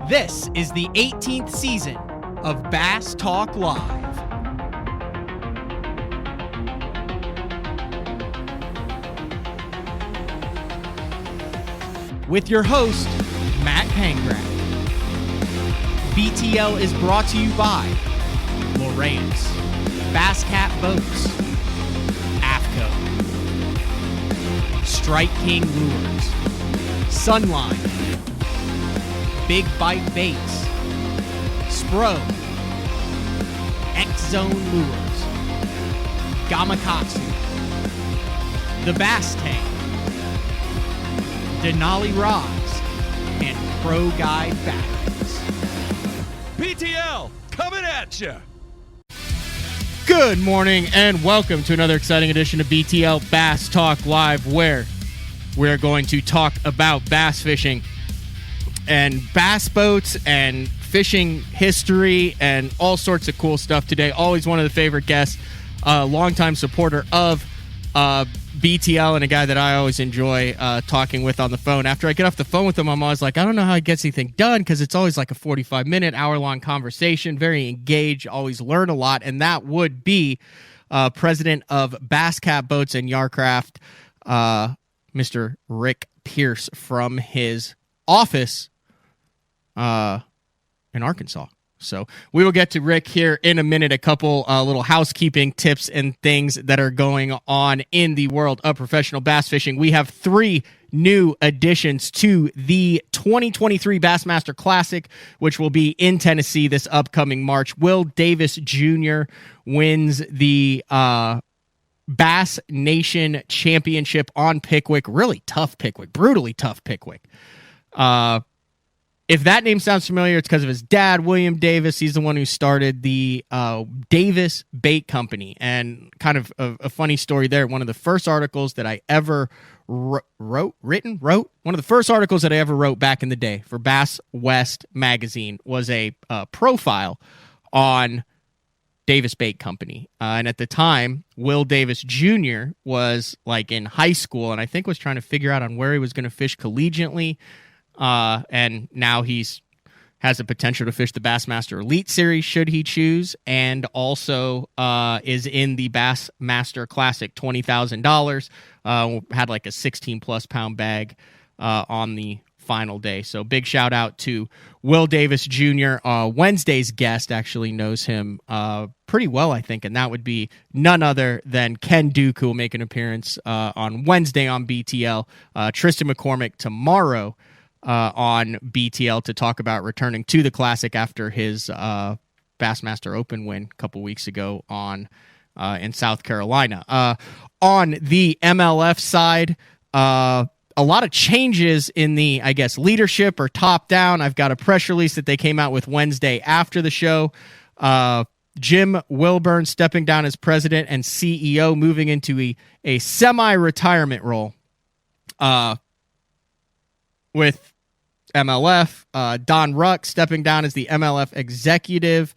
This is the 18th season of Bass Talk Live. With your host, Matt Pangrath. BTL is brought to you by Lowrance, Bass Cat Boats, AFCO, Strike King Lures, Sunline, Big Bite Baits, Spro, X-Zone Lures, Gamakatsu, The Bass Tank, Denali Rods, and Pro Guide Batteries. BTL, coming at you! Good morning and welcome to another exciting edition of BTL Bass Talk Live, where we're going to talk about bass fishing and bass boats and fishing history and all sorts of cool stuff today. Always one of the favorite guests, longtime supporter of BTL and a guy that I always enjoy talking with on the phone. After I get off the phone with him, I'm always like, I don't know how he gets anything done because it's always like a 45-minute, hour-long conversation, very engaged, always learn a lot, and that would be president of Bass Cat Boats and Yarcraft, Mr. Rick Pierce from his office in Arkansas. So we will get to Rick here in a minute. A couple little housekeeping tips and things that are going on in the world of professional bass fishing. We have 3 new additions to the 2023 Bassmaster Classic, which will be in Tennessee this upcoming March. Will Davis Jr. wins the Bass Nation Championship on Pickwick. Really tough Pickwick. Brutally tough Pickwick. If that name sounds familiar, it's because of his dad, William Davis. He's the one who started the Davis Bait Company. And kind of a funny story there. One of the first articles that I ever wrote. One of the first articles that I ever wrote back in the day for Bass West magazine was a profile on Davis Bait Company. And at the time, Will Davis Jr. was like in high school and I think was trying to figure out on where he was going to fish collegiately. And now he's has the potential to fish the Bassmaster Elite Series should he choose, and also is in the Bassmaster Classic, $20,000. Had like a 16-plus pound bag on the final day. So big shout out to Will Davis Jr. Wednesday's guest actually knows him pretty well, I think, and that would be none other than Ken Duke, who will make an appearance on Wednesday on BTL. Tristan McCormick tomorrow on BTL to talk about returning to the Classic after his Bassmaster Open win a couple weeks ago on in South Carolina. On the MLF side, a lot of changes in the, I guess, leadership or top down. I've got a press release that they came out with Wednesday after the show. Jim Wilburn stepping down as president and CEO, moving into a semi-retirement role with MLF. Don Ruck stepping down as the MLF executive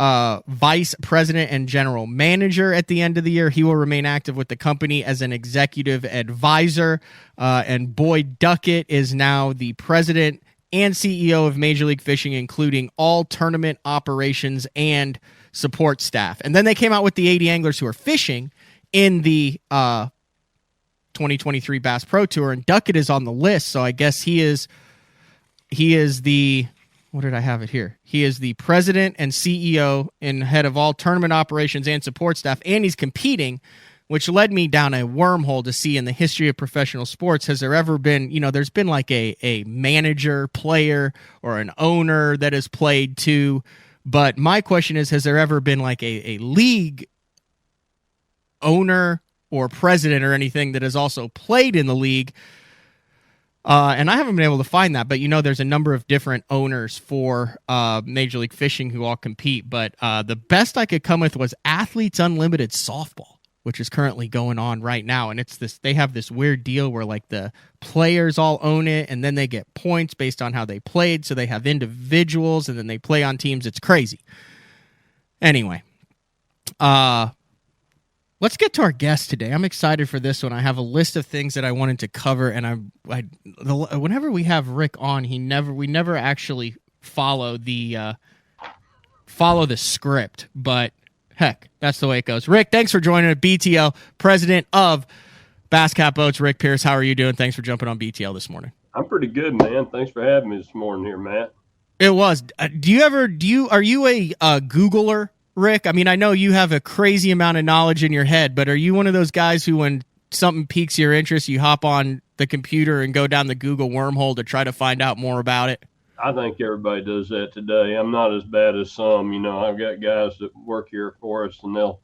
vice president and general manager at the end of the year. He will remain active with the company as an executive advisor. And Boyd Duckett is now the president and CEO of Major League Fishing, including all tournament operations and support staff. And then they came out with the 80 anglers who are fishing in the 2023 Bass Pro Tour, and Duckett is on the list. So I guess he is the, what did I have it here? He is the president and CEO and head of all tournament operations and support staff, and he's competing, which led me down a wormhole to see in the history of professional sports, has there ever been, there's been like a manager, player, or an owner that has played too. But my question is, has there ever been like a league owner or president or anything that has also played in the league? And I haven't been able to find that, but there's a number of different owners for Major League Fishing who all compete. But the best I could come with was Athletes Unlimited Softball, which is currently going on right now. And it's this, they have this weird deal where like the players all own it and then they get points based on how they played. So they have individuals and then they play on teams. It's crazy. Anyway, let's get to our guest today. I'm excited for this one. I have a list of things that I wanted to cover, and whenever we have Rick on, we never actually follow the script, but heck, that's the way it goes. Rick, thanks for joining us. BTL, president of Bass Cat Boats. Rick Pierce, how are you doing? Thanks for jumping on BTL this morning. I'm pretty good, man. Thanks for having me this morning here, Matt. It was. Are you a Googler, Rick? I mean, I know you have a crazy amount of knowledge in your head, but are you one of those guys who, when something piques your interest, you hop on the computer and go down the Google wormhole to try to find out more about it? I think everybody does that today. I'm not as bad as some. I've got guys that work here for us, and they'll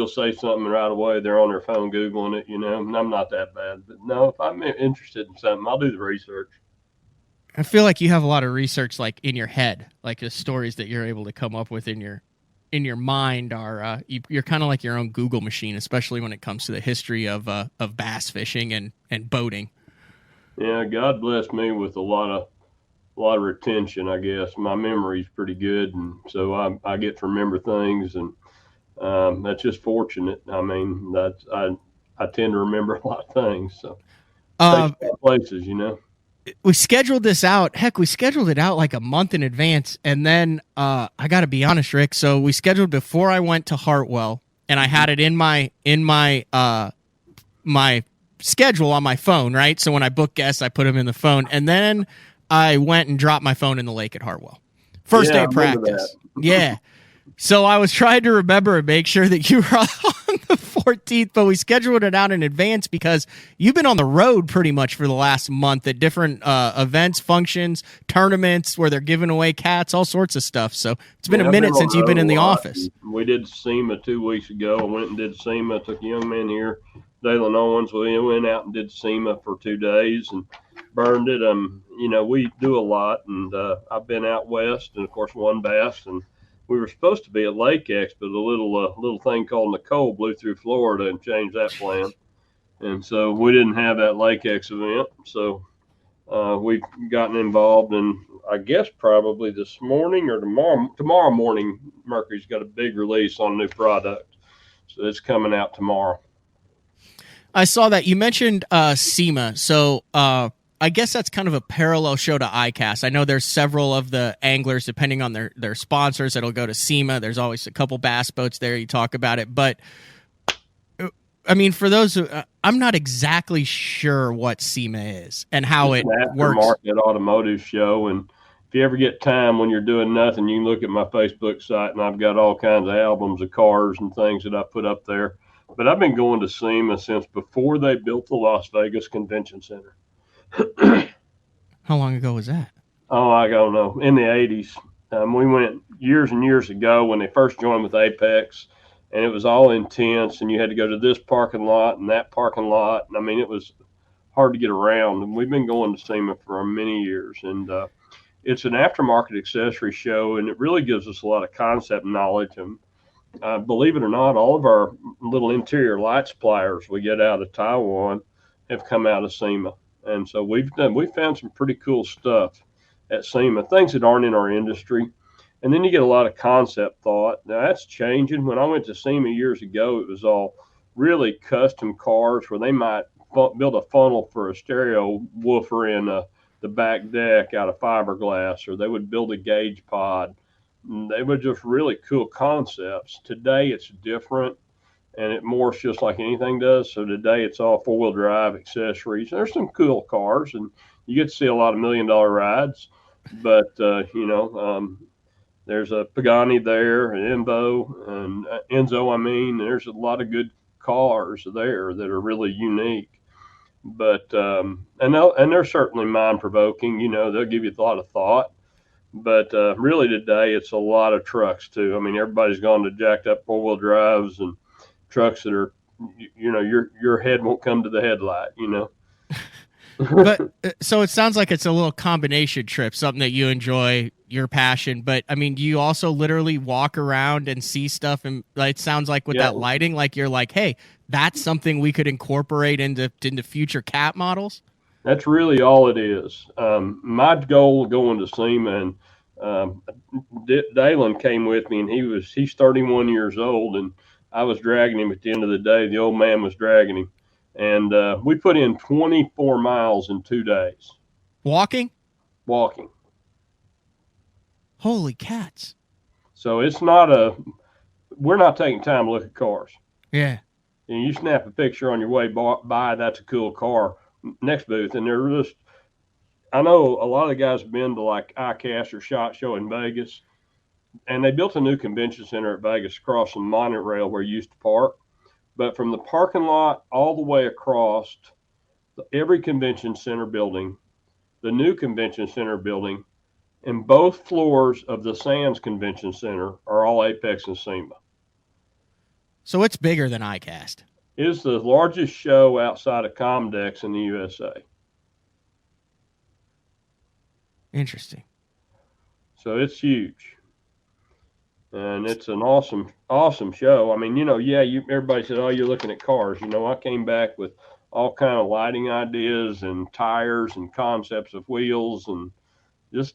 say something right away. They're on their phone Googling it, and I'm not that bad. But no, if I'm interested in something, I'll do the research. I feel like you have a lot of research like in your head, like the stories that you're able to come up with in your mind are you're kind of like your own Google machine, especially when it comes to the history of bass fishing and boating. Yeah, God bless me with a lot of retention, I guess. My memory's pretty good, and so I get to remember things, and that's just fortunate. I mean, I tend to remember a lot of things, so places, We scheduled this out. Heck, we scheduled it out like a month in advance. And then I got to be honest, Rick. So we scheduled before I went to Hartwell, and I had it in my my schedule on my phone, right? So when I book guests, I put them in the phone. And then I went and dropped my phone in the lake at Hartwell. First day of practice. Yeah. So I was trying to remember and make sure that you were on the 14th, but we scheduled it out in advance because you've been on the road pretty much for the last month at different events, functions, tournaments where they're giving away cats, all sorts of stuff. So it's been a minute since you've been in the office. We did SEMA 2 weeks ago. I went and did SEMA. Took a young man here, Dalen Owens. We went out and did SEMA for 2 days and burned it. We do a lot, and I've been out west and, of course, won bass, and we were supposed to be at Lake X, but a little thing called Nicole blew through Florida and changed that plan. And so we didn't have that Lake X event. So we've gotten involved, and I guess probably this morning or tomorrow morning, Mercury's got a big release on a new product. So it's coming out tomorrow. I saw that. You mentioned SEMA. So I guess that's kind of a parallel show to ICAST. I know there's several of the anglers, depending on their sponsors, that'll go to SEMA. There's always a couple bass boats there. You talk about it. But, I mean, for those who, I'm not exactly sure what SEMA is and how it works. It's an aftermarket automotive show. And if you ever get time when you're doing nothing, you can look at my Facebook site, and I've got all kinds of albums of cars and things that I put up there. But I've been going to SEMA since before they built the Las Vegas Convention Center. How long ago was that? Oh, I don't know. In the 80s. We went years and years ago when they first joined with Apex, and it was all intense, and you had to go to this parking lot and that parking lot. And I mean, it was hard to get around. And we've been going to SEMA for many years. And it's an aftermarket accessory show, and it really gives us a lot of concept knowledge. And believe it or not, all of our little interior light suppliers we get out of Taiwan have come out of SEMA. And so we've found some pretty cool stuff at SEMA, things that aren't in our industry. And then you get a lot of concept thought. Now that's changing. When I went to SEMA years ago, it was all really custom cars where they might build a funnel for a stereo woofer in the back deck out of fiberglass, or they would build a gauge pod. And they were just really cool concepts. Today it's different. And it morphs just like anything does. So today it's all four-wheel drive accessories. There's some cool cars, and you get to see a lot of $1 million rides. But, there's a Pagani there, an Enzo, and there's a lot of good cars there that are really unique. But, and they're certainly mind-provoking. They'll give you a lot of thought. But really today it's a lot of trucks, too. I mean, everybody's gone to jacked up four-wheel drives and trucks that are, your head won't come to the headlight, But so it sounds like it's a little combination trip, something that you enjoy, your passion. But I mean, do you also literally walk around and see stuff? And it sounds like with that lighting, like you're like, hey, that's something we could incorporate into future cat models. That's really all it is. My goal going to SEMA, and Dalen came with me, and he's 31 years old, and I was dragging him at the end of the day. The old man was dragging him. And we put in 24 miles in 2 days. Walking? Walking. Holy cats. So we're not taking time to look at cars. Yeah. And you snap a picture on your way by, that's a cool car. Next booth, and they're just, I know a lot of the guys have been to like ICAST or SHOT Show in Vegas, and they built a new convention center at Vegas across from Monorail where you used to park. But from the parking lot all the way across every convention center building, the new convention center building, and both floors of the Sands Convention Center are all Apex and SEMA. So it's bigger than ICAST. It is the largest show outside of Comdex in the USA. Interesting. So it's huge. And it's an awesome, awesome show. I mean, everybody said, oh, you're looking at cars. I came back with all kind of lighting ideas and tires and concepts of wheels and just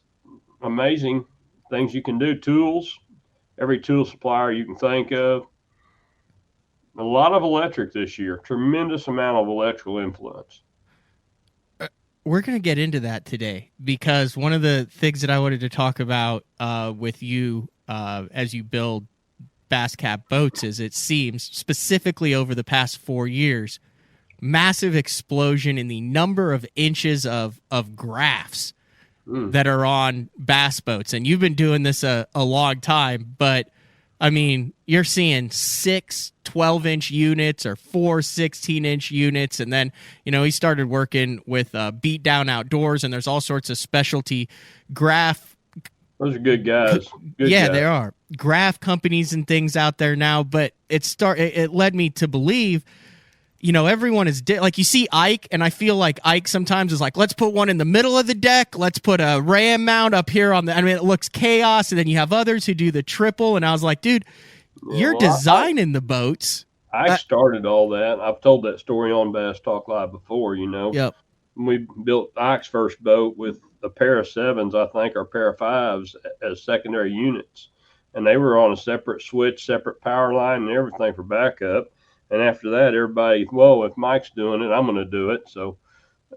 amazing things you can do. Tools, every tool supplier you can think of. A lot of electric this year, tremendous amount of electrical influence. We're going to get into that today because one of the things that I wanted to talk about with you as you build Basscat boats is it seems, specifically over the past 4 years, massive explosion in the number of inches of graphs that are on bass boats. And you've been doing this a long time, but I mean, you're seeing 6 12-inch units or 4 16-inch units. And then, he started working with Beat Down Outdoors, and there's all sorts of specialty graph. Those are good guys. Good guys. There are graph companies and things out there now. But it led me to believe, everyone is like you see Ike, and I feel like Ike sometimes is like, let's put one in the middle of the deck. Let's put a ram mount up here it looks chaos. And then you have others who do the triple. And I was like, dude, you're designing the boats. I started all that. I've told that story on Bass Talk Live before, Yep. We built Ike's first boat with a pair of 7s, I think, or a pair of 5s as secondary units. And they were on a separate switch, separate power line and everything for backup. And after that, everybody, well, if Mike's doing it, I'm going to do it. So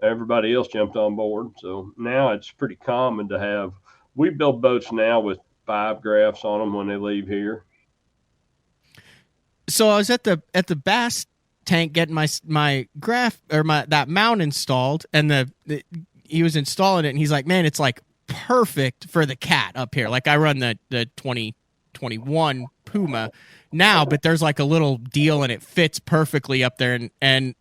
everybody else jumped on board. So now it's pretty common to have, we build boats now with 5 graphs on them when they leave here. So I was at the bass tank getting my graph or that mount installed, and he was installing it, and he's like, man, it's like perfect for the Cat up here. Like I run the 2021 Puma now, but there's like a little deal and it fits perfectly up there, and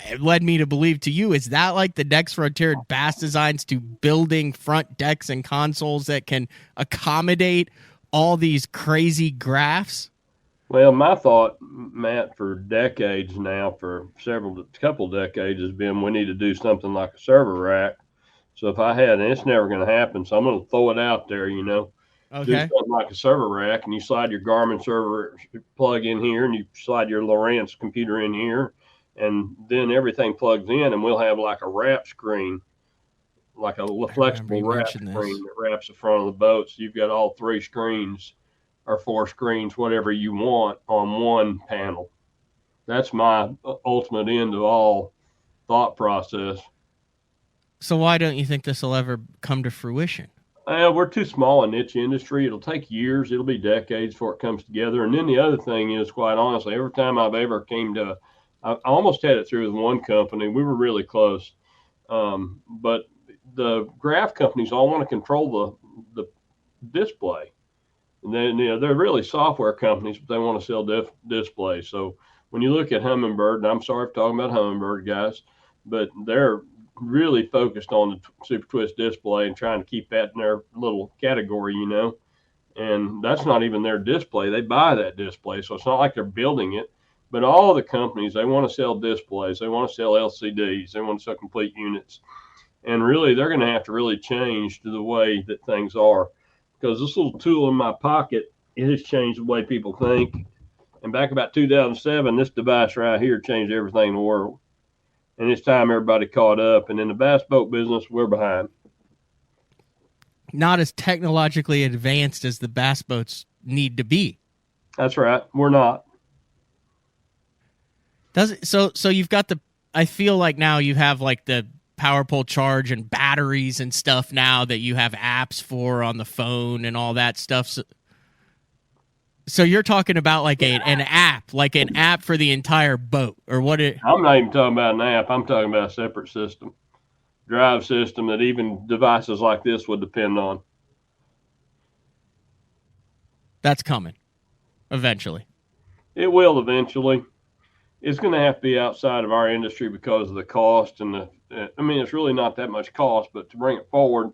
it led me to believe to you, is that like the next frontier bass designs to building front decks and consoles that can accommodate all these crazy graphs? Well, my thought, Matt, for decades now, for couple decades, has been we need to do something like a server rack. So if I had, and it's never going to happen, so I'm going to throw it out there, Okay. Do something like a server rack, and you slide your Garmin server plug in here, and you slide your Lowrance computer in here, and then everything plugs in, and we'll have like a wrap screen, like a flexible wrap screen that wraps the front of the boat. So you've got all 3 screens or 4 screens, whatever you want, on one panel. That's my ultimate end of all thought process. So why don't you think this will ever come to fruition? We're too small a niche industry. It'll take years. It'll be decades before it comes together. And then the other thing is, quite honestly, every time I've ever came to, I almost had it through with one company. We were really close. But the graph companies all want to control the display. And then, they're really software companies, but they want to sell displays. So when you look at Humminbird, and I'm sorry for talking about Humminbird, guys, but they're really focused on the Super Twist display and trying to keep that in their little category, and that's not even their display. They buy that display. So it's not like they're building it, but all of the companies, they want to sell displays. They want to sell LCDs. They want to sell complete units. And really, they're going to have to really change to the way that things are, because this little tool in my pocket, it has changed the way people think. And back about 2007, this device right here changed everything in the world. And it's time everybody caught up. And in the bass boat business, we're behind. Not as technologically advanced as the bass boats need to be. That's right. We're not. So you've got I feel like now you have like the Power Pole Charge and Bass batteries and stuff now that you have apps for on the phone and all that stuff. So you're talking about like an app for the entire boat, or what? I'm not even talking about an app. I'm talking about a separate system, drive system that even devices like this would depend on. That's coming eventually. It will eventually. It's going to have to be outside of our industry because of the cost and it's really not that much cost, but to bring it forward,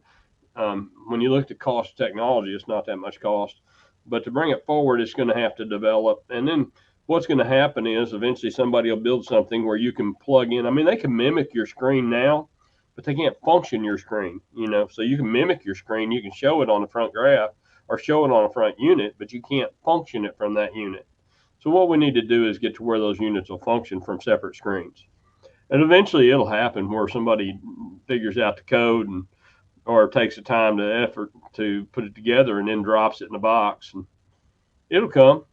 when you look at the cost of technology, it's not that much cost. But to bring it forward, it's going to have to develop. And then what's going to happen is eventually somebody will build something where you can plug in. I mean, they can mimic your screen now, but they can't function your screen, So you can mimic your screen. You can show it on the front graph or show it on a front unit, but you can't function it from that unit. So what we need to do is get to where those units will function from separate screens. And eventually it'll happen where somebody figures out the code or takes the time to effort to put it together and then drops it in a box. And it'll come.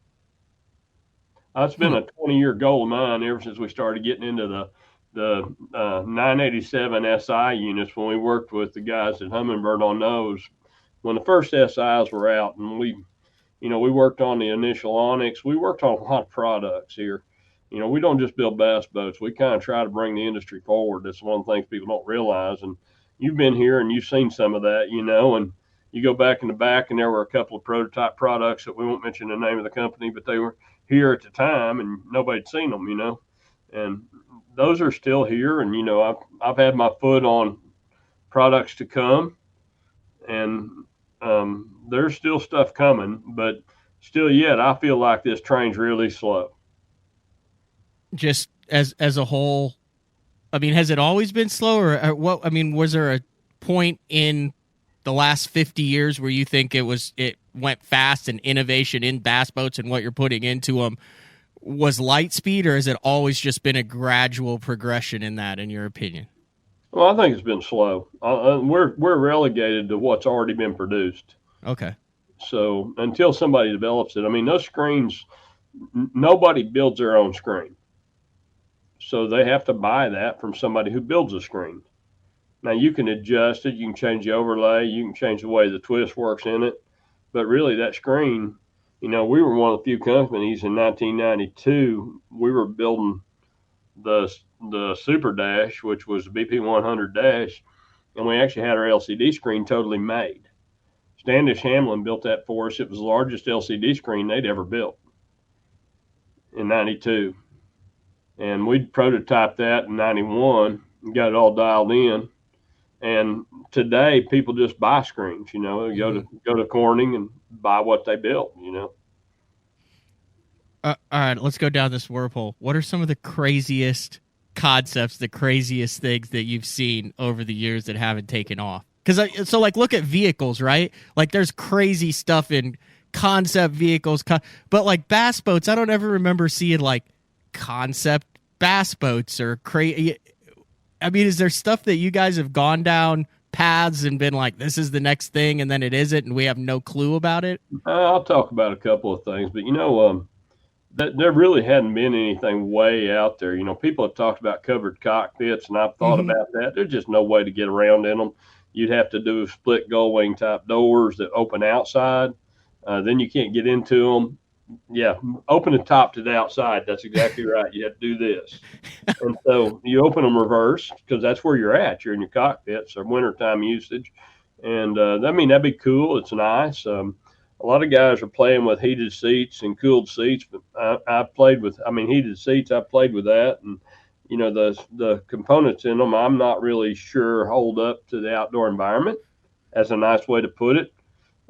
It's been a 20-year goal of mine ever since we started getting into the 987 SI units when we worked with the guys at Humminbird on those. When the first SIs were out and we worked on the initial Onyx, we worked on a lot of products here. We don't just build bass boats. We kind of try to bring the industry forward. That's one of the things people don't realize. And you've been here and you've seen some of that, and you go back in the back and there were a couple of prototype products that we won't mention the name of the company, but they were here at the time and nobody'd seen them, and those are still here. And, I've had my foot on products to come, and there's still stuff coming, but still yet I feel like this train's really slow. Just as a whole, I mean, has it always been slow, or what? I mean, was there a point in the last 50 years where you think it went fast and innovation in bass boats and what you're putting into them was light speed, or has it always just been a gradual progression in that, in your opinion? Well, I think it's been slow. We're relegated to what's already been produced. Okay. So until somebody develops it, I mean, those screens, nobody builds their own screen. So they have to buy that from somebody who builds a screen. Now you can adjust it, you can change the overlay, you can change the way the twist works in it. But really that screen, we were one of the few companies in 1992, we were building the Super Dash, which was the BP 100 Dash, and we actually had our LCD screen totally made. Standish Hamlin built that for us. It was the largest LCD screen they'd ever built in 92. And we'd prototyped that in 91 and got it all dialed in. And today people just buy screens, go to Corning and buy what they built, All right, let's go down this wormhole. What are some of the craziest concepts, the craziest things that you've seen over the years that haven't taken off? Because look at vehicles, right? Like there's crazy stuff in concept vehicles, but like bass boats, I don't ever remember seeing like concept bass boats or crazy. I mean, is there stuff that you guys have gone down paths and been like, this is the next thing, and then it isn't, and we have no clue about it? I'll talk about a couple of things, but that there really hadn't been anything way out there. People have talked about covered cockpits, and I've thought about that. There's just no way to get around in them. You'd have to do split gull wing type doors that open outside. Then you can't get into them. Yeah, open the top to the outside. That's exactly right. You have to do this. And so you open them reverse because that's where you're at. You're in your cockpit, so wintertime usage. And that'd be cool. It's nice. A lot of guys are playing with heated seats and cooled seats, but I played with, heated seats. I played with that. And, the components in them, I'm not really sure hold up to the outdoor environment. That's a nice way to put it.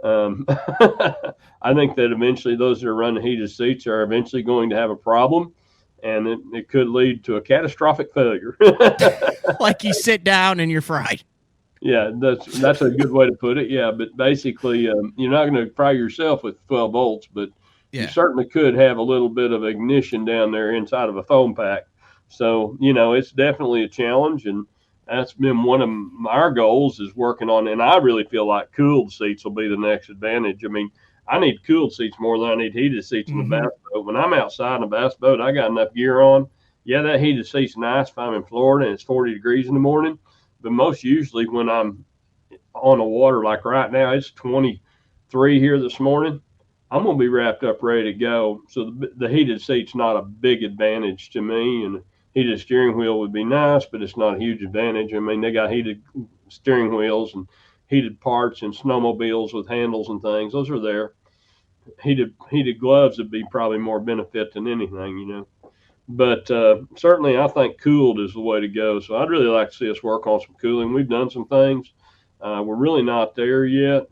I think that eventually those that are running heated seats are eventually going to have a problem, and it could lead to a catastrophic failure. Like you sit down and you're fried. Yeah, that's a good way to put it. Yeah, but basically, you're not going to fry yourself with 12 volts, but you certainly could have a little bit of ignition down there inside of a foam pack. So, it's definitely a challenge, and that's been one of our goals is working on, and I really feel like cooled seats will be the next advantage. I mean, I need cooled seats more than I need heated seats in the bass boat. When I'm outside in a bass boat, I got enough gear on. Yeah, that heated seat's nice if I'm in Florida and it's 40 degrees in the morning, But most usually when I'm on the water, like right now, it's 23 here this morning. I'm going to be wrapped up, ready to go. So the heated seat's not a big advantage to me, and heated steering wheel would be nice, but it's not a huge advantage. I mean, they got heated steering wheels and heated parts and snowmobiles with handles and things. Those are there. Heated gloves would be probably more benefit than anything, you know. But certainly, I think cooled is the way to go. So I'd really like to see us work on some cooling. We've done some things. We're really not there yet,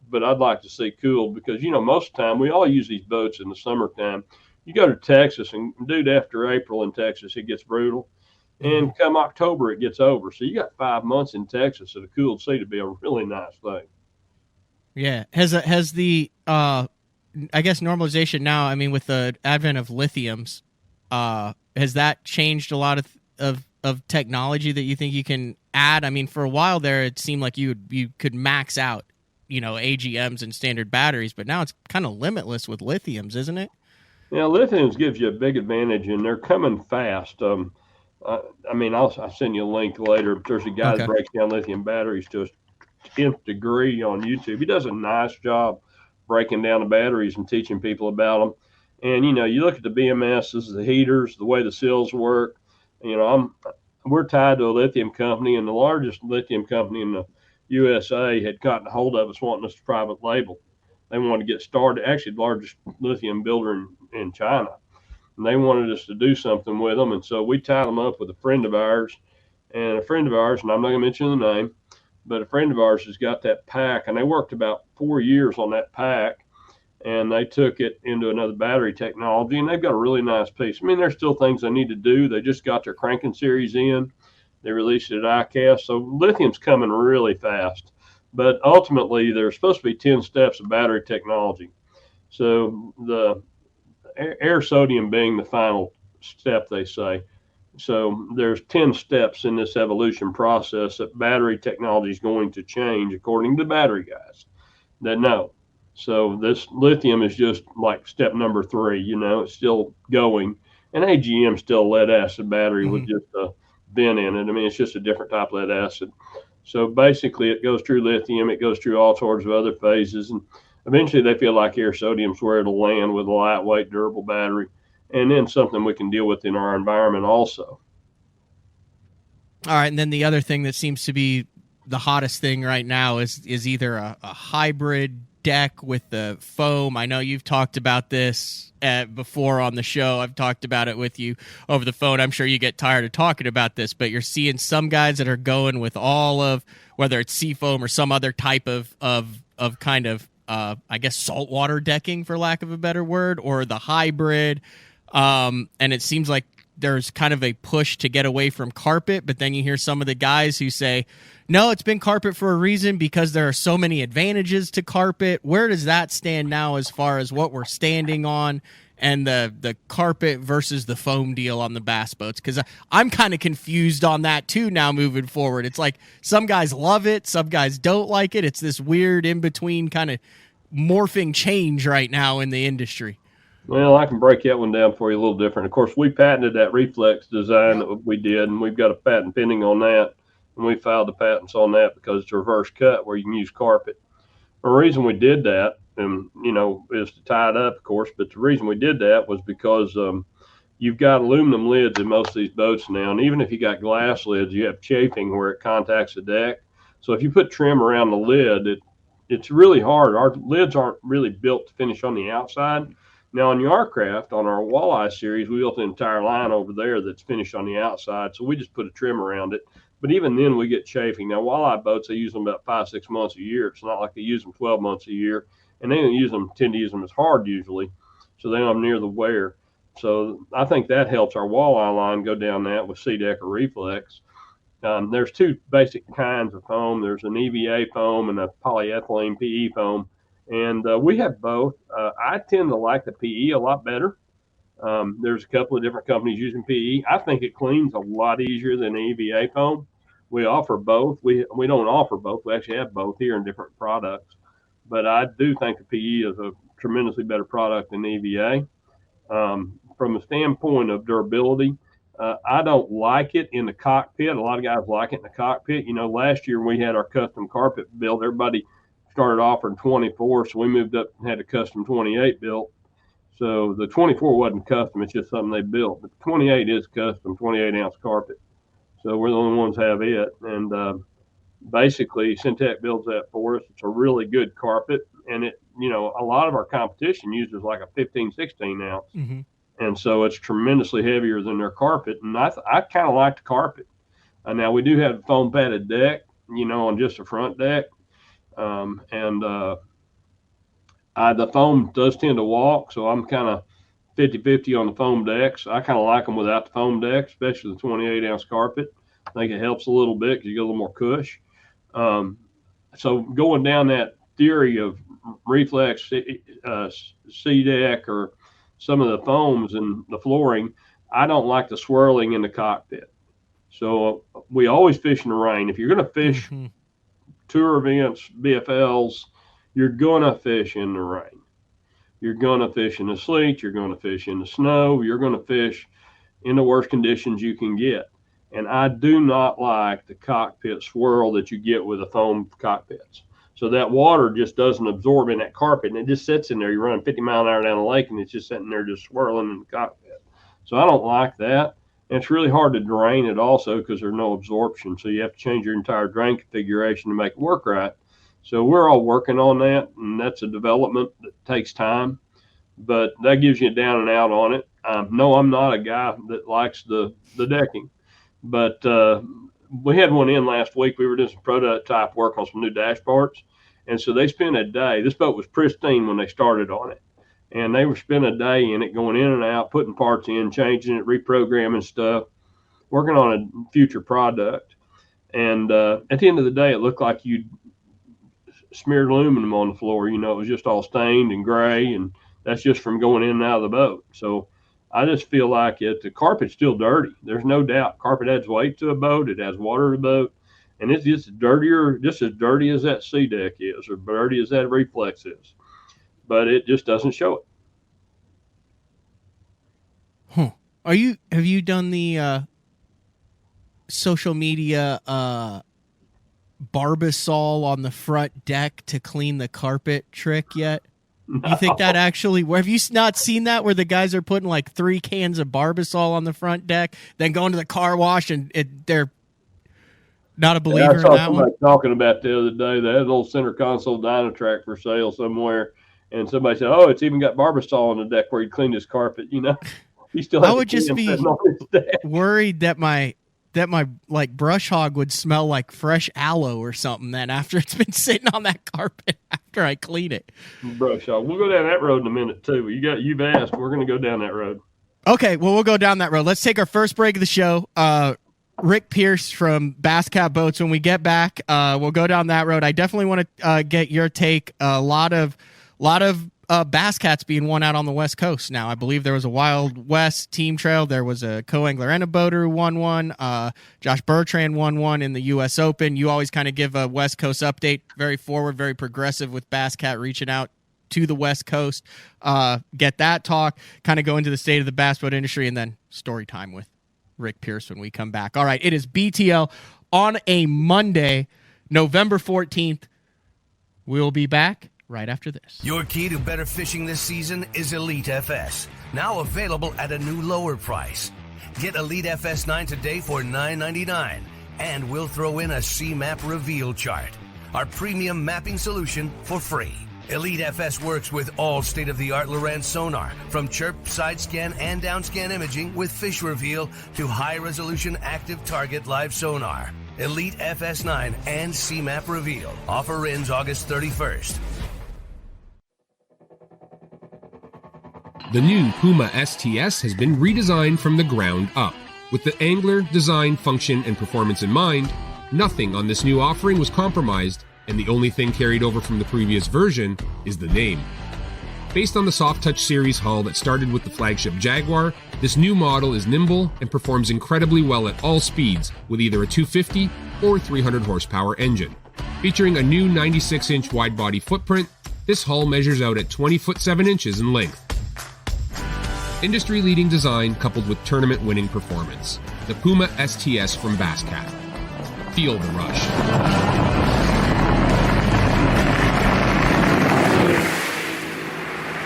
but I'd like to see cooled because, you know, most of the time we all use these boats in the summertime. You go to Texas, and dude, after April in Texas, it gets brutal. And come October, it gets over. So you got 5 months in Texas at a cooled sea to be a really nice thing. Yeah. Has the I guess normalization now, I mean, with the advent of lithiums, has that changed a lot of technology that you think you can add? I mean, for a while there, it seemed like you could max out, you know, AGMs and standard batteries, but now it's kind of limitless with lithiums, isn't it? Yeah, lithiums gives you a big advantage, and they're coming fast. I mean, I'll send you a link later. There's a guy Okay. that breaks down lithium batteries to a 10th degree on YouTube. He does a nice job breaking down the batteries and teaching people about them. And you know, you look at the BMSs, the heaters, the way the seals work. You know, we're tied to a lithium company, and the largest lithium company in the USA had gotten a hold of us wanting us to private label. They wanted to get started. Actually, the largest lithium builder in China, and they wanted us to do something with them. And so we tied them up with a friend of ours, and I'm not going to mention the name, but a friend of ours has got that pack, and they worked about 4 years on that pack, and they took it into another battery technology, and they've got a really nice piece. I mean, there's still things they need to do. They just got their cranking series in. They released it at ICAST, so lithium's coming really fast. But ultimately, there's supposed to be 10 steps of battery technology. So the air sodium being the final step, they say. So there's 10 steps in this evolution process that battery technology is going to change, according to battery guys that know. So this lithium is just like step number 3. You know, it's still going, and AGM still lead acid battery with just a vent in it. I mean, it's just a different type of lead acid. So basically, it goes through lithium, it goes through all sorts of other phases, and eventually they feel like air sodium's where it'll land with a lightweight, durable battery, and then something we can deal with in our environment also. All right, and then the other thing that seems to be the hottest thing right now is either a hybrid deck with the foam. I know you've talked about this before on the show. I've talked about it with you over the phone. I'm sure you get tired of talking about this, but you're seeing some guys that are going with all of, whether it's seafoam or some other type of kind of I guess saltwater decking, for lack of a better word, or the hybrid. And it seems like there's kind of a push to get away from carpet, but then you hear some of the guys who say, no, it's been carpet for a reason because there are so many advantages to carpet. Where does that stand now as far as what we're standing on and the carpet versus the foam deal on the bass boats? Because I'm kind of confused on that too now moving forward. It's like some guys love it, some guys don't like it. It's this weird in-between kind of morphing change right now in the industry. Well, I can break that one down for you a little different. Of course, we patented that reflex design that we did, and we've got a patent pending on that. And we filed the patents on that because it's a reverse cut where you can use carpet. The reason we did that, and you know, is to tie it up, of course. But the reason we did that was because you've got aluminum lids in most of these boats now, and even if you got glass lids, you have chafing where it contacts the deck. So if you put trim around the lid, it's really hard. Our lids aren't really built to finish on the outside. Now, on your craft, on our walleye series, we built an entire line over there that's finished on the outside, so we just put a trim around it. But even then, we get chafing. Now, walleye boats, they use them about 5-6 months a year. It's not like they use them 12 months a year, and they tend to use them as hard usually, so they don't have near the wear. So I think that helps our walleye line go down that with SeaDek or Reflex. There's 2 basic kinds of foam. There's an EVA foam and a polyethylene PE foam. And we have both. I tend to like the PE a lot better. There's a couple of different companies using PE. I think it cleans a lot easier than EVA foam. We offer both. We don't offer both. We actually have both here in different products. But I do think the PE is a tremendously better product than EVA. From a standpoint of durability, I don't like it in the cockpit. A lot of guys like it in the cockpit. Last year we had our custom carpet built. Everybody started offering 24, so we moved up and had a custom 28 built. So the 24 wasn't custom; it's just something they built. But the 28 is custom, 28-ounce carpet. So we're the only ones that have it. And basically, Syntec builds that for us. It's a really good carpet, and a lot of our competition uses like a 15, 16-ounce. Mm-hmm. And so it's tremendously heavier than their carpet. And I kind of like the carpet. Now, we do have a foam padded deck, on just the front deck. The foam does tend to walk, so I'm kind of 50-50 on the foam decks. I kind of like them without the foam deck, especially the 28-ounce carpet. I think it helps a little bit because you get a little more cush. So going down that theory of reflex C-deck or some of the foams and the flooring, I don't like the swirling in the cockpit. So we always fish in the rain. If you're going to fish Mm-hmm. tour events, BFLs, you're going to fish in the rain. You're going to fish in the sleet. You're going to fish in the snow. You're going to fish in the worst conditions you can get. And I do not like the cockpit swirl that you get with the foam cockpits. So that water just doesn't absorb in that carpet, and it just sits in there. You're running 50 mile an hour down the lake, and it's just sitting there just swirling in the cockpit. So I don't like that. And it's really hard to drain it also because there's no absorption. So you have to change your entire drain configuration to make it work right. So we're all working on that, and that's a development that takes time. But that gives you a down and out on it. No, I'm not a guy that likes the decking. But we had one in last week. We were doing some prototype work on some new dash parts. And so they spent a day. This boat was pristine when they started on it. And they were spending a day in it, going in and out, putting parts in, changing it, reprogramming stuff, working on a future product. And at the end of the day, it looked like you'd smeared aluminum on the floor. It was just all stained and gray. And that's just from going in and out of the boat. So I just feel like the carpet's still dirty. There's no doubt. Carpet adds weight to a boat. It adds water to a boat. And it's just dirtier, just as dirty as that C deck is, or dirty as that reflex is. But it just doesn't show it. Huh. Have you done the social media Barbasol on the front deck to clean the carpet trick yet? No. You think that actually, have you not seen that where the guys are putting like 3 cans of Barbasol on the front deck, then going to the car wash and they're not a believer in that one? I saw somebody talking about the other day. They had an old center console Dynatrac for sale somewhere, and somebody said, "Oh, it's even got Barbasol on the deck where he cleaned his carpet." He still. I would just be worried that my like brush hog would smell like fresh aloe or something. Then after it's been sitting on that carpet after I clean it. Brush hog. We'll go down that road in a minute too. You've asked. We're going to go down that road. Okay, well we'll go down that road. Let's take our first break of the show. Rick Pierce from Bass Cat Boats. When we get back, we'll go down that road. I definitely want to get your take. A lot of bass cats being won out on the West Coast now. I believe there was a Wild West team trail. There was a co-angler and a boater who won one. Josh Bertrand won one in the U.S. Open. You always kind of give a West Coast update, very forward, very progressive with Bass Cat reaching out to the West Coast. Get that talk, kind of go into the state of the bass boat industry, and then story time with Rick Pierce when we come back. All right, it is BTL on a Monday, November 14th. We'll be back right after this. Your key to better fishing this season is Elite FS, now available at a new lower price. Get Elite FS 9 today for $9.99, and we'll throw in a C-Map reveal chart, our premium mapping solution, for free. Elite FS works with all state-of-the-art Lowrance sonar, from chirp, side scan, and down scan imaging with fish reveal to high-resolution active target live sonar. Elite FS9 and C-Map reveal. Offer ends August 31st. The new Puma STS has been redesigned from the ground up. With the angler, design, function, and performance in mind, nothing on this new offering was compromised, and the only thing carried over from the previous version is the name. Based on the Soft Touch series hull that started with the flagship Jaguar, this new model is nimble and performs incredibly well at all speeds with either a 250 or 300 horsepower engine. Featuring a new 96-inch wide-body footprint, this hull measures out at 20 foot 7 inches in length. Industry-leading design coupled with tournament-winning performance. The Puma STS from Basscat. Feel the rush.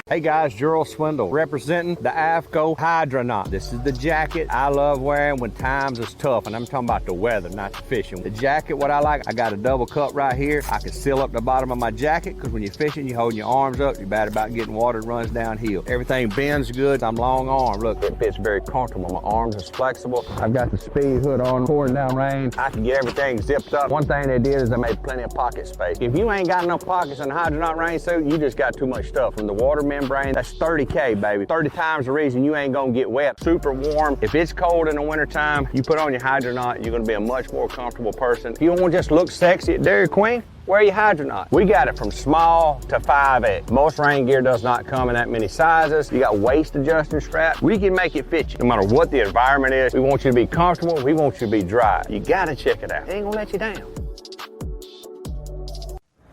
Hey guys, Gerald Swindle representing the AFCO Hydronaut. This is the jacket I love wearing when times is tough, and I'm talking about the weather, not the fishing. The jacket, what I like, I got a double cup right here. I can seal up the bottom of my jacket because when you're fishing, you're holding your arms up. You're bad about getting water that runs downhill. Everything bends good. I'm long arm. Look, it fits very comfortable. My arms is flexible. I've got the speed hood on, pouring down rain. I can get everything zipped up. One thing they did is they made plenty of pocket space. If you ain't got enough pockets in the Hydronaut rain suit, you just got too much stuff. From the water membrane, that's 30K, baby. 30 times the reason you ain't gonna get wet. Super warm. If it's cold in the wintertime, you put on your Hydronaut, you're gonna be a much more comfortable person. If you don't just look sexy at Dairy Queen, wear your Hydronaut. We got it from small to 5X. Most rain gear does not come in that many sizes. You got waist adjusting straps. We can make it fit you. No matter what the environment is, we want you to be comfortable. We want you to be dry. You gotta check it out. It ain't gonna let you down.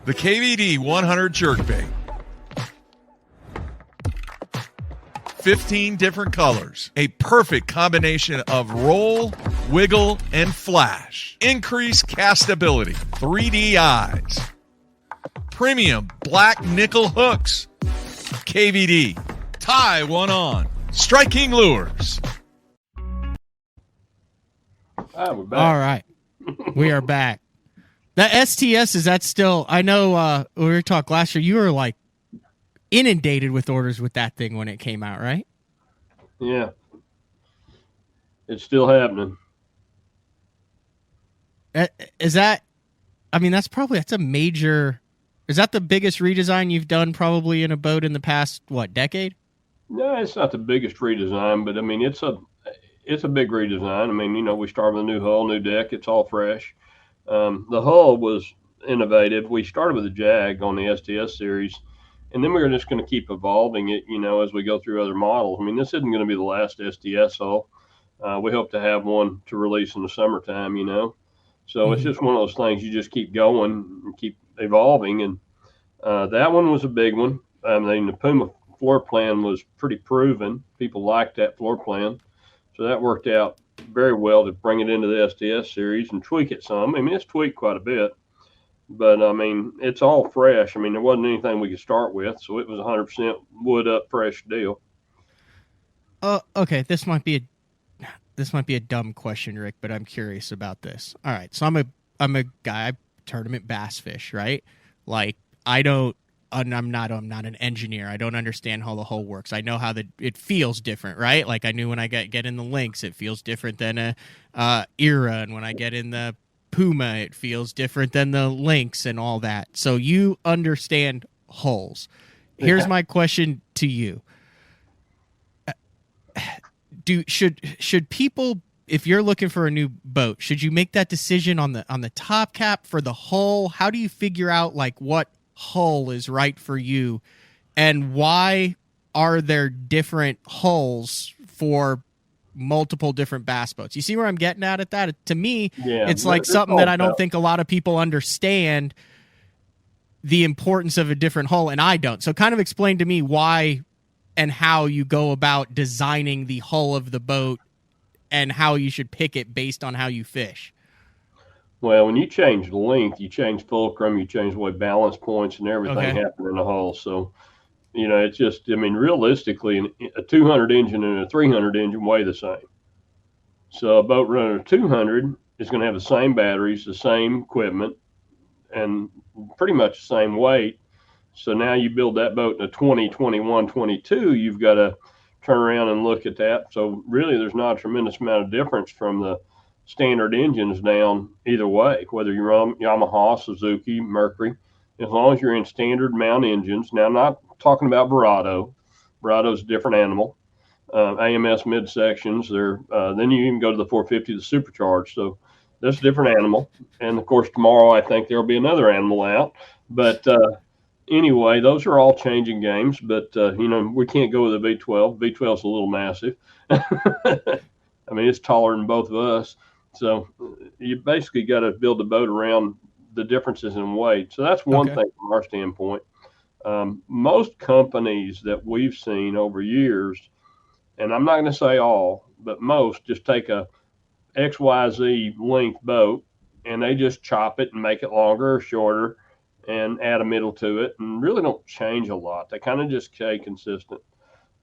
The KVD 100 jerkbait. 15 different colors. A perfect combination of roll, wiggle, and flash. Increased castability. 3D eyes. Premium black nickel hooks. KVD. Tie one on. Striking lures. We're back. All right. We are back. That STS, is that still, I know we were talking last year, you were like inundated with orders with that thing when it came out, right? Yeah. It's still happening. Is that, I mean, that's a major, is that the biggest redesign you've done probably in a boat in the past, decade? No, it's not the biggest redesign, but I mean, it's a big redesign. I mean, we started with a new hull, new deck. It's all fresh. The hull was innovative. We started with a Jag on the STS series, and then we were just going to keep evolving it, as we go through other models. I mean, this isn't going to be the last STS hull. We hope to have one to release in the summertime, So It's just one of those things. You just keep going and keep evolving. And that one was a big one. I mean, the Puma floor plan was pretty proven. People liked that floor plan. So that worked out very well to bring it into the STS series and tweak it some. I mean, it's tweaked quite a bit. But, I mean, it's all fresh. I mean, there wasn't anything we could start with, so it was 100% wood up, fresh deal. Okay, this might be a dumb question, Rick, but I'm curious about this. All right, so I'm a guy, I tournament bass fish, right? Like, I'm not an engineer. I don't understand how the hull works. I know how it feels different, right? Like, I knew when I get in the Lynx, it feels different than a Era, and when I get in the Puma, it feels different than the Lynx and all that. So you understand hulls. Here's my question to you. Should people, if you're looking for a new boat, should you make that decision on the top cap for the hull? How do you figure out like what hull is right for you, and why are there different hulls for multiple different bass boats? You see where I'm getting at that? To me, it's like something that I don't think a lot of people understand the importance of a different hull, and I don't. So kind of explain to me why and how you go about designing the hull of the boat and how you should pick it based on how you fish. Well, when you change length, you change fulcrum, you change the way balance points and everything happen in the hull. So, it's just, I mean, realistically, a 200 engine and a 300 engine weigh the same. So a boat running a 200 is going to have the same batteries, the same equipment, and pretty much the same weight. So now you build that boat in a 20, 21, 22, you've got to turn around and look at that. So really there's not a tremendous amount of difference from the standard engines down either way, whether you're on Yamaha, Suzuki, Mercury, as long as you're in standard mount engines. Now, I'm not talking about Verado. Verado's a different animal. AMS midsections, then you even go to the 450, the supercharged. So that's a different animal. And of course, tomorrow I think there'll be another animal out. But anyway, those are all changing games. But, we can't go with a V12. V12's a little massive. I mean, it's taller than both of us. So you basically got to build the boat around the differences in weight. So that's one thing from our standpoint. Most companies that we've seen over years, and I'm not going to say all, but most just take a XYZ length boat and they just chop it and make it longer or shorter and add a middle to it and really don't change a lot. They kind of just stay consistent.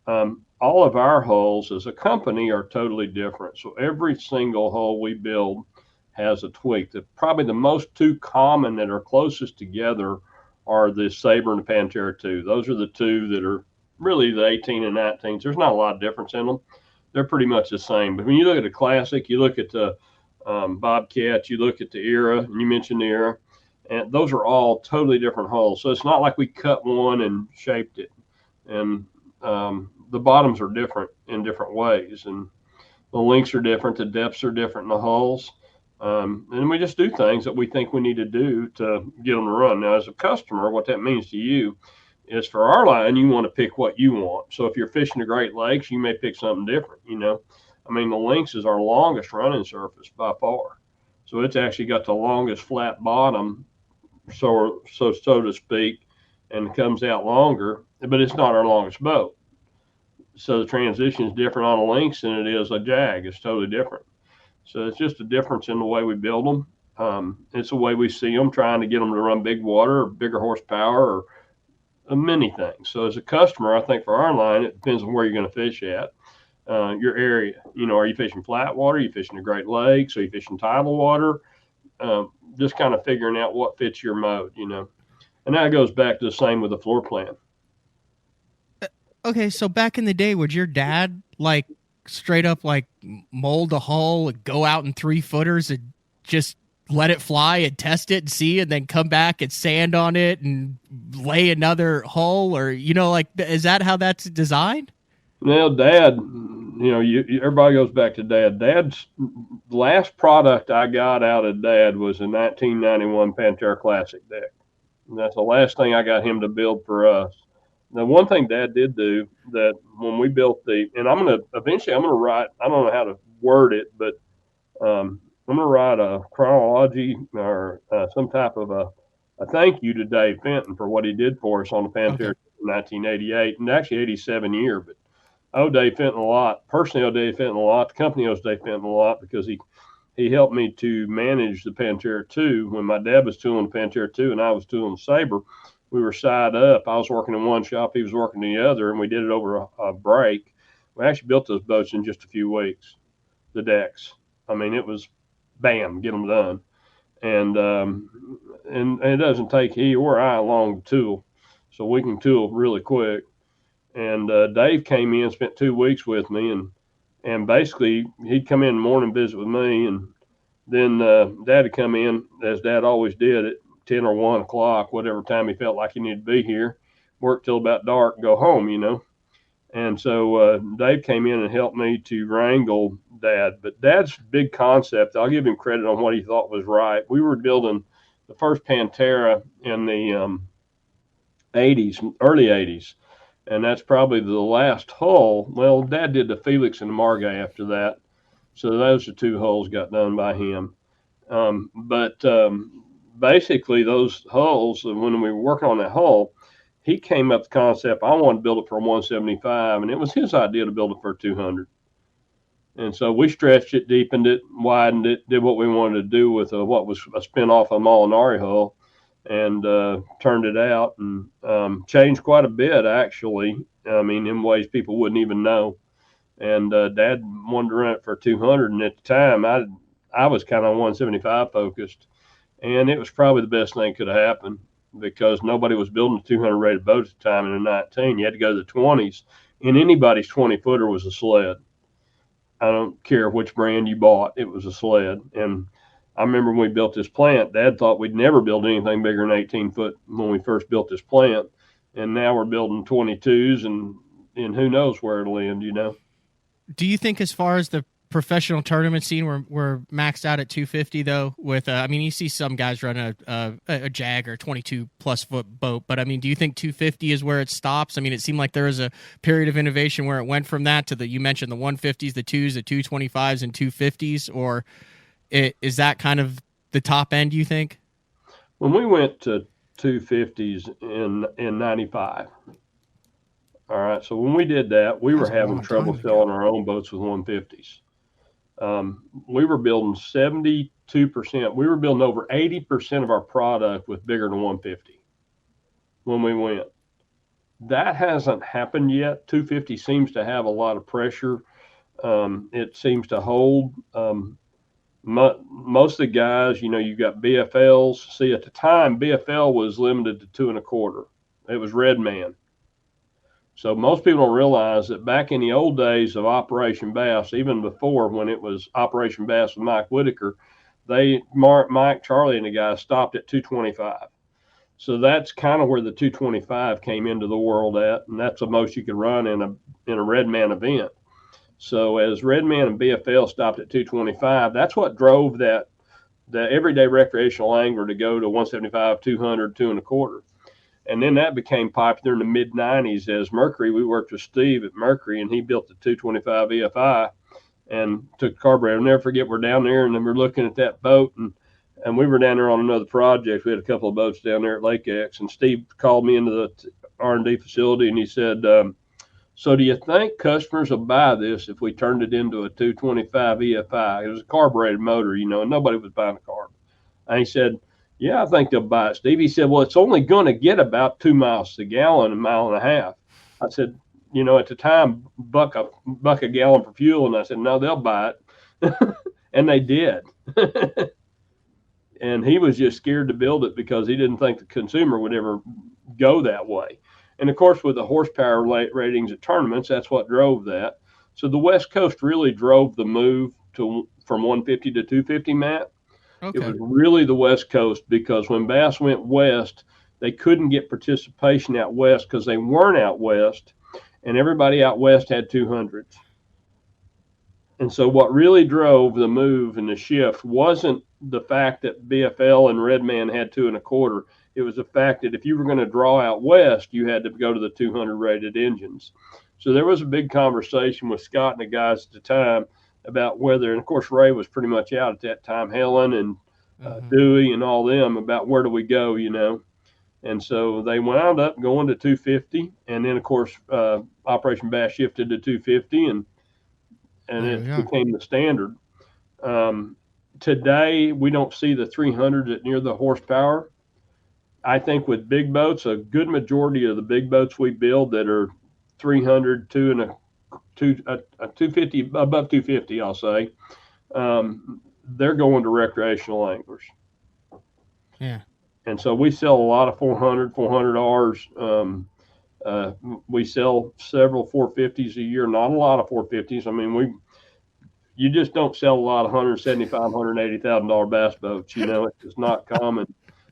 All of our hulls as a company are totally different. So every single hull we build has a tweak. Probably the most two common that are closest together are the Sabre and the Pantera 2. Those are the two that are really the 18 and 19s. There's not a lot of difference in them. They're pretty much the same. But when you look at the Classic, you look at the Bobcat, you look at the Era, and you mentioned the Era, and those are all totally different hulls. So it's not like we cut one and shaped it. And the bottoms are different in different ways, and the lengths are different, the depths are different in the hulls. And we just do things that we think we need to do to get them to run. Now, as a customer, what that means to you is for our line, you want to pick what you want. So if you're fishing the Great Lakes, you may pick something different, I mean, the Lynx is our longest running surface by far. So it's actually got the longest flat bottom, so to speak, and comes out longer, but it's not our longest boat. So the transition is different on a Lynx than it is a Jag. It's totally different. So it's just a difference in the way we build them. It's the way we see them, trying to get them to run big water or bigger horsepower or many things. So as a customer, I think for our line, it depends on where you're going to fish at, your area. Are you fishing flat water? Are you fishing the Great Lakes? Are you fishing tidal water? Just kind of figuring out what fits your mode, And that goes back to the same with the floor plan. Okay, so back in the day, would your dad straight up mold a hull, go out in 3-footers and just let it fly and test it and see, and then come back and sand on it and lay another hull? Or, is that how that's designed? Well, Dad, everybody goes back to Dad. Dad's last product I got out of Dad was a 1991 Pantera Classic deck. And that's the last thing I got him to build for us. Now, one thing Dad did do that when we built and I'm going to write, I don't know how to word it, but I'm going to write a chronology or some type of a thank you to Dave Fenton for what he did for us on the Pantera in 1988 and actually 87 year. But I owe Dave Fenton a lot. Personally, I owe Dave Fenton a lot. The company owes Dave Fenton a lot because he helped me to manage the Pantera 2 when my dad was tooling the Pantera 2 and I was tooling the Sabre. We were side up. I was working in one shop, he was working in the other, and we did it over a break. We actually built those boats in just a few weeks, the decks. I mean, it was bam, get them done. And it doesn't take he or I long to tool, so we can tool really quick. And Dave came in, spent 2 weeks with me, and basically he'd come in the morning, visit with me, and then Dad would come in, as Dad always did, at 10 or 1 o'clock, whatever time he felt like he needed to be here, work till about dark, and go home, And so Dave came in and helped me to wrangle Dad. But Dad's big concept, I'll give him credit on what he thought was right. We were building the first Pantera in the 80s, early 80s. And that's probably the last hull. Well, Dad did the Felix and the Margay after that. So those are 2 hulls got done by him. Basically, those hulls, when we were working on that hull, he came up with the concept, I want to build it for 175, and it was his idea to build it for 200. And so we stretched it, deepened it, widened it, did what we wanted to do with what was a spin-off of Molinari hull, and turned it out and changed quite a bit, actually. I mean, in ways people wouldn't even know. And Dad wanted to run it for 200, and at the time, I was kind of 175 focused. And it was probably the best thing that could have happened because nobody was building a 200 rated boat at the time in the 19. You had to go to the 20s, and anybody's 20-footer was a sled. I don't care which brand you bought, it was a sled. And I remember when we built this plant, Dad thought we'd never build anything bigger than 18-foot when we first built this plant. And now we're building 22s, and who knows where it'll end, Do you think as far as the professional tournament scene, we're maxed out at 250 though? With you see some guys run a Jag or 22+ foot boat, but do you think 250 is where it stops? It seemed like there was a period of innovation where it went from that to you mentioned the 150s, the 2s, the 225s, and 250s, or is that kind of the top end? You think? When we went to 250s in 95, All right. So when we did that, we That were was a having long trouble time ago. selling our own boats with 150s. We were building 72%. We were building over 80% of our product with bigger than 150 when we went. That hasn't happened yet. 250 seems to have a lot of pressure. It seems to hold. Most of the guys, you got BFLs. See, at the time, BFL was limited to 2.25. It was Redman. So most people don't realize that back in the old days of Operation Bass, even before when it was Operation Bass with Mike Whitaker, Mike, Charlie, and the guys stopped at 225. So that's kind of where the 225 came into the world at, and that's the most you could run in a Redman event. So as Redman and BFL stopped at 225, that's what drove the everyday recreational angler to go to 175, 200, 2.25. And then that became popular in the mid 90s as Mercury. We worked with Steve at Mercury, and he built the 225 EFI and took the carburetor. I'll never forget, we're down there and then we're looking at that boat, and we were down there on another project. We had a couple of boats down there at Lake X, and Steve called me into the R&D facility and he said, so do you think customers will buy this if we turned it into a 225 EFI? It was a carbureted motor, and nobody was buying a carb. And he said, yeah, I think they'll buy it, Steve. He said, well, it's only going to get about 2 miles to the gallon, 1.5 miles. I said, at the time, buck a gallon for fuel. And I said, no, they'll buy it. And they did. And he was just scared to build it because he didn't think the consumer would ever go that way. And of course, with the horsepower ratings at tournaments, that's what drove that. So the West Coast really drove the move from 150 to 250, Matt. Okay. It was really the West Coast, because when Bass went west, they couldn't get participation out west because they weren't out west, and everybody out west had 200s. And so what really drove the move and the shift wasn't the fact that BFL and Redman had 2.25. It was the fact that if you were going to draw out west, you had to go to the 200 rated engines. So there was a big conversation with Scott and the guys at the time about whether, and of course Ray was pretty much out at that time, Helen and Dewey and all them, about where do we go, And so they wound up going to 250, and then of course Operation Bass shifted to 250, and it became the standard. Today we don't see the 300s at near the horsepower. I think with big boats, a good majority of the big boats we build that are 300, 250, above 250, I'll say, they're going to recreational anglers. Yeah. And so we sell a lot of 400Rs. We sell several 450s a year, not a lot of 450s. I mean, you just don't sell a lot of $175,000, $180,000 bass boats. It's just not common.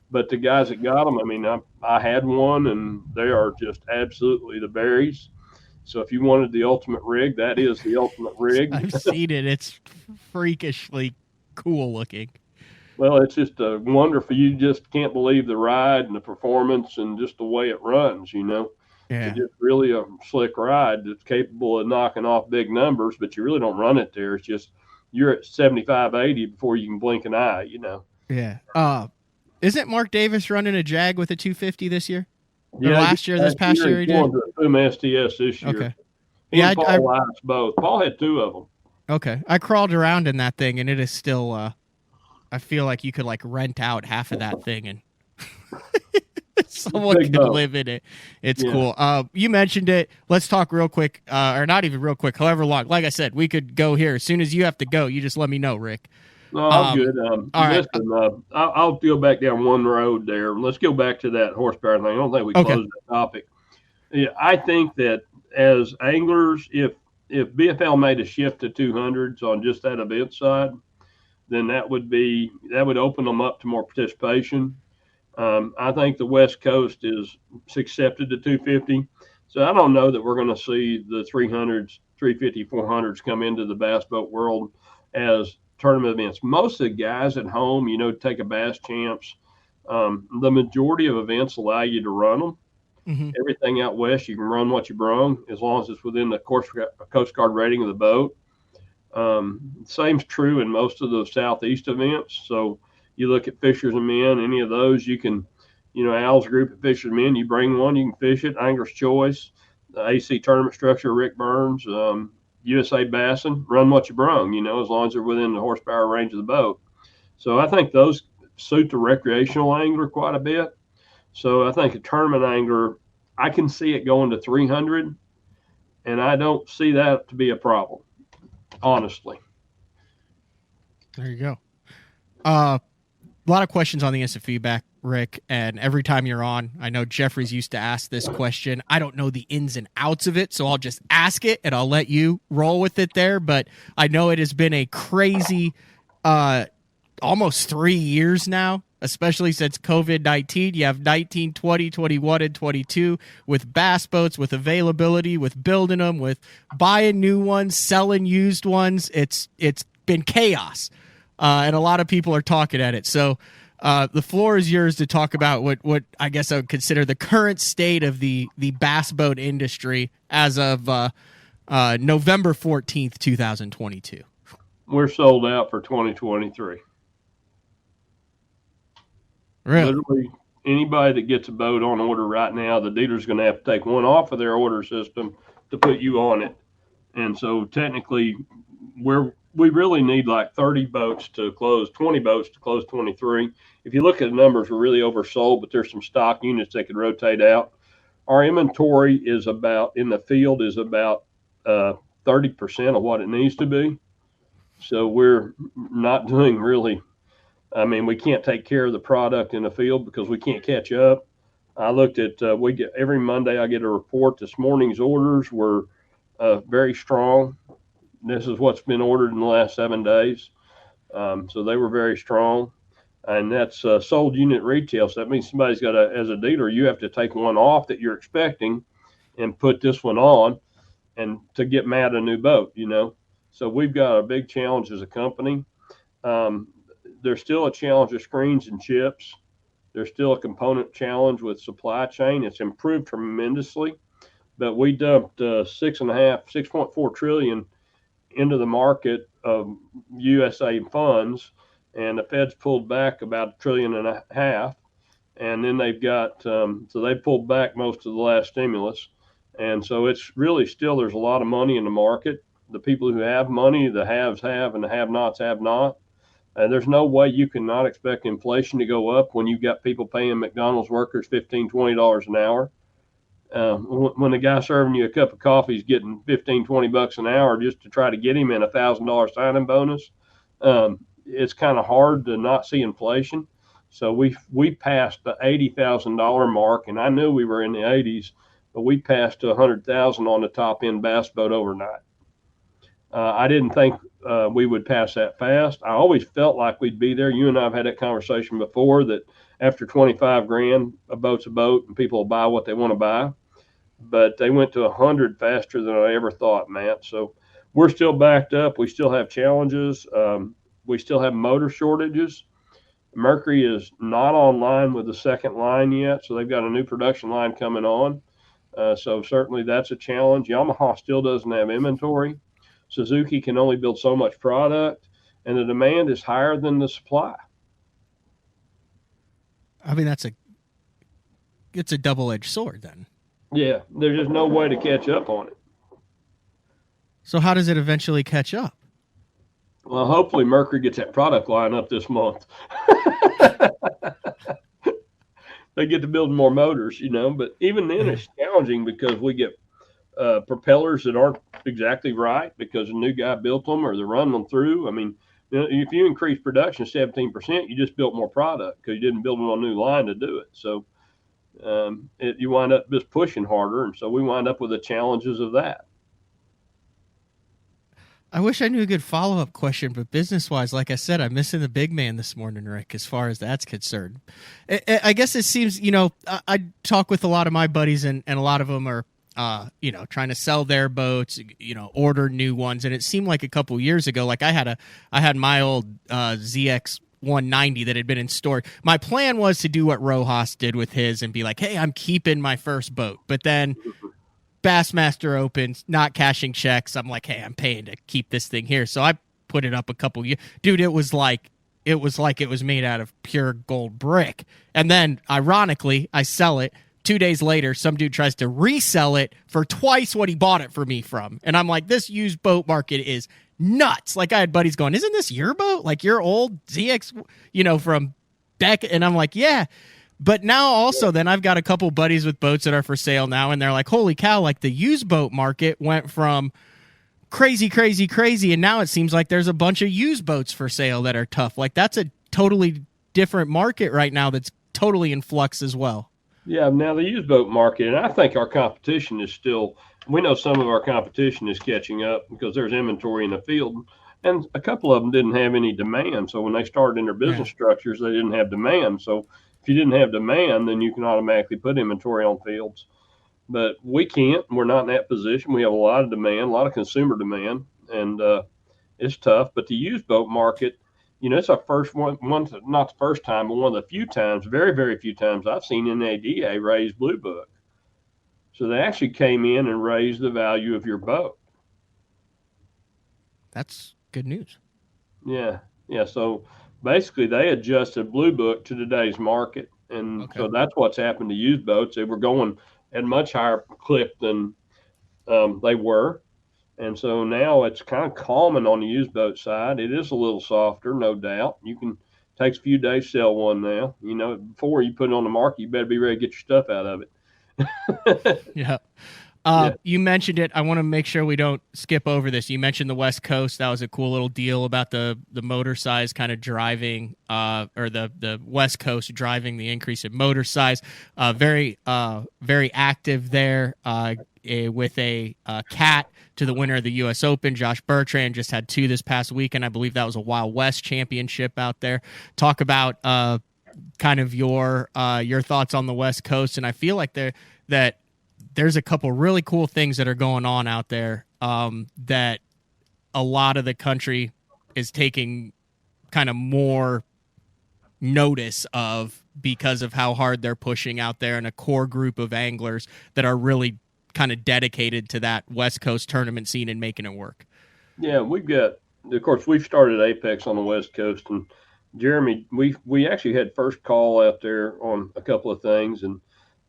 But the guys that got them, I mean, I had one, and they are just absolutely the berries. So if you wanted the ultimate rig, that is the ultimate rig. I've seen it. It's freakishly cool looking. Well, it's just a wonderful. You just can't believe the ride and the performance and just the way it runs. Yeah. It's just really a slick ride that's capable of knocking off big numbers, but you really don't run it there. It's just you're at 75, 80 before you can blink an eye. Yeah. Isn't Mark Davis running a Jag with a 250 this year? Yeah, this past year he did? Going to a Puma STS this year. Okay. Yeah, Paul likes both. Paul had 2 of them. Okay. I crawled around in that thing, and it is still, I feel like you could rent out half of that thing and someone could live in it. It's cool. You mentioned it. Let's talk real quick, or not even real quick, however long. Like I said, we could go here. As soon as you have to go, you just let me know, Rick. No, I'm good. Listen, right. I'll go back down one road there. Let's go back to that horsepower thing. I don't think we closed that topic. Yeah, I think that as anglers, if BFL made a shift to 200s on just that event side, then that would open them up to more participation. I think the West Coast is accepted to 250. So I don't know that we're going to see the 300s, 350, 400s come into the bass boat world as tournament events. Most of the guys at home, take a Bass Champs. The majority of events allow you to run them. Mm-hmm. Everything out west, you can run what you brung as long as it's within the Coast Guard rating of the boat. Same's true in most of the Southeast events. So you look at Fishers and Men, any of those, you can, Al's group at Fishers and Men, you bring one, you can fish it, Angler's Choice. AC Tournament Structure, Rick Burns, USA Bassin, run what you brung, as long as they're within the horsepower range of the boat. So I think those suit the recreational angler quite a bit. So I think a tournament angler, I can see it going to 300, and I don't see that to be a problem, honestly. There you go. A lot of questions on the instant feedback, Rick, and every time you're on, I know Jeffrey's used to ask this question. I don't know the ins and outs of it, so I'll just ask it, and I'll let you roll with it there, but I know it has been a crazy almost 3 years now, especially since COVID-19. You have 19, 20, 21, and 22 with bass boats, with availability, with building them, with buying new ones, selling used ones. It's been chaos, and a lot of people are talking at it. So the floor is yours to talk about what I guess I would consider the current state of the bass boat industry as of November 14th, 2022. We're sold out for 2023. Really? Literally, anybody that gets a boat on order right now, the dealer's going to have to take one off of their order system to put you on it. And so technically, we really need like 30 boats to close, 20 boats to close 23. If you look at the numbers, we're really oversold, but there's some stock units that could rotate out. Our inventory is about, in the field, is about 30% of what it needs to be. So we're not doing really, we can't take care of the product in the field because we can't catch up. I looked at, every Monday I get a report. This morning's orders were very strong. This is what's been ordered in the last 7 days. So they were very strong. And that's sold unit retail. So that means somebody's got as a dealer, you have to take one off that you're expecting and put this one on and to get mad a new boat, So we've got a big challenge as a company. There's still a challenge of screens and chips. There's still a component challenge with supply chain. It's improved tremendously, but we dumped 6.4 trillion into the market of USA funds, and the Fed's pulled back about $1.5 trillion. And then they've got, so they pulled back most of the last stimulus. And so it's really still, there's a lot of money in the market. The people who have money, the haves have, and the have-nots have not. And there's no way you can not expect inflation to go up when you've got people paying McDonald's workers $15, $20 an hour. When the guy serving you a cup of coffee is getting $15, $20 an hour just to try to get him in a $1,000 signing bonus, it's kind of hard to not see inflation. So we passed the $80,000 mark, and I knew we were in the 80s, but we passed to 100,000 on the top end bass boat overnight. I didn't think we would pass that fast. I always felt like we'd be there. You and I have had that conversation before that after 25 grand, a boat's a boat and people will buy what they want to buy. But they went to 100 faster than I ever thought, Matt. So we're still backed up. We still have challenges. We still have motor shortages. Mercury is not online with the second line yet, so they've got a new production line coming on. So certainly that's a challenge. Yamaha still doesn't have inventory. Suzuki can only build so much product, and the demand is higher than the supply. It's a double-edged sword then. Yeah, there's just no way to catch up on it. So how does it eventually catch up? Well, hopefully Mercury gets that product line up this month. They get to build more motors, but even then it's challenging because we get propellers that aren't exactly right because a new guy built them or they're running them through. If you increase production 17%, you just built more product because you didn't build them on a new line to do it. So you wind up just pushing harder, and so we wind up with the challenges of that. I wish I knew a good follow-up question, but business-wise, like I said, I'm missing the big man this morning, Rick, as far as that's concerned. I guess it seems, I talk with a lot of my buddies, and a lot of them are, trying to sell their boats, order new ones. And it seemed like a couple years ago, like I had my old ZX 190 that had been in store. My plan was to do what Rojas did with his and be like, hey, I'm keeping my first boat. But then Bassmaster opens, not cashing checks. I'm like, hey, I'm paying to keep this thing here. So I put it up a couple years. Dude, it was like it was made out of pure gold brick. And then, ironically, I sell it 2 days later, some dude tries to resell it for twice what he bought it for me from. And I'm like, this used boat market is nuts. Like, I had buddies going, isn't this your boat? Like your old ZX, from back. And I'm like, yeah. But now also then I've got a couple buddies with boats that are for sale now. And they're like, holy cow, like the used boat market went from crazy. And now it seems like there's a bunch of used boats for sale that are tough. Like that's a totally different market right now that's totally in flux as well. Yeah, now the used boat market, and I think our competition is still, we know some of our competition is catching up because there's inventory in the field, and a couple of them didn't have any demand. So when they started in their business structures, they didn't have demand. So if you didn't have demand, then you can automatically put inventory on fields. But we can't. We're not in that position. We have a lot of demand, a lot of consumer demand, and it's tough. But the used boat market, it's our first one, not the first time, but one of the few times, very, very few times I've seen NADA raise Blue Book. So they actually came in and raised the value of your boat. That's good news. Yeah. So basically they adjusted Blue Book to today's market. And so that's what's happened to used boats. They were going at a much higher clip than they were. And so now it's kind of calming on the used boat side. It is a little softer, no doubt. Takes a few days to sell one now. Before you put it on the market, you better be ready to get your stuff out of it. Yeah. You mentioned it. I want to make sure we don't skip over this. You mentioned the West Coast. That was a cool little deal about the motor size kind of driving, or the West Coast driving the increase in motor size. Very active there with a cat to the winner of the U.S. Open. Josh Bertrand just had 2 this past weekend. I believe that was a Wild West championship out there. Talk about kind of your thoughts on the West Coast, and I feel like there's a couple really cool things that are going on out there that a lot of the country is taking kind of more notice of because of how hard they're pushing out there, and a core group of anglers that are really kind of dedicated to that West Coast tournament scene and making it work. Yeah, we've started Apex on the West Coast, and Jeremy, we actually had first call out there on a couple of things, and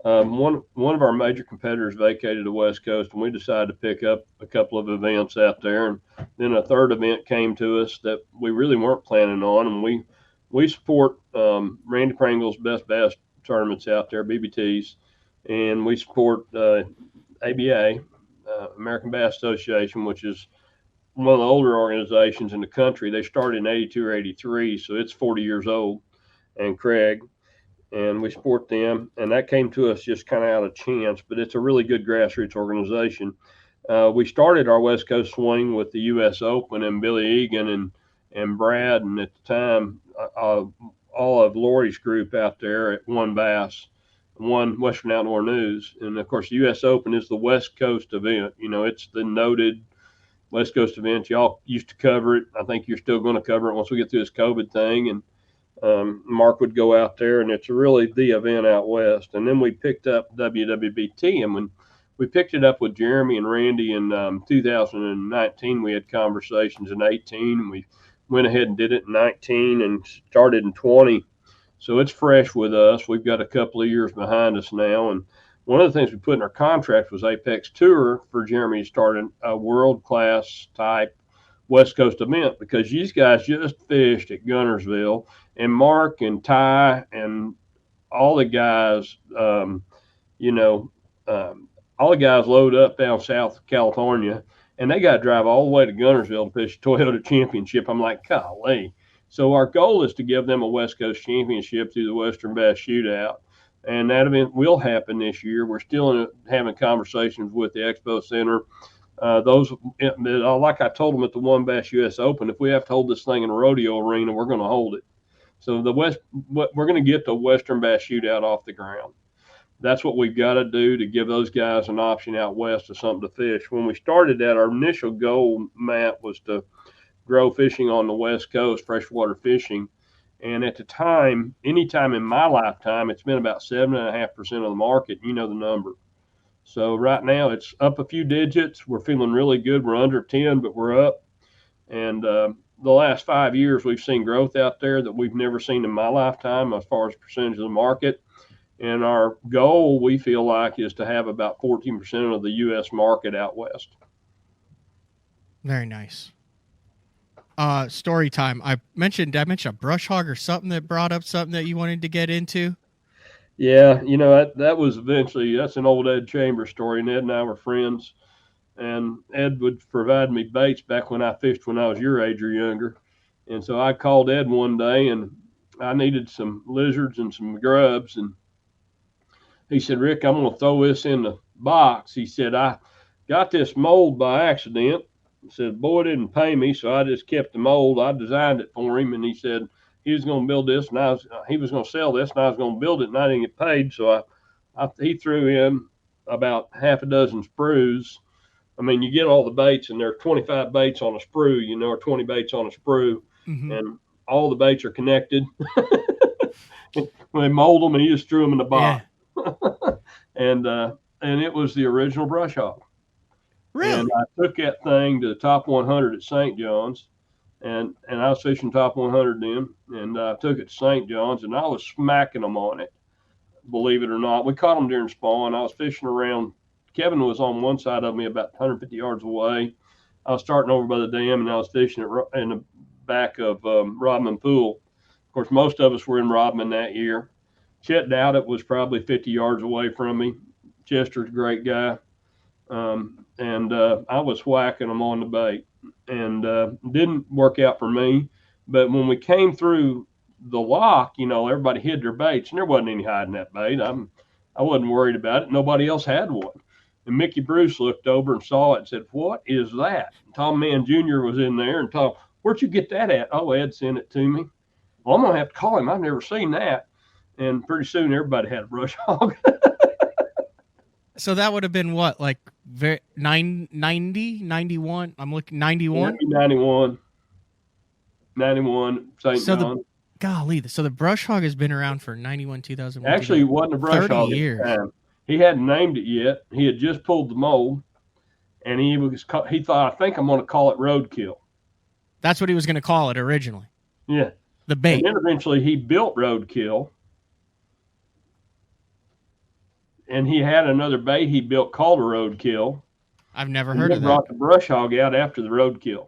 one of our major competitors vacated the West Coast, and we decided to pick up a couple of events out there. And then a third event came to us that we really weren't planning on, and we support Randy Pringle's Best Bass tournaments out there, BBTs, and we support ABA, American Bass Association, which is one of the older organizations in the country. They started in 82 or 83, so it's 40 years old, and Craig. And we support them, and that came to us just kind of out of chance, but it's a really good grassroots organization. We started our West Coast swing with the U.S. Open and Billy Egan and Brad, and at the time, all of Lori's group out there at One Bass, One Western Outdoor News. And, of course, the U.S. Open is the West Coast event. It's the noted West Coast event. Y'all used to cover it. I think you're still going to cover it once we get through this COVID thing, and Mark would go out there, and it's really the event out west. And then we picked up WWBT, and when we picked it up with Jeremy and Randy in 2019, we had conversations in 18, and we went ahead and did it in 19 and started in 20. So it's fresh with us. We've got a couple of years behind us now, and one of the things we put in our contract was Apex Tour for Jeremy to start a world-class type West Coast event, because these guys just fished at Guntersville, and Mark and Ty and all the guys, all the guys load up down South California, and they got to drive all the way to Guntersville to fish Toyota Championship. I'm like, golly. So our goal is to give them a West Coast Championship through the Western Bass Shootout, and that event will happen this year. We're still having conversations with the Expo Center. Like I told them at the One Bass U.S. Open, if we have to hold this thing in a rodeo arena, we're going to hold it. So we're going to get the Western Bass Shootout off the ground. That's what we've got to do to give those guys an option out west of something to fish. When we started that, our initial goal, Matt, was to grow fishing on the West Coast, freshwater fishing. And at the time, anytime in my lifetime, it's been about 7.5% of the market. You know the number. So right now it's up a few digits. We're feeling really good. We're under 10, but we're up. And the last 5 years, we've seen growth out there that we've never seen in my lifetime as far as percentage of the market. And our goal, we feel like, is to have about 14% of the U.S. market out west. Very nice. Story time. I mentioned a brush hog or something that brought up something that you wanted to get into. Yeah, that was eventually, that's an old Ed Chambers story, and Ed and I were friends. And Ed would provide me baits back when I fished when I was your age or younger. And so I called Ed one day, and I needed some lizards and some grubs. And he said, Rick, I'm going to throw this in the box. He said, I got this mold by accident. He said, boy didn't pay me, so I just kept the mold. I designed it for him, and he said he was going to build this, and he was going to sell this, and I was going to build it, and I didn't get paid. So he threw in about half a dozen sprues. I mean, you get all the baits, and there are 25 baits on a sprue, or 20 baits on a sprue, and all the baits are connected. When they mold them, and he just threw them in the box. Yeah. And it was the original brush hog. Really? And I took that thing to the top 100 at St. John's, and I was fishing top 100 then, and I took it to St. John's, and I was smacking them on it, believe it or not. We caught them during spawn. I was fishing around. Kevin was on one side of me about 150 yards away. I was starting over by the dam, and I was fishing it in the back of Rodman Pool. Of course, most of us were in Rodman that year. Chet Dowdett was probably 50 yards away from me. Chester's a great guy. And I was whacking them on the bait, and didn't work out for me. But when we came through the lock, everybody hid their baits, and there wasn't any hiding that bait. I wasn't worried about it. Nobody else had one. And Mickey Bruce looked over and saw it and said, what is that? And Tom Mann Jr. was in there, and Tom, where'd you get that at? Oh, Ed sent it to me. Well, I'm going to have to call him. I've never seen that. And pretty soon everybody had a brush hog. So that would have been what, like 90, 91? I'm looking 91? 91, St. John. Golly, so the brush hog has been around for 91, 2001. Actually, it wasn't a brush hog years. At the time. He hadn't named it yet. He had just pulled the mold, and he thought, I think I'm going to call it roadkill. That's what he was going to call it originally. Yeah. The bait. And then eventually he built roadkill. And he had another bait he built called a roadkill. I've never heard of that. He brought the brush hog out after the roadkill.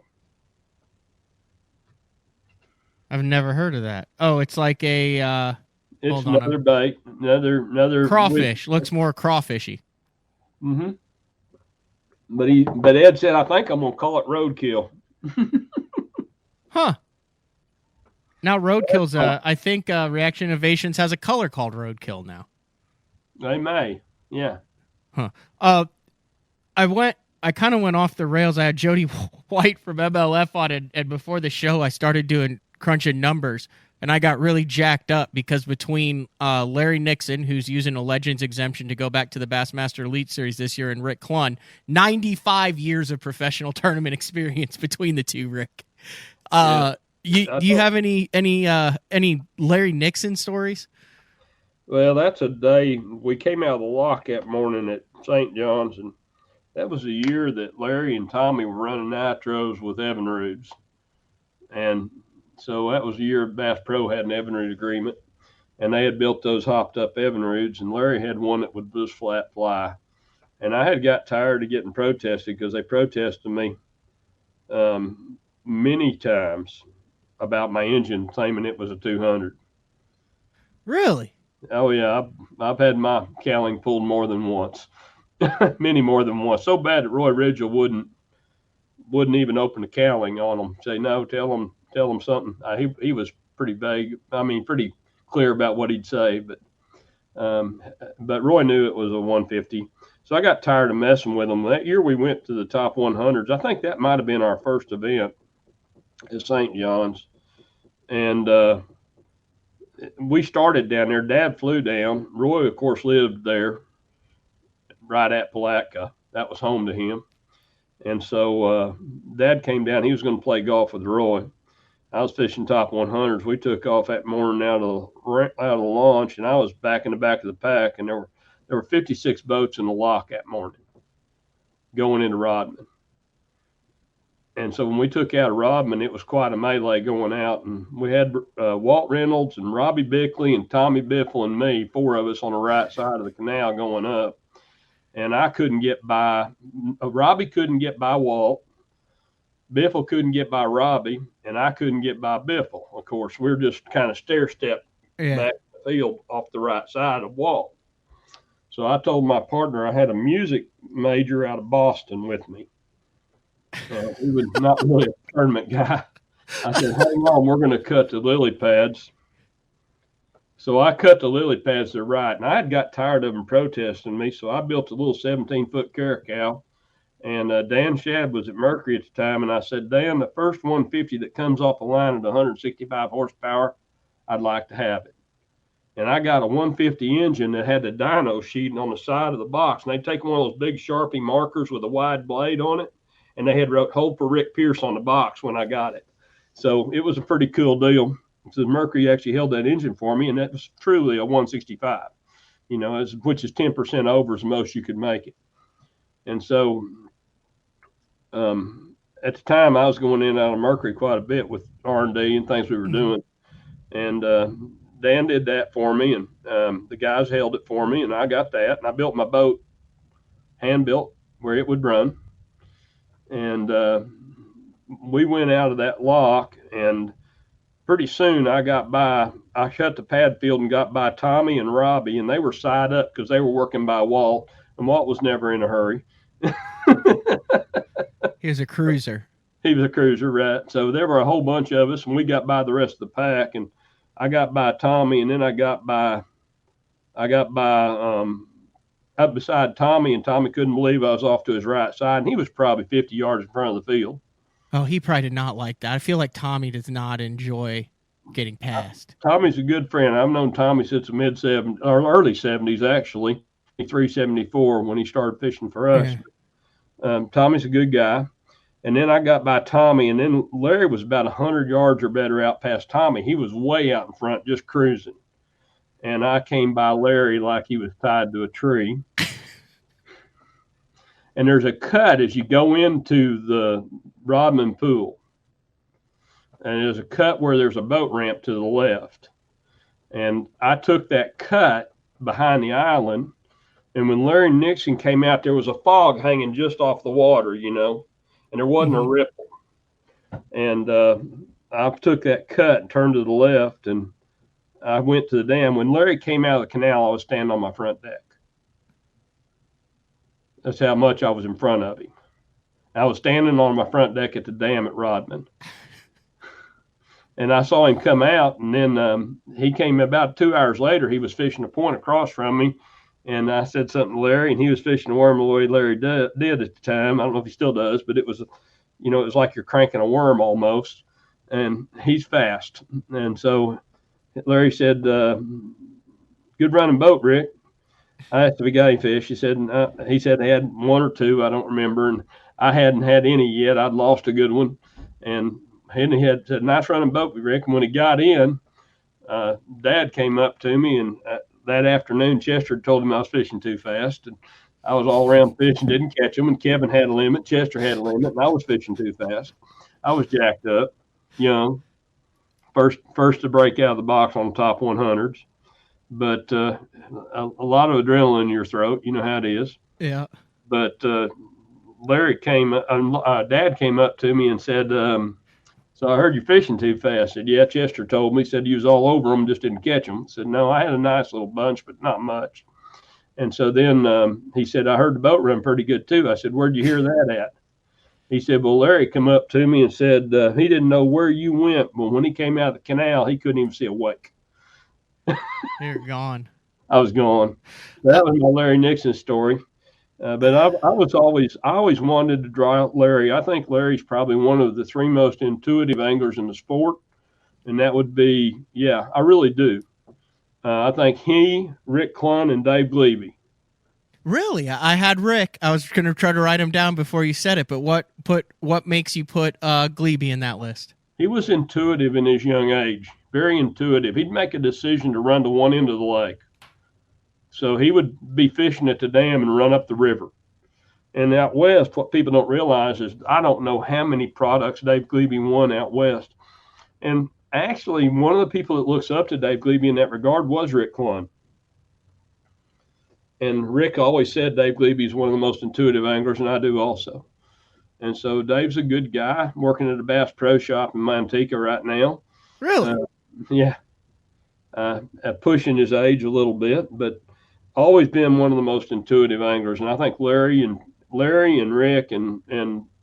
I've never heard of that. Oh, it's like a it's another bait, another crawfish. Looks more crawfishy. Mm-hmm. But Ed said, I think I'm gonna call it roadkill. Huh. Now roadkill's I think Reaction Innovations has a color called roadkill now. They may. Yeah. Huh. I kind of went off the rails. I had Jody White from MLF on it, and before the show I started doing crunching numbers, and I got really jacked up because between Larry Nixon, who's using a Legends exemption to go back to the Bassmaster Elite Series this year, and Rick Clunn, 95 years of professional tournament experience between the two, Rick. Do you have any Larry Nixon stories? Well, that's a day we came out of the lock that morning at St. John's, and that was the year that Larry and Tommy were running nitros with Evinrudes. And so that was the year Bass Pro had an Evinrude agreement, and they had built those hopped up Evinrudes, and Larry had one that would just flat fly. And I had got tired of getting protested because they protested me many times about my engine, claiming it was a 200. Really? Oh, yeah. I've had my cowling pulled more than once, many more than once. So bad that Roy Ridgel wouldn't even open the cowling on them. Say, no, tell them something. He was pretty vague. I mean, pretty clear about what he'd say, but Roy knew it was a 150. So I got tired of messing with them. That year we went to the top 100s. I think that might have been our first event at St. John's. And we started down there. Dad flew down. Roy, of course, lived there right at Palatka. That was home to him. And so Dad came down. He was going to play golf with Roy. I was fishing top 100s. We took off that morning out of the launch, and I was back in the back of the pack, and there were 56 boats in the lock that morning going into Rodman. And so when we took out Rodman, it was quite a melee going out. And we had Walt Reynolds and Robbie Bickley and Tommy Biffle and me, 4 of us on the right side of the canal going up. And I couldn't get by. Robbie couldn't get by Walt. Biffle couldn't get by Robbie, and I couldn't get by Biffle. Of course, we're just kind of stair-step back the field off the right side of Walt. So I told my partner I had a music major out of Boston with me. He was not really a tournament guy. I said, hang on, we're going to cut the lily pads. So I cut the lily pads to right, and I had got tired of them protesting me, so I built a little 17-foot caracal. And Dan Shadd was at Mercury at the time, and I said, Dan, the first 150 that comes off the line at 165 horsepower, I'd like to have it. And I got a 150 engine that had the dyno sheeting on the side of the box, and they'd take one of those big Sharpie markers with a wide blade on it, and they had wrote "Hold for Rick Pierce" on the box when I got it. So it was a pretty cool deal. So Mercury actually held that engine for me, and that was truly a 165, which is 10% over as most you could make it. And so at the time, I was going in and out of Mercury quite a bit with R&D and things we were doing. And Dan did that for me, and the guys held it for me, and I got that. And I built my boat, hand-built, where it would run. And we went out of that lock, and pretty soon I shut the pad field and got by Tommy and Robbie, and they were side up because they were working by Walt, and Walt was never in a hurry. He was a cruiser. He was a cruiser, right? So there were a whole bunch of us, and we got by the rest of the pack, and I got by Tommy, and then I got by up beside Tommy, and Tommy couldn't believe I was off to his right side, and he was probably 50 yards in front of the field. Oh, he probably did not like that. I feel like Tommy does not enjoy getting passed. Tommy's a good friend. I've known Tommy since the mid-70s, or early 70s, actually, 374 when he started fishing for us. Yeah. Tommy's a good guy. And then I got by Tommy, and then Larry was about 100 yards or better out past Tommy. He was way out in front, just cruising. And I came by Larry like he was tied to a tree. And there's a cut as you go into the Rodman pool. And there's a cut where there's a boat ramp to the left. And I took that cut behind the island. And when Larry Nixon came out, there was a fog hanging just off the water, and there wasn't a ripple. And I took that cut and turned to the left, and I went to the dam. When Larry came out of the canal, I was standing on my front deck. That's how much I was in front of him. I was standing on my front deck at the dam at Rodman. And I saw him come out, and then he came about 2 hours later. He was fishing a point across from me, and I said something to Larry, and he was fishing a worm the way Larry did at the time. I don't know if he still does, but it was, it was like you're cranking a worm almost, and he's fast. And so Larry said, good running boat, Rick. I asked if he got any fish. He said they had one or two. I don't remember. And I hadn't had any yet. I'd lost a good one. And he had said, nice running boat, Rick. And when he got in, Dad came up to me, and that afternoon, Chester told him I was fishing too fast. And I was all around fishing, didn't catch him. And Kevin had a limit. Chester had a limit. And I was fishing too fast. I was jacked up, young. First to break out of the box on the top 100s. But a lot of adrenaline in your throat. You know how it is. Yeah. But Dad came up to me and said, so I heard you fishing too fast. I said, yeah, Chester told me. He said you was all over them, just didn't catch them. I said, no, I had a nice little bunch, but not much. And so then he said, I heard the boat run pretty good too. I said, where'd you hear that at? He said, well, Larry come up to me and said he didn't know where you went, but when he came out of the canal, he couldn't even see a wake. You're gone. I was gone. That was my Larry Nixon story. But I always wanted to draw out Larry. I think Larry's probably one of the three most intuitive anglers in the sport. And that would be, yeah, I really do. I think he, Rick Clunn, and Dave Glebe. Really? I had Rick. I was going to try to write him down before you said it, but what makes you put Glebe in that list? He was intuitive in his young age, very intuitive. He'd make a decision to run to one end of the lake. So he would be fishing at the dam and run up the river. And out west, what people don't realize is I don't know how many products Dave Glebe won out west. And actually, one of the people that looks up to Dave Glebe in that regard was Rick Clunn. And Rick always said Dave Glebe is one of the most intuitive anglers, and I do also. And so Dave's a good guy working at a Bass Pro Shop in Manteca right now. Really? Yeah. Pushing his age a little bit, but always been one of the most intuitive anglers. And I think Larry and Rick and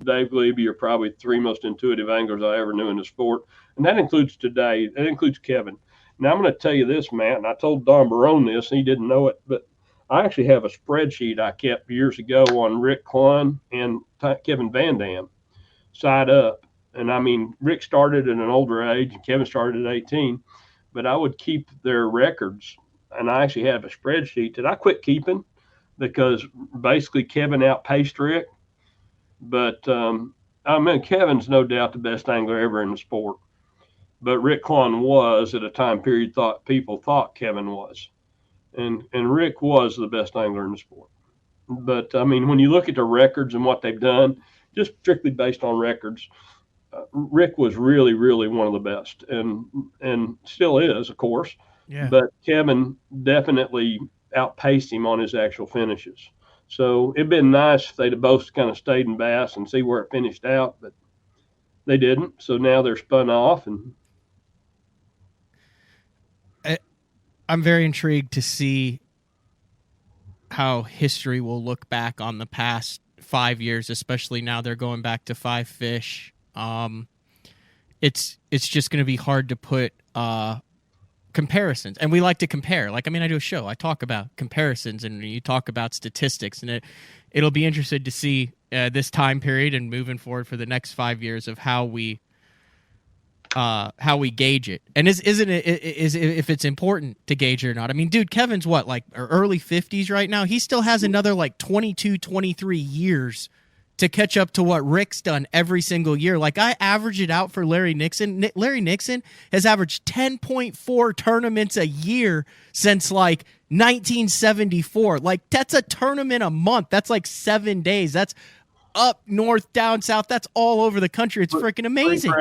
Dave Glebe are probably three most intuitive anglers I ever knew in the sport. And that includes today. That includes Kevin. Now, I'm going to tell you this, Matt, and I told Don Barone this, and he didn't know it, but I actually have a spreadsheet I kept years ago on Rick Clunn and Kevin Van Dam side up. And I mean, Rick started at an older age and Kevin started at 18, but I would keep their records. And I actually have a spreadsheet that I quit keeping because basically Kevin outpaced Rick. But I mean, Kevin's no doubt the best angler ever in the sport. But Rick Clunn was at a time period people thought Kevin was. And Rick was the best angler in the sport. But, I mean, when you look at the records and what they've done, just strictly based on records, Rick was really, really one of the best and still is, of course. Yeah. But Kevin definitely outpaced him on his actual finishes. So it'd been nice if they'd have both kind of stayed in Bass and see where it finished out, but they didn't. So now they're spun off. And I'm very intrigued to see how history will look back on the past 5 years, especially now they're going back to 5 fish. It's just going to be hard to put comparisons, and we like to compare. Like, I mean, I do a show, I talk about comparisons, and you talk about statistics, and it'll be interesting to see this time period and moving forward for the next 5 years of how we gauge it. And isn't it if it's important to gauge it or not? I mean, dude, Kevin's what, like early 50s right now? He still has another like 22, 23 years to catch up to what Rick's done every single year. Like, I average it out for Larry Nixon. Larry Nixon has averaged 10.4 tournaments a year since like 1974. Like, that's a tournament a month. That's like 7 days. That's up north, down south. That's all over the country. It's freaking amazing.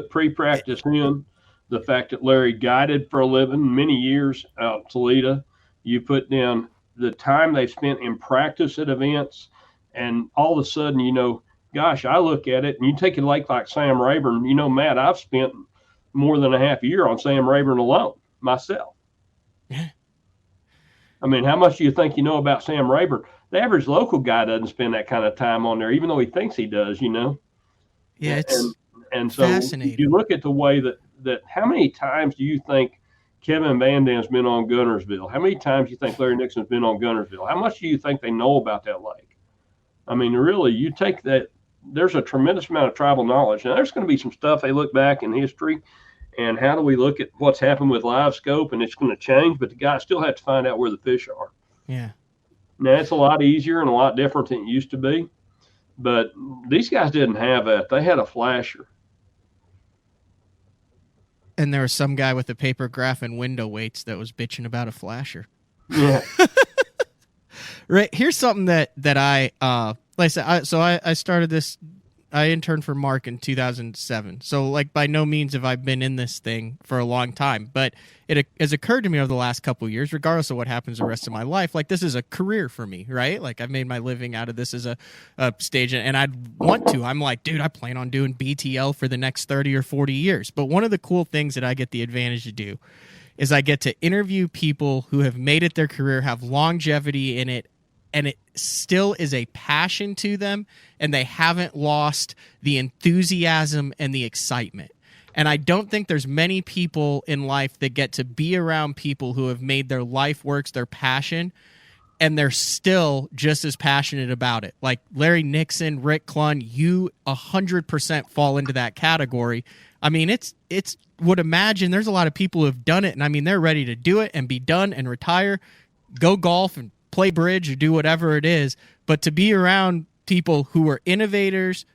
Pre-practice in the fact that Larry guided for a living many years out at Toledo. You put down the time they've spent in practice at events, and all of a sudden, you know, gosh, I look at it, and you take a lake like Sam Rayburn. You know, Matt, I've spent more than a half year on Sam Rayburn alone myself. Yeah. I mean, how much do you think you know about Sam Rayburn? The average local guy doesn't spend that kind of time on there, even though he thinks he does, you know? Yeah, it's and so fascinating. You look at the way that how many times do you think Kevin Van Dam's been on Guntersville? How many times do you think Larry Nixon's been on Guntersville? How much do you think they know about that lake? I mean, really, you take that, there's a tremendous amount of tribal knowledge. Now, there's going to be some stuff they look back in history, and how do we look at what's happened with live scope, and it's going to change, but the guys still have to find out where the fish are. Yeah. Now, it's a lot easier and a lot different than it used to be, but these guys didn't have that. They had a flasher. And there was some guy with a paper graph and window weights that was bitching about a flasher. Yeah. Right. Here's something that I, like I said, I started this, I interned for Mark in 2007. So, like, by no means have I been in this thing for a long time, but it has occurred to me over the last couple of years, regardless of what happens the rest of my life, like, this is a career for me, right? Like, I've made my living out of this as a stage, and I'd want to. I'm like, dude, I plan on doing BTL for the next 30 or 40 years. But one of the cool things that I get the advantage to do is I get to interview people who have made it their career, have longevity in it, and it still is a passion to them, and they haven't lost the enthusiasm and the excitement. And I don't think there's many people in life that get to be around people who have made their life works their passion, and they're still just as passionate about it. Like Larry Nixon, Rick Clunn, you 100% fall into that category. I mean, it's would imagine there's a lot of people who have done it, and I mean, they're ready to do it and be done and retire, go golf and play bridge or do whatever it is. But to be around people who are innovators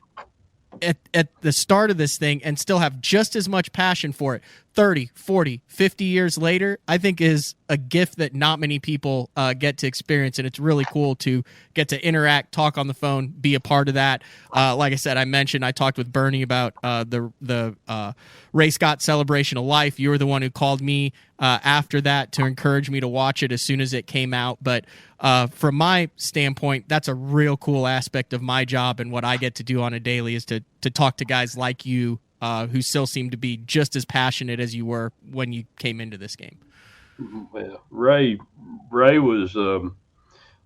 at the start of this thing and still have just as much passion for it 30, 40, 50 years later, I think is a gift that not many people get to experience. And it's really cool to get to interact, talk on the phone, be a part of that. Like I said, I talked with Bernie about the Ray Scott Celebration of Life. You were the one who called me after that to encourage me to watch it as soon as it came out. But from my standpoint, that's a real cool aspect of my job, and what I get to do on a daily is to talk to guys like you, who still seem to be just as passionate as you were when you came into this game. Well, Ray was,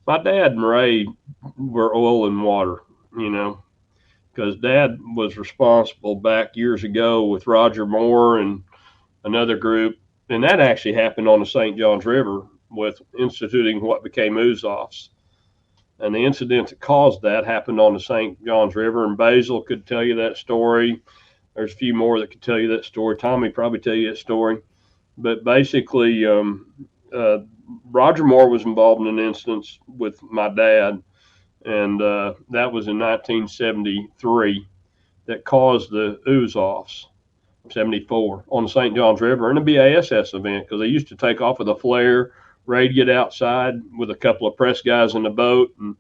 my dad and Ray were oil and water, because Dad was responsible back years ago with Roger Moore and another group. And that actually happened on the St. Johns River with instituting what became Ooze-Offs. And the incident that caused that happened on the St. Johns River, and Basil could tell you that story. There's a few more that could tell you that story. Tommy probably tell you that story. But basically, Roger Moore was involved in an instance with my dad, and that was in 1973 that caused the Ooze-Offs, 74, on the St. Johns River, and a BASS event, because they used to take off with a flare. Ray'd get outside with a couple of press guys in the boat, and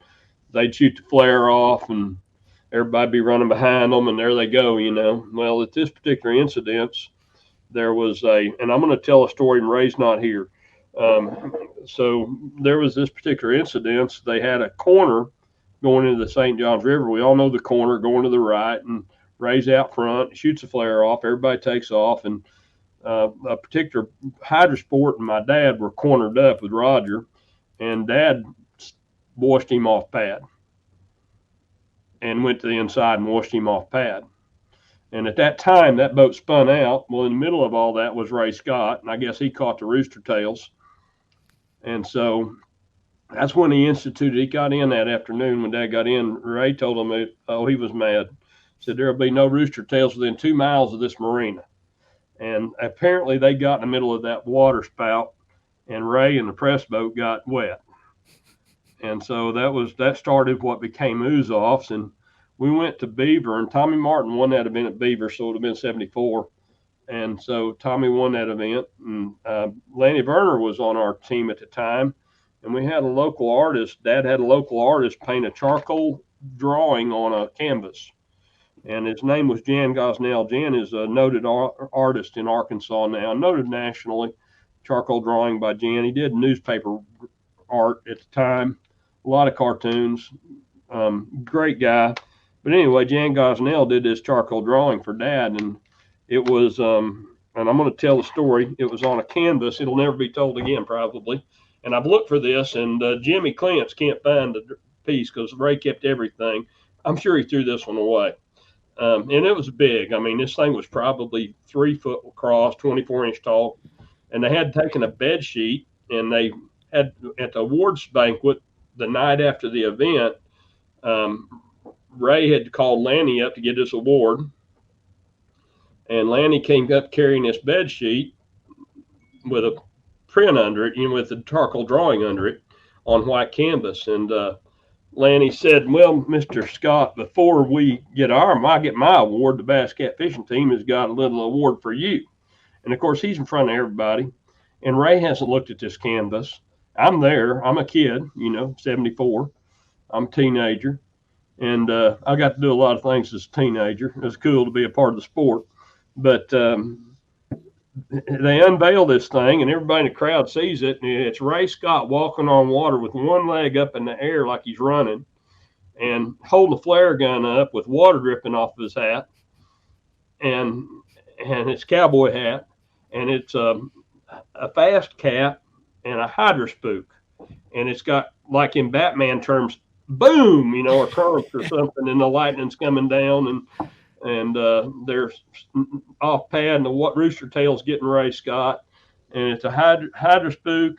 they'd shoot the flare off, and everybody be running behind them, and there they go, Well, at this particular incident, there was and I'm going to tell a story, and Ray's not here. So there was this particular incident. They had a corner going into the St. Johns River. We all know the corner going to the right, and Ray's out front, shoots a flare off. Everybody takes off, and a particular Hydrosport and my dad were cornered up with Roger, and Dad washed him off pad and went to the inside and washed him off pad. And at that time, that boat spun out. Well, in the middle of all that was Ray Scott, and I guess he caught the rooster tails. And so that's when he got in that afternoon. When Dad got in, Ray told him, he was mad. Said there'll be no rooster tails within 2 miles of this marina. And apparently they got in the middle of that water spout, and Ray and the press boat got wet. And so that started what became Ooze-Offs. And we went to Beaver, and Tommy Martin won that event at Beaver, so it would have been 74. And so Tommy won that event. And Lanny Werner was on our team at the time. And we had a local artist. Dad had a local artist paint a charcoal drawing on a canvas. And his name was Jan Gosnell. Jan is a noted artist in Arkansas now, noted nationally. Charcoal drawing by Jan. He did newspaper art at the time, a lot of cartoons. Great guy. But anyway, Jan Gosnell did this charcoal drawing for Dad, and it was, and I'm going to tell the story. It was on a canvas. It'll never be told again, probably. And I've looked for this, and Jimmy Clance can't find the piece because Ray kept everything. I'm sure he threw this one away. And it was big. I mean, this thing was probably 3 foot across, 24-inch tall. And they had taken a bed sheet, and they had at the awards banquet the night after the event, Ray had called Lanny up to get this award. And Lanny came up carrying this bed sheet with a print under it, with a charcoal drawing under it on white canvas. And Lanny said, well, Mr. Scott, before I get my award, the Bass Cat Fishing Team has got a little award for you. And, of course, he's in front of everybody. And Ray hasn't looked at this canvas. I'm there. I'm a kid, 74. I'm a teenager. And I got to do a lot of things as a teenager. It was cool to be a part of the sport. But they unveil this thing, and everybody in the crowd sees it. And it's Ray Scott walking on water with one leg up in the air like he's running and holding a flare gun up with water dripping off of his hat and his cowboy hat. And it's a fast cat and a Hydrospook. And it's got, like in Batman terms, boom, or current or something, and the lightning's coming down, and there's off pad, and the rooster tail's getting Ray Scott, and it's a Hydrospook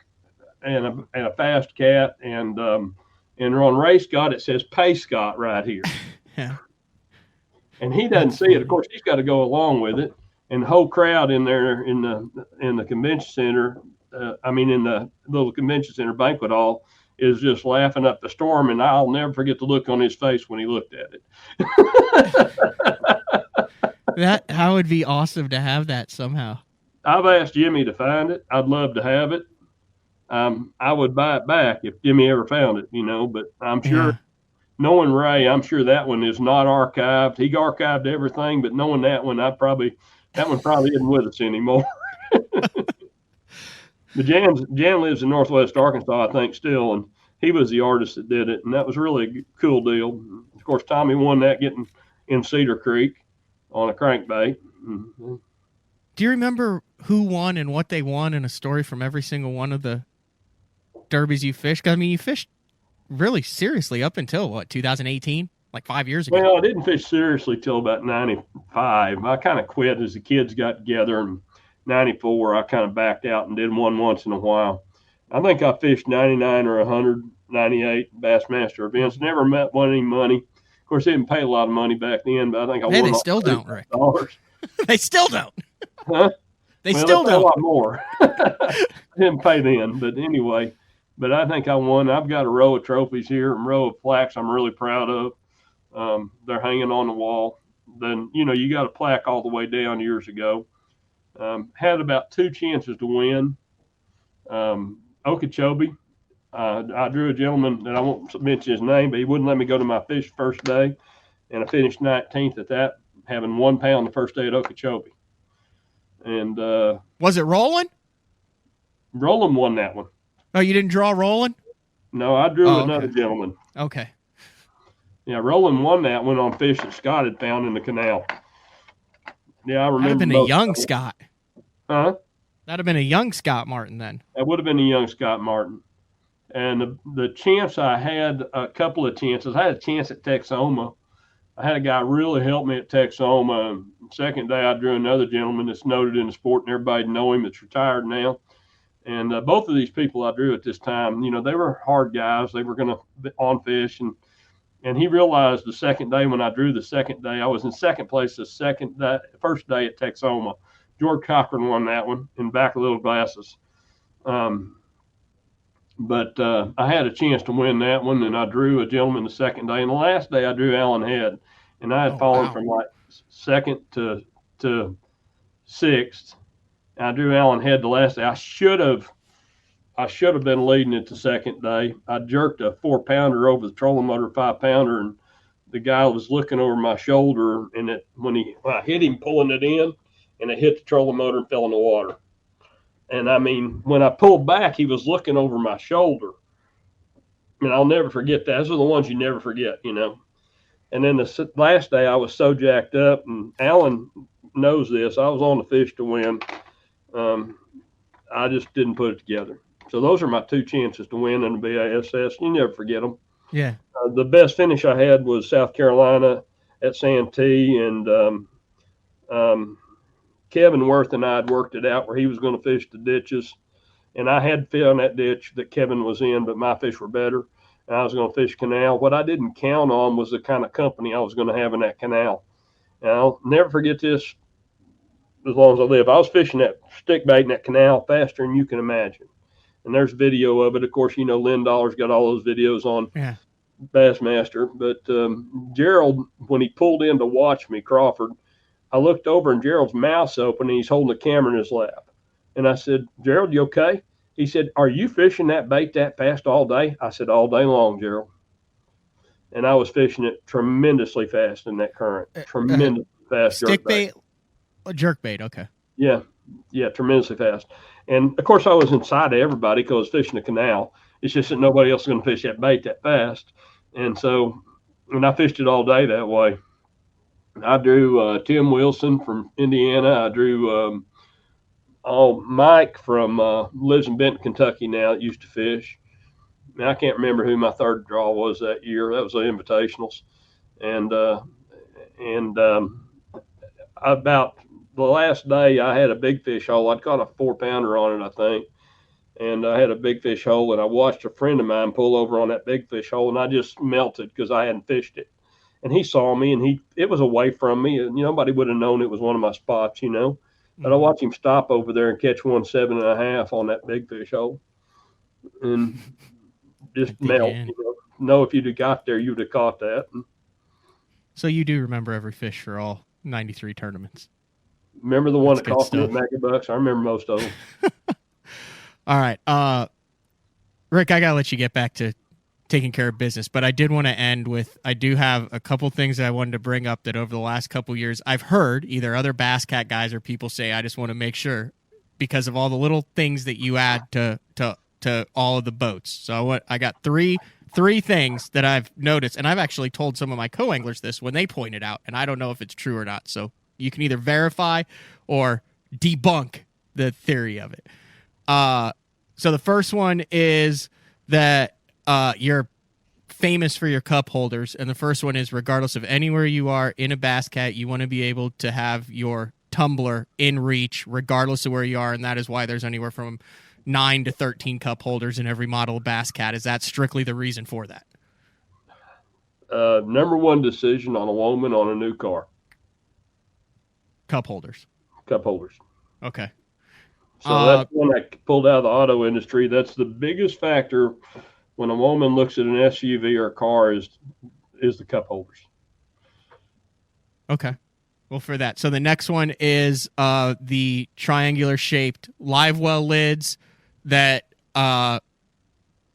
and a fast cat, and on Ray Scott it says "Pay Scott" right here. Yeah. And he doesn't see it. Of course, he's got to go along with it, and the whole crowd in there in the convention center, in the little convention center banquet hall, is just laughing up the storm, and I'll never forget the look on his face when he looked at it. That would be awesome to have that somehow. I've asked Jimmy to find it. I'd love to have it. I would buy it back if Jimmy ever found it, but I'm sure, Yeah. knowing Ray, I'm sure that one is not archived. He archived everything, but knowing that one, that one probably isn't with us anymore. But Jan lives in Northwest Arkansas, I think, still, and he was the artist that did it, and that was really a cool deal. Of course, Tommy won that getting in Cedar Creek on a crankbait. Mm-hmm. Do you remember who won and what they won and a story from every single one of the derbies you fished? 'Cause, I mean, you fished really seriously up until, what, 2018? Like 5 years ago? Well, I didn't fish seriously till about 95. I kind of quit as the kids got together, and 94, I kind of backed out and did one once in a while. I think I fished 99 or 198 Bassmaster events. Never won any money. Of course, they didn't pay a lot of money back then, but I think I won. They still don't, Rick. They still don't. Huh? They well, still they pay don't. a lot more. Didn't pay then, but anyway. But I think I won. I've got a row of trophies here, a row of plaques I'm really proud of. They're hanging on the wall. Then, you got a plaque all the way down years ago. Had about 2 chances to win. Okeechobee. I drew a gentleman that I won't mention his name, but he wouldn't let me go to my fish first day. And I finished 19th at that, having 1 pound the first day at Okeechobee. And Was it Roland? Roland won that one. Oh, you didn't draw Roland? No, I drew Oh, another okay. gentleman. Okay. Yeah, Roland won that one on fish that Scott had found in the canal. Yeah, I remember. That'd have been a young Scott. Huh? That'd have been a young Scott Martin then. That would have been a young Scott Martin. And the chance I had, a couple of chances. I had a chance at Texoma. I had a guy really help me at Texoma. Second day, I drew another gentleman that's noted in the sport, and everybody know him. That's retired now. And both of these people I drew at this time, they were hard guys. They were going to on fish, and he realized the second day when I drew the second day, I was in second place the first day at Texoma. George Cochran won that one in back of little glasses. But I had a chance to win that one, and I drew a gentleman the second day. And the last day, I drew Alan Head, and I had fallen from like second to sixth. And I drew Alan Head the last day. I should have been leading it the second day. I jerked a 4-pounder over the trolling motor 5-pounder, and the guy was looking over my shoulder. And when I hit him pulling it in, and it hit the trolling motor and fell in the water. And I mean, when I pulled back, he was looking over my shoulder. And I'll never forget that. Those are the ones you never forget, And then the last day, I was so jacked up, and Alan knows this. I was on the fish to win. I just didn't put it together. So those are my 2 chances to win in the BASS. You never forget them. Yeah. The best finish I had was South Carolina at Santee, and Kevin Worth and I had worked it out where he was going to fish the ditches, and I had found that ditch that Kevin was in, but my fish were better, and I was going to fish canal. What I didn't count on was the kind of company I was going to have in that canal. And I'll never forget this as long as I live. I was fishing that stick bait in that canal faster than you can imagine, and there's video of it. Of course, Lynn Dollar's got all those videos on Bassmaster, but Gerald, when he pulled in to watch me, Crawford, I looked over and Gerald's mouth's open and he's holding the camera in his lap. And I said, "Gerald, you okay?" He said, "Are you fishing that bait that fast all day?" I said, "All day long, Gerald." And I was fishing it tremendously fast in that current. Tremendously fast. Stick bait? Jerk bait, okay. Yeah, tremendously fast. And, of course, I was inside of everybody because I was fishing the canal. It's just that nobody else is going to fish that bait that fast. And I fished it all day that way. I drew Tim Wilson from Indiana. I drew Mike from lives in Benton, Kentucky now, that used to fish. I can't remember who my third draw was that year. That was the invitationals. And about the last day, I had a big fish hole. I'd caught a 4-pounder on it, I think. And I had a big fish hole, and I watched a friend of mine pull over on that big fish hole, and I just melted because I hadn't fished it. And he saw me, and it was away from me, and nobody would have known it was one of my spots, But I watched him stop over there and catch 1 7.5 on that big fish hole, and just melt. If you'd have got there, you'd have caught that. So you do remember every fish for all 93 tournaments? Remember the one That's that cost me good $1 I remember most of them. All right. Rick, I got to let you get back to taking care of business, but I did want to end with, I do have a couple things that I wanted to bring up that over the last couple years I've heard either other Bass Cat guys or people say, I just want to make sure because of all the little things that you add to all of the boats. So I got three things that I've noticed, and I've actually told some of my co-anglers this when they point it out, and I don't know if it's true or not. So you can either verify or debunk the theory of it. So the first one is that you're famous for your cup holders, and the first one is regardless of anywhere you are in a Bass Cat, you want to be able to have your tumbler in reach regardless of where you are, and that is why there's anywhere from 9 to 13 cup holders in every model of Bass Cat. Is that strictly the reason for that? Number one decision on a woman on a new car. Cup holders. Cup holders. Okay. So that's one I pulled out of the auto industry. That's the biggest factor when a woman looks at an SUV or a car is the cup holders. Okay. Well, for that. So the next one is the triangular shaped live well lids that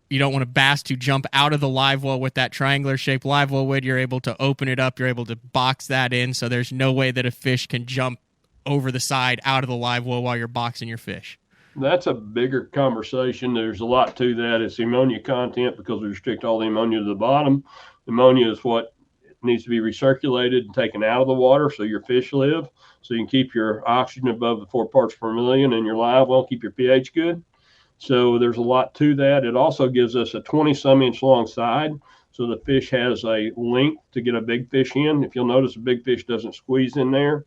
you don't want a bass to jump out of the live well with that triangular shaped live well lid. You're able to open it up. You're able to box that in. So there's no way that a fish can jump over the side out of the live well while you're boxing your fish. That's a bigger conversation. There's a lot to that. It's ammonia content because we restrict all the ammonia to the bottom. Ammonia is what needs to be recirculated and taken out of the water so your fish live, so you can keep your oxygen above the 4 parts per million in your live well, keep your pH good. So there's a lot to that. It also gives us a 20-some inch long side, so the fish has a length to get a big fish in. If you'll notice, a big fish doesn't squeeze in there.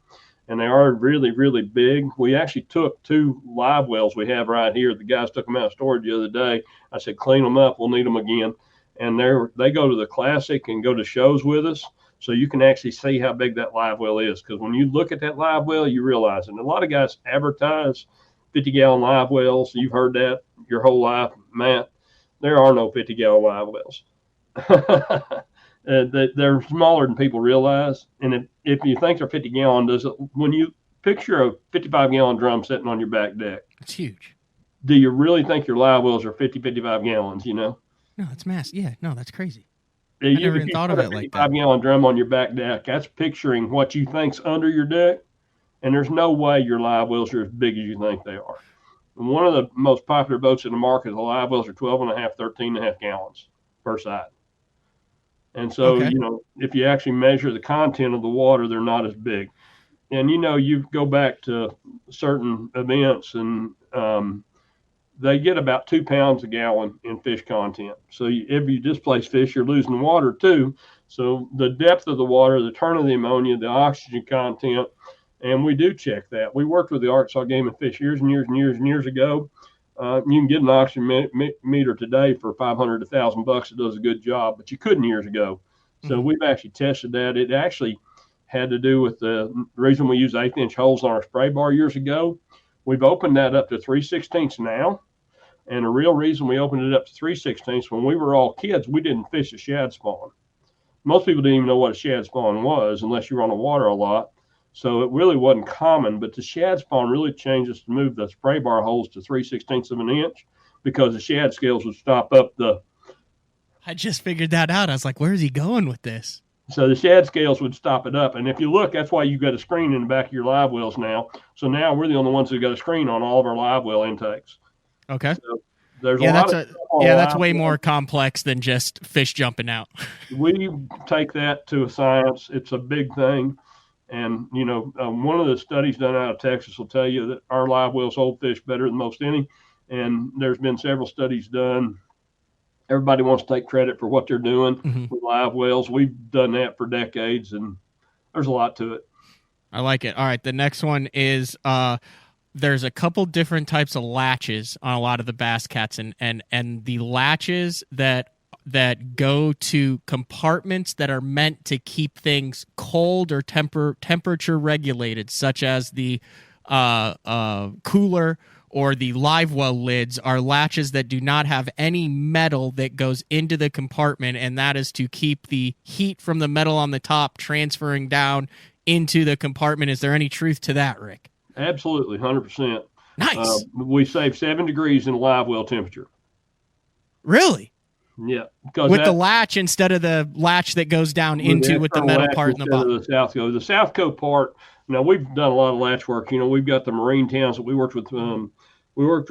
And they are really, really big. We actually took 2 live wells we have right here. The guys took them out of storage the other day. I said, clean them up. We'll need them again. And they go to the Classic and go to shows with us. So you can actually see how big that live well is. Because when you look at that live well, you realize it. And a lot of guys advertise 50-gallon live wells. You've heard that your whole life, Matt. There are no 50-gallon live wells. They're smaller than people realize. And if you think they're 50-gallon, when you picture a 55-gallon drum sitting on your back deck, it's huge. Do you really think your live wells are 55 gallons, you know? No, it's mass. Yeah, no, that's crazy. I never even thought of it like that. 55-gallon drum on your back deck, that's picturing what you think's under your deck, and there's no way your live wells are as big as you think they are. And one of the most popular boats in the market, the live wells are 12.5, 13.5 gallons per side. And so, Okay. you know, if you actually measure the content of the water, they're not as big. And, you know, you go back to certain events and they get about 2 pounds a gallon in fish content. So if you displace fish, you're losing water too. So the depth of the water, the turn of the ammonia, the oxygen content, and we do check that. We worked with the Arkansas Game and Fish years and years and years and years ago. You can get an oxygen meter today for $500 to $1,000. It does a good job, but you couldn't years ago. So we've actually tested that. It actually had to do with the reason we use 1/8-inch holes on our spray bar years ago. We've opened that up to 3/16 now. And the real reason we opened it up to 3/16, when we were all kids, we didn't fish a shad spawn. Most people didn't even know what a shad spawn was unless you were on the water a lot. So it really wasn't common, but the shad spawn really changed us to move the spray bar holes to 3/16 of an inch because the shad scales would stop up the. I just figured that out. I was like, where is he going with this? So the shad scales would stop it up. And if you look, that's why you've got a screen in the back of your live wells now. So now we're the only ones that got a screen on all of our live well intakes. Okay. So there's that's way more complex than just fish jumping out. We take that to a science. It's a big thing. And, you know, one of the studies done out of Texas will tell you that our live wells hold fish better than most any. And there's been several studies done. Everybody wants to take credit for what they're doing with live wells. We've done that for decades, and there's a lot to it. I like it. All right, the next one is there's a couple different types of latches on a lot of the Bass Cats, and the latches that go to compartments that are meant to keep things cold or temperature regulated, such as the cooler or the live well lids, are latches that do not have any metal that goes into the compartment, and that is to keep the heat from the metal on the top transferring down into the compartment. Is there any truth to that, Rick? Absolutely, 100%. Nice. We save 7 degrees in live well temperature. Really? Yeah, because with the latch instead of the latch that goes down into with the metal part in the bottom. The Southco part. Now we've done a lot of latch work. We've got the marine towns that we worked with. Orrin was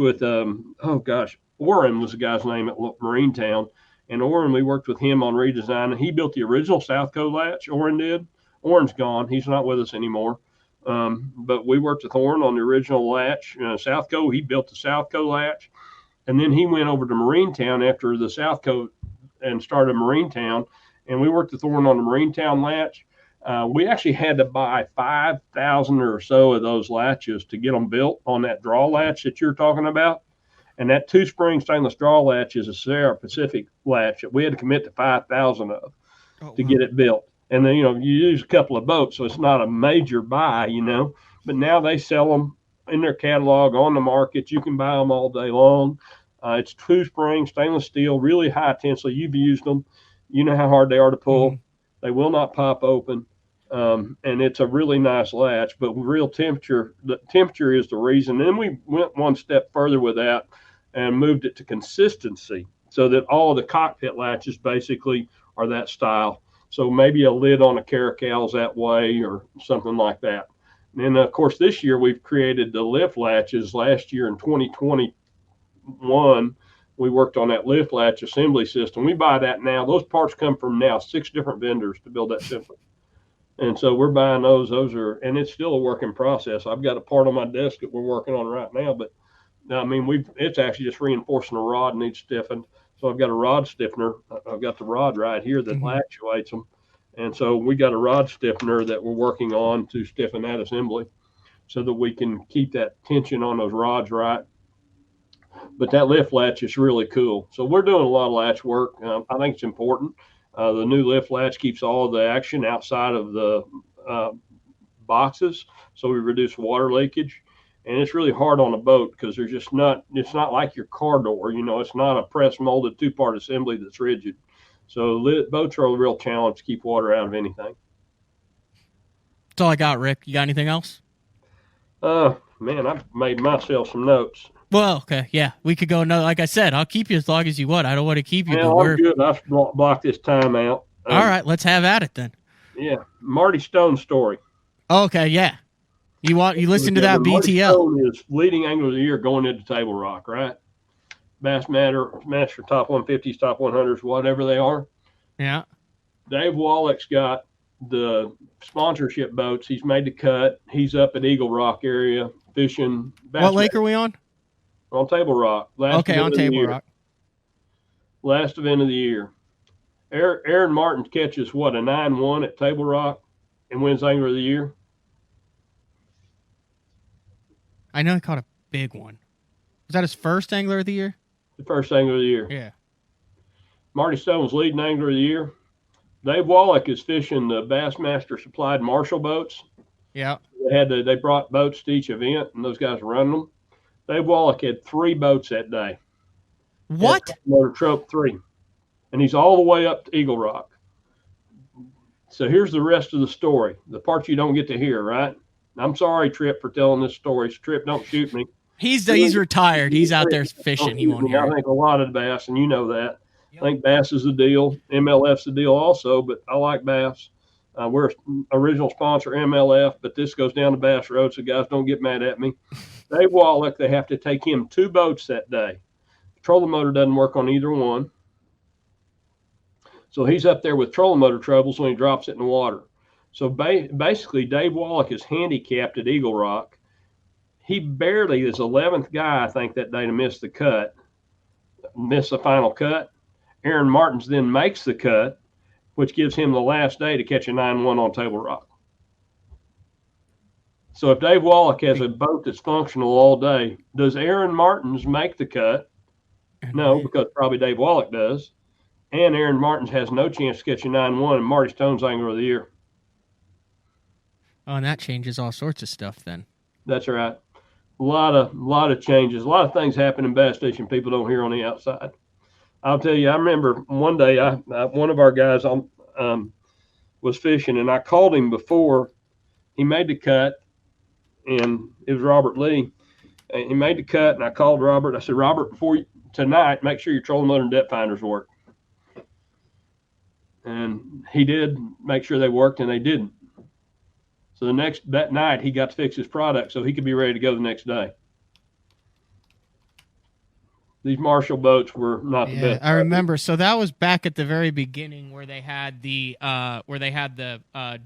the guy's name at Marine Town, and Orrin, we worked with him on redesign, and he built the original Southco latch. Orrin did. Orrin's gone; he's not with us anymore. But we worked with Orrin on the original latch. Southco, he built the Southco latch. And then he went over to Marine Town after the Southco and started Marine Town. And we worked with Orrin on the Marine Town latch. We actually had to buy 5,000 or so of those latches to get them built on that draw latch that you're talking about. And that 2-spring stainless draw latch is a Sierra Pacific latch that we had to commit to 5,000 of to get it built. And then, you use a couple of boats, so it's not a major buy, But now they sell them in their catalog on the market. You can buy them all day long. It's 2-spring stainless steel, really high tensile. You've used them. You know how hard they are to pull. Mm-hmm. They will not pop open. And it's a really nice latch, but real temperature, the temperature is the reason. And then we went one step further with that and moved it to consistency so that all of the cockpit latches basically are that style. So maybe a lid on a Caracal's that way or something like that. And of course, this year we've created the lift latches. Last year in 2021, we worked on that lift latch assembly system. We buy that now. Those parts come from now 6 different vendors to build that system. And so we're buying those. And it's still a work in process. I've got a part on my desk that we're working on right now, but it's actually just reinforcing a rod and needs stiffened. So I've got a rod stiffener. I've got the rod right here that actuates them. And so we got a rod stiffener that we're working on to stiffen that assembly so that we can keep that tension on those rods right. But that lift latch is really cool. So we're doing a lot of latch work. I think it's important. The new lift latch keeps all of the action outside of the boxes, so we reduce water leakage. And it's really hard on a boat because it's not like your car door. It's not a press molded 2-part assembly that's rigid. So boats are a real challenge to keep water out of anything. That's all I got, Rick. You got anything else? Man, I've made myself some notes. Well, okay, yeah. We could go another. Like I said, I'll keep you as long as you want. I don't want to keep you. I'm good. I've blocked this time out. All right, let's have at it then. Yeah, Marty Stone's story. Okay, yeah. You listen to that BTL. Marty Stone is leading angler of the year going into Table Rock, right? Bassmaster top 150s, top 100s, whatever they are. Yeah. Dave Wallach's got the sponsorship boats. He's made the cut. He's up at Eagle Rock area fishing. What lake are we on? On Table Rock. On Table Rock. Last event of the year. Aaron Martin catches, a 9-1 at Table Rock and wins Angler of the Year? I know he caught a big one. Was that his first Angler of the Year? The first Angler of the Year. Yeah. Marty Stone's leading Angler of the Year. Dave Wallach is fishing the Bassmaster supplied Marshall boats. Yeah. They brought boats to each event, and those guys are running them. Dave Wallach had 3 boats that day. What? Motor Trope 3. And he's all the way up to Eagle Rock. So here's the rest of the story, the part you don't get to hear, right? I'm sorry, Tripp, for telling this story. Tripp, don't shoot me. He's retired. He's out there fishing. He won't hear I think a lot of bass, and you know that. Yep. I think bass is the deal. MLF's the deal also, but I like bass. We're an original sponsor, MLF, but this goes down to Bass Road, so guys don't get mad at me. Dave Wallach, they have to take him 2 boats that day. The trolling motor doesn't work on either one. So he's up there with trolling motor troubles when he drops it in the water. So basically, Dave Wallach is handicapped at Eagle Rock. He barely is 11th guy, I think, that day to miss the final cut. Aaron Martins then makes the cut, which gives him the last day to catch a 9-1 on Table Rock. So if Dave Wallach has a boat that's functional all day, does Aaron Martins make the cut? No, because probably Dave Wallach does. And Aaron Martins has no chance to catch a 9-1, and Marty Stone's Angler of the Year. Oh, and that changes all sorts of stuff then. That's right. A lot of changes. A lot of things happen in bass fishing people don't hear on the outside. I'll tell you, I remember one day one of our guys was fishing, and I called him before he made the cut, and it was Robert Lee. And he made the cut, and I called Robert. I said, Robert, tonight, make sure your trolling motor and depth finders work. And he did make sure they worked, and they didn't. So that night, he got to fix his product so he could be ready to go the next day. These Marshall boats were not the best. I remember. So that was back at the very beginning where they had the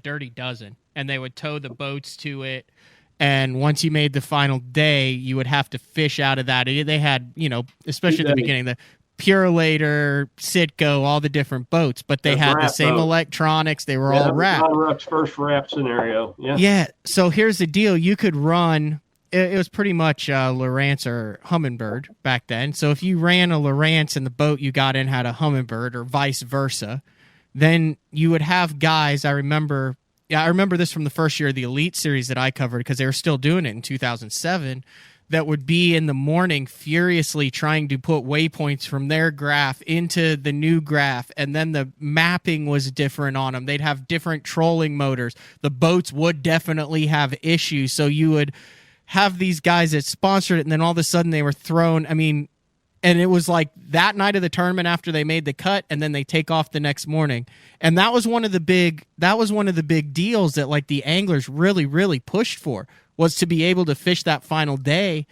Dirty Dozen, and they would tow the boats to it. And once you made the final day, you would have to fish out of that. They had, especially at the beginning, the Purelator, Sitco, all the different boats, but they had the same electronics. They were all wrapped. Ruck's first wrap scenario. Yeah. Yeah. So here's the deal: you could run. It was pretty much Lowrance or Humminbird back then. So if you ran a Lowrance and the boat you got in had a Humminbird or vice versa, then you would have guys. I remember this from the first year of the Elite Series that I covered because they were still doing it in 2007. That would be in the morning furiously trying to put waypoints from their graph into the new graph, and then the mapping was different on them. They'd have different trolling motors. The boats would definitely have issues, so you would have these guys that sponsored it, and then all of a sudden they were thrown. I mean, and it was like that night of the tournament after they made the cut, and then they take off the next morning. And that was one of the big deals that like the anglers really, really pushed for, was to be able to fish that final day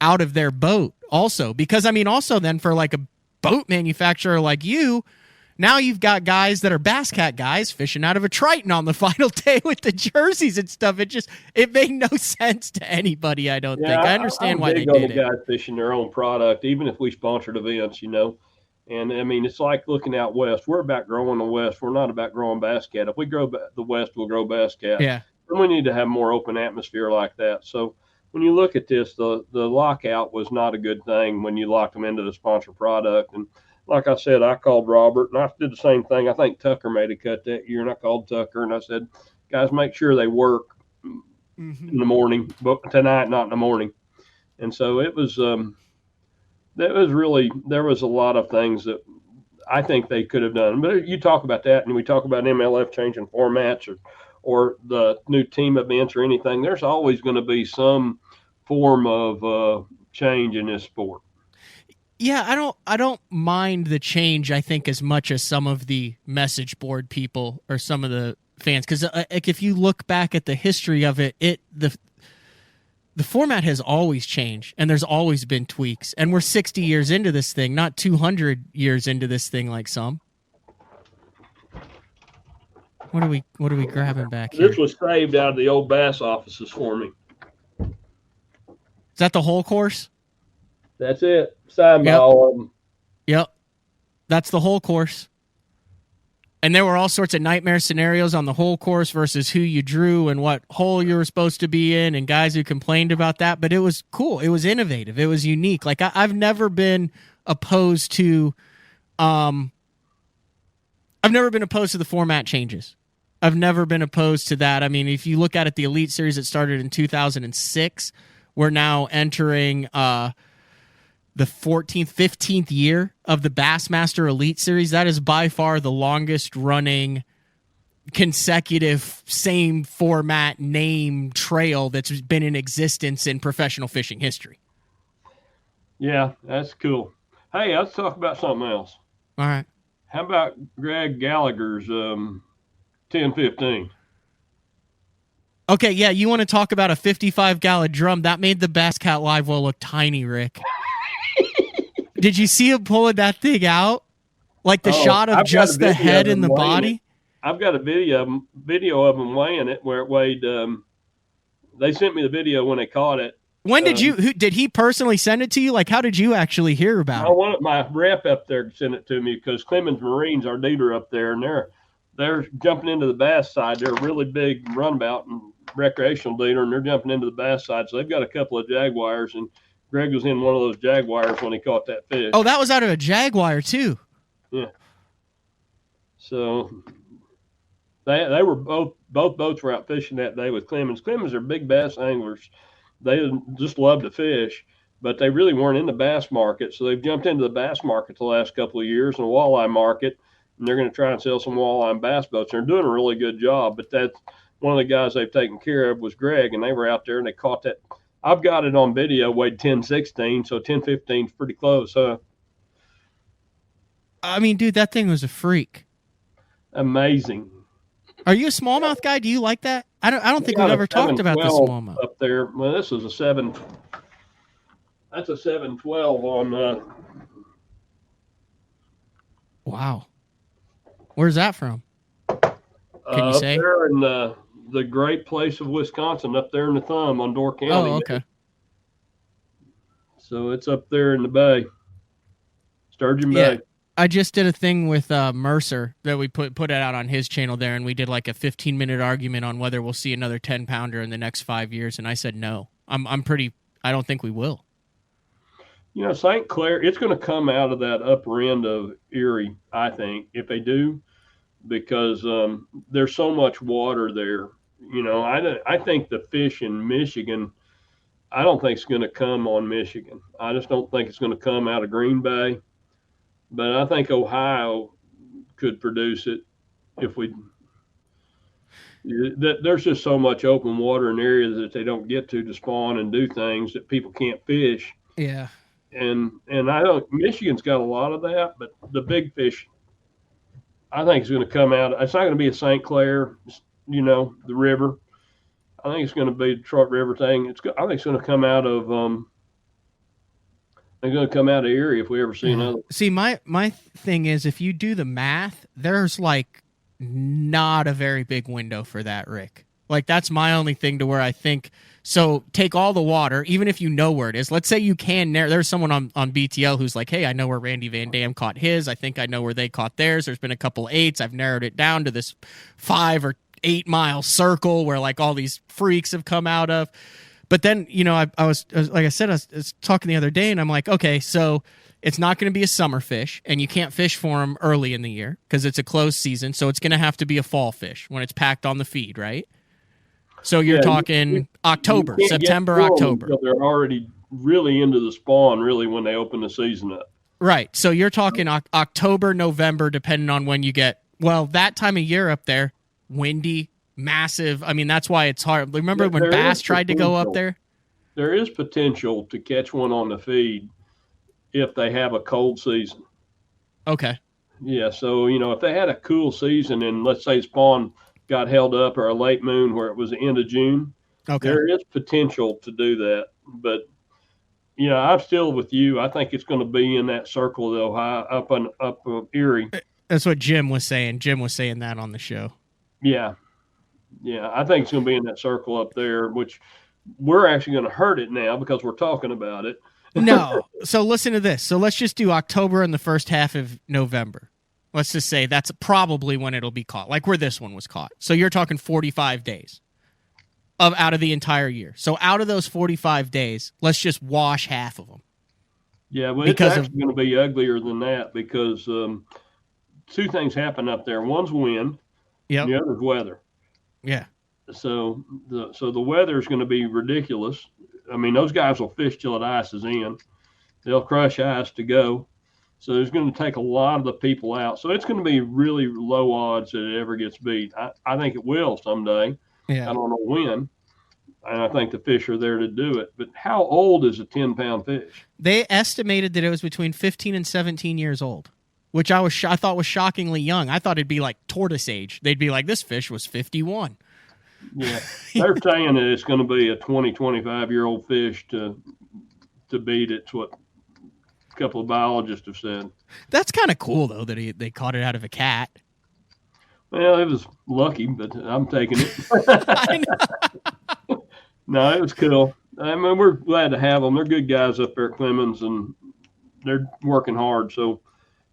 out of their boat also. Because, I mean, also then for like a boat manufacturer like you, now you've got guys that are Bass Cat guys fishing out of a Triton on the final day with the jerseys and stuff. It made no sense to anybody, I don't think. I understand why they did it. Guys fishing their own product, even if we sponsored events, And, I mean, it's like looking out west. We're about growing the west. We're not about growing Bass Cat. If we grow the west, we'll grow Bass Cat. Yeah. And we need to have more open atmosphere like that. So when you look at this, the lockout was not a good thing when you locked them into the sponsor product. And like I said, I called Robert, and I did the same thing. I think Tucker made a cut that year, and I called Tucker, and I said, guys, make sure they work in the morning, but tonight, not in the morning. And so it was there was a lot of things that I think they could have done. But you talk about that, and we talk about MLF changing formats or the new team events or anything. There's always going to be some form of change in this sport. Yeah, I don't mind the change, I think, as much as some of the message board people or some of the fans. Because like, if you look back at the history of it, the format has always changed, and there's always been tweaks. And we're 60 years into this thing, not 200 years into this thing like some. What are we grabbing back here? This was saved out of the old bass offices for me. Is that the whole course? That's it. Signed by all of them. Yep. That's the whole course. And there were all sorts of nightmare scenarios on the whole course versus who you drew and what hole you were supposed to be in, and guys who complained about that. But it was cool. It was innovative. It was unique. Like I've never been opposed to the format changes. I've never been opposed to that. I mean, if you look at it, the Elite Series that started in 2006, we're now entering the 14th, 15th year of the Bassmaster Elite Series. That is by far the longest running consecutive same format name trail that's been in existence in professional fishing history. Yeah, that's cool. Hey, let's talk about something else. All right. How about Greg Gallagher's 10-15? Okay, yeah, you want to talk about a 55-gallon drum? That made the Bass Cat Live well look tiny, Rick. Did you see him pulling that thing out? Like the shot of just the head and the body? I've got a video of him weighing it where it weighed. They sent me the video when they caught it. When did did he personally send it to you? Like, how did you actually hear about it? I wanted my rep up there to send it to me because Clemens Marine's our dealer up there, and they're jumping into the bass side. They're a really big runabout and recreational dealer, and they're jumping into the bass side. So they've got a couple of Jaguars, and Greg was in one of those Jaguars when he caught that fish. Oh, that was out of a Jaguar too. Yeah. So they were both boats were out fishing that day with Clemens. Clemens are big bass anglers. They just love to fish, but they really weren't in the bass market. So they've jumped into the bass market the last couple of years, and the walleye market, and they're going to try and sell some walleye and bass boats. They're doing a really good job, but one of the guys they've taken care of was Greg, and they were out there and they caught that. I've got it on video, weighed 10-16, so 10-15 is pretty close, huh? I mean, dude, that thing was a freak. Amazing. Are you a smallmouth guy? Do you like that? I don't think we've ever talked about the smallmouth up there. Well, this is a 7. That's a 712 on. Wow. Where's that from? Can you say? Up there in the great place of Wisconsin, up there in the Thumb on Door County. Oh, okay. Man. So it's up there in the bay, Sturgeon Bay. I just did a thing with Mercer that we put it out on his channel there, and we did like a 15-minute argument on whether we'll see another 10-pounder in the next 5 years, and I said no. I don't think we will. You know, St. Clair, it's going to come out of that upper end of Erie, I think, if they do, because there's so much water there. You know, I think the fish in Michigan, I don't think it's going to come on Michigan. I just don't think it's going to come out of Green Bay. But I think Ohio could produce it if we. There's just so much open water in areas that they don't get to spawn and do things that people can't fish. Yeah. And I don't. Michigan's got a lot of that, but the big fish, I think, is going to come out. It's not going to be a St. Clair, you know, the river. I think it's going to be the Detroit River thing. I think it's going to come out of. They're going to come out of Erie if we ever see another. See, my thing is, if you do the math, there's like not a very big window for that, Rick. Like, that's my only thing to where I think, so take all the water, even if you know where it is. Let's say you can narrow. There's someone on BTL who's like, hey, I know where Randy Van Dam caught his. I think I know where they caught theirs. There's been a couple 8s. I've narrowed it down to this 5 or 8 mile circle where like all these freaks have come out of. But then, you know, I was like I said, I was talking the other day, and I'm like, okay, so it's not going to be a summer fish, and you can't fish for them early in the year because it's a closed season. So it's going to have to be a fall fish when it's packed on the feed, right? So you're talking October, September, October. They're already really into the spawn, really, when they open the season up. Right. So you're talking October, November, depending on when you get, well, that time of year up there, windy, massive. I mean, that's why it's hard. Remember when bass tried to go up there? There is potential to catch one on the feed if they have a cold season. Okay. Yeah, so, you know, if they had a cool season and let's say spawn got held up or a late moon where it was the end of June, okay, there is potential to do that. But, you know, I'm still with you. I think it's going to be in that circle of Ohio, up Erie. That's what Jim was saying. Jim was saying that on the show. Yeah. Yeah, I think it's going to be in that circle up there, which we're actually going to hurt it now because we're talking about it. No. So listen to this. So let's just do October and the first half of November. Let's just say that's probably when it'll be caught, like where this one was caught. So you're talking 45 days out of the entire year. So out of those 45 days, let's just wash half of them. Yeah, well, it's actually going to be uglier than that because two things happen up there. One's wind, and the other's weather. Yeah. So the weather is going to be ridiculous. I mean, those guys will fish till the ice is in. They'll crush ice to go. So there's going to take a lot of the people out. So it's going to be really low odds that it ever gets beat. I think it will someday. Yeah. I don't know when. And I think the fish are there to do it. But how old is a 10-pound fish? They estimated that it was between 15 and 17 years old, which I thought was shockingly young. I thought it'd be like tortoise age. They'd be like, this fish was 51. Yeah. They're saying that it's going to be a 20, 25-year-old fish to beat. It's what a couple of biologists have said. That's kind of cool, though, that they caught it out of a cat. Well, it was lucky, but I'm taking it. I know. No, it was cool. I mean, we're glad to have them. They're good guys up there at Clemens, and they're working hard. So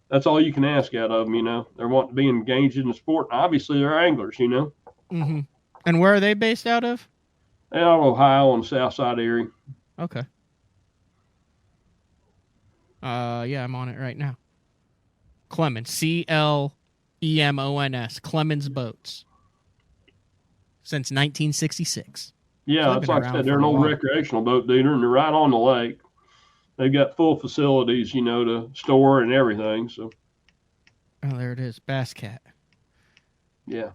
that's all you can ask out of them, you know. They want to be engaged in the sport. And obviously, they're anglers, you know. Mm-hmm. And where are they based out of? Out of Ohio on the south side of Erie. Okay. Yeah, I'm on it right now. Clemens, Clemens, Clemens Boats. Since 1966. Yeah, that's like I said, they're an old recreational boat dealer, and they're right on the lake. They've got full facilities, you know, to store and everything. So. Oh, there it is, Bass Cat. Yeah.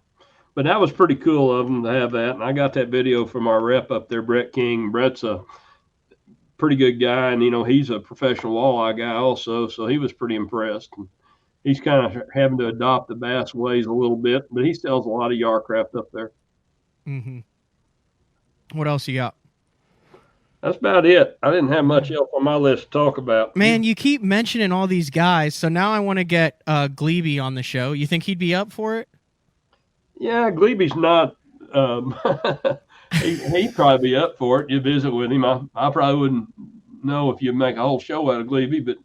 But that was pretty cool of them to have that. And I got that video from our rep up there, Brett King. Brett's a pretty good guy, and he's a professional walleye guy also, so he was pretty impressed. And he's kind of having to adopt the bass ways a little bit, but he sells a lot of Yarcraft up there. Mm-hmm. What else you got? That's about it. I didn't have much else on my list to talk about. Man, you keep mentioning all these guys, so now I want to get Glebe on the show. You think he'd be up for it? Yeah, Glebe's not. He'd probably be up for it. You visit with him. I probably wouldn't know if you'd make a whole show out of Glebe, but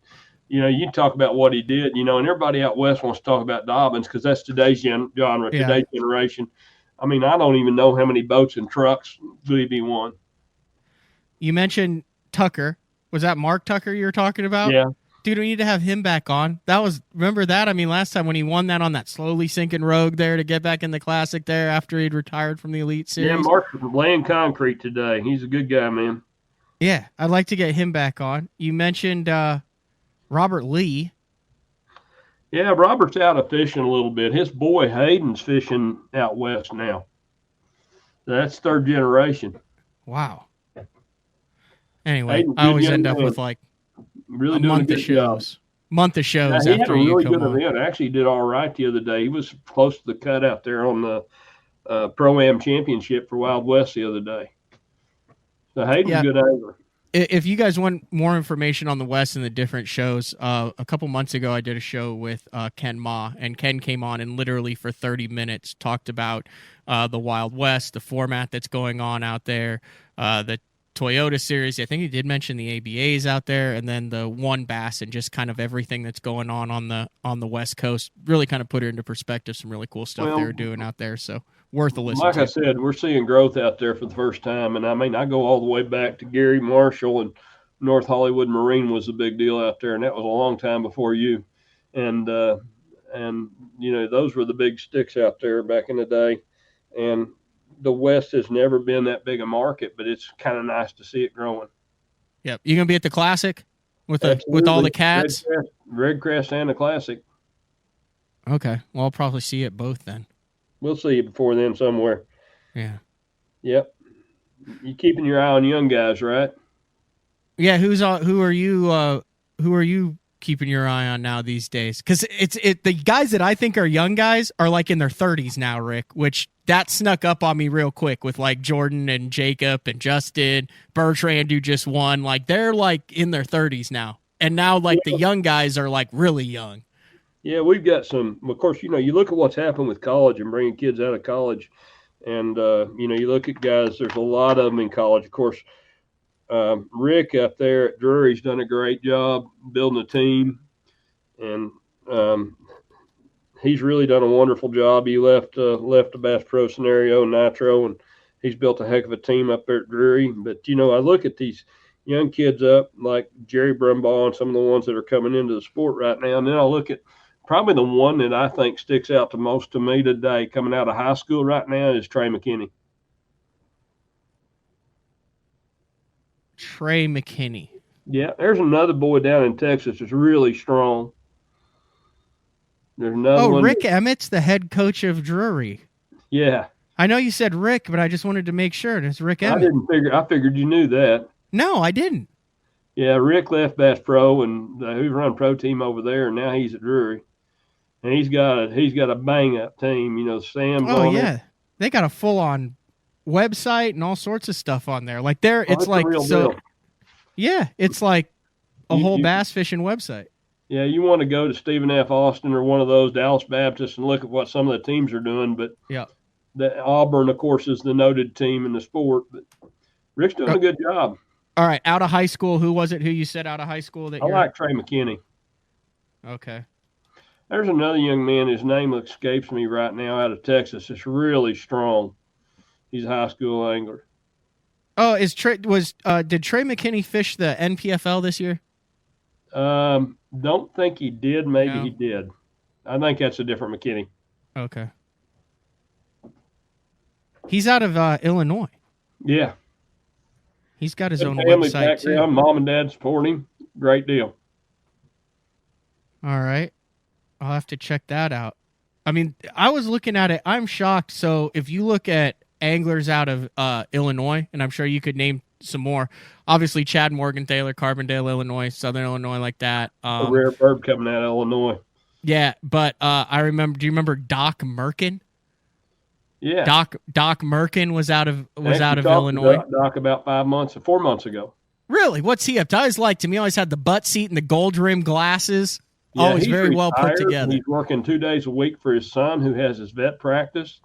you talk about what he did. And everybody out west wants to talk about Dobbins because that's today's genre, today's generation. I mean, I don't even know how many boats and trucks Glebe won. You mentioned Tucker. Was that Mark Tucker you were talking about? Yeah. Dude, we need to have him back on. Remember that? I mean, last time when he won that on that slowly sinking Rogue there to get back in the Classic there after he'd retired from the Elite Series. Yeah, Mark's laying concrete today. He's a good guy, man. Yeah, I'd like to get him back on. You mentioned Robert Lee. Yeah, Robert's out of fishing a little bit. His boy Hayden's fishing out west now. That's third generation. Wow. Anyway, Hayden's I always good end young up man. with like Really a doing month a of good job. shows. Month of shows He had after a you really come good on. event. Actually, he did all right the other day. He was close to the cut out there on the Pro-Am Championship for Wild West the other day. So Hayden's a good angler. If you guys want more information on the West and the different shows, a couple months ago I did a show with Ken Ma, and Ken came on and literally for 30 minutes talked about the Wild West, the format that's going on out there, the Toyota series. I think he did mention the ABAs out there, and then the One Bass, and just kind of everything that's going on the West Coast. Really kind of put it into perspective. Some really cool stuff they're doing out there. So worth a listen. Like to. I said, we're seeing growth out there for the first time, and I mean, I go all the way back to Gary Marshall, and North Hollywood Marine was a big deal out there, and that was a long time before you. And those were the big sticks out there back in the day, and the West has never been that big a market, but it's kind of nice to see it growing. Yep. You gonna be at the Classic with all the cats? Red Crest and the Classic. Okay. Well, I'll probably see it both then. We'll see you before then somewhere. Yeah. Yep. You keeping your eye on young guys, right? Yeah. Who are you keeping your eye on now these days? Because the guys that I think are young guys are like in their 30s now, Rick, which that snuck up on me real quick with like Jordan and Jacob and Justin, Bertrand, who just won. Like they're like in their 30s now, and now like the young guys are like really young. Yeah, we've got some. Of course, you look at what's happened with college and bringing kids out of college, and you look at guys. There's a lot of them in college. Of course, Rick up there at Drury's done a great job building a team, and he's really done a wonderful job. He left the Bass Pro Scenario Nitro, and he's built a heck of a team up there at Drury. But I look at these young kids up like Jerry Brumbaugh and some of the ones that are coming into the sport right now, and then I look at probably the one that I think sticks out the most to me today coming out of high school right now is Trey McKinney. Trey McKinney. Yeah, there's another boy down in Texas that's really strong. There's another one. Rick Emmett's the head coach of Drury. Yeah. I know you said Rick, but I just wanted to make sure. It's Rick Emmett. I figured you knew that. No, I didn't. Yeah, Rick left Bass Pro, and he run pro team over there, and now he's at Drury. And he's got a bang up team. Sam's Oh on yeah, they got a full on website and all sorts of stuff on there. Like it's like so. Deal. Yeah, it's like a whole bass fishing website. Yeah, you want to go to Stephen F. Austin or one of those Dallas Baptists and look at what some of the teams are doing. But yeah, the Auburn, of course, is the noted team in the sport. But Rick's doing a good job. All right, out of high school, who was it? Who you said out of high school that I like Trey McKinney. Okay. There's another young man. His name escapes me right now out of Texas. It's really strong. He's a high school angler. Oh, did Trey McKinney fish the NPFL this year? Don't think he did. Maybe No. he did. I think that's a different McKinney. Okay. He's out of Illinois. Yeah. He's got his Good own family website background. too. Mom and dad support him. Great deal. All right. I'll have to check that out. I mean, I was looking at it. I'm shocked. So if you look at anglers out of Illinois, and I'm sure you could name some more. Obviously, Chad Morgenthaler, Carbondale, Illinois, Southern Illinois, like that. A rare bird coming out of Illinois. Yeah, but I remember. Do you remember Doc Merkin? Yeah, Doc Merkin was out of Illinois. Doc about 4 months ago. Really? What's he up to? I always liked him. He always had the butt seat and the gold rim glasses. Yeah, Always very well put together. He's working 2 days a week for his son, who has his vet practice.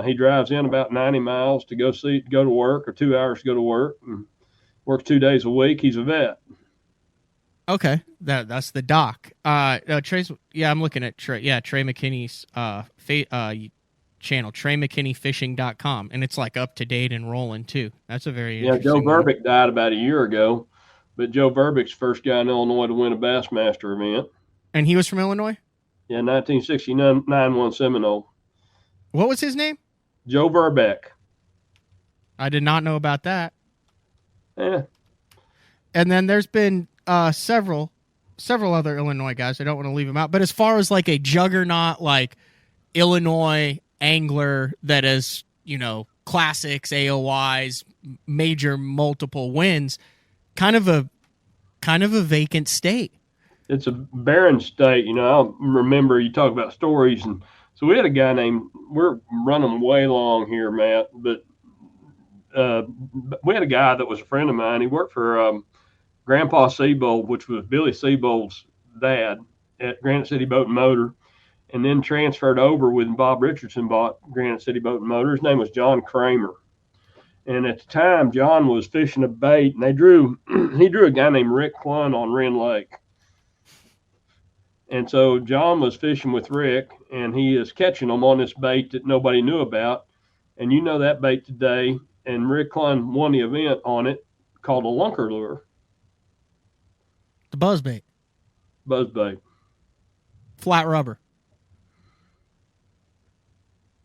He drives in about 90 miles to go to work, or 2 hours to go to work, and works 2 days a week. He's a vet. Okay, that's the doc. Trey's. Yeah, I'm looking at Trey. Yeah, Trey McKinney's channel, TreyMcKinneyFishing.com, and it's like up to date and rolling too. That's a very Joe Verbick died about a year ago, but Joe Verbick's first guy in Illinois to win a Bassmaster event. And he was from Illinois? Yeah, 1969 won Seminole. What was his name? Joe Verbeck. I did not know about that. Yeah. And then there's been several other Illinois guys. I don't want to leave them out. But as far as like a juggernaut, like Illinois angler that is, classics, AOYs, major multiple wins, kind of a vacant state. It's a barren state. I remember you talk about stories, and so we had a guy named, we're running way long here, Matt, but we had a guy that was a friend of mine. He worked for Grandpa Seabold, which was Billy Seabold's dad at Granite City Boat and Motor, and then transferred over when Bob Richardson bought Granite City Boat and Motor. His name was John Kramer. And at the time, John was fishing a bait, and he drew a guy named Rick Clunn on Wren Lake. And so John was fishing with Rick, and he is catching them on this bait that nobody knew about. And that bait today, and Rick Clunn won the event on it, called a lunker lure. The buzzbait. Buzzbait. Flat rubber.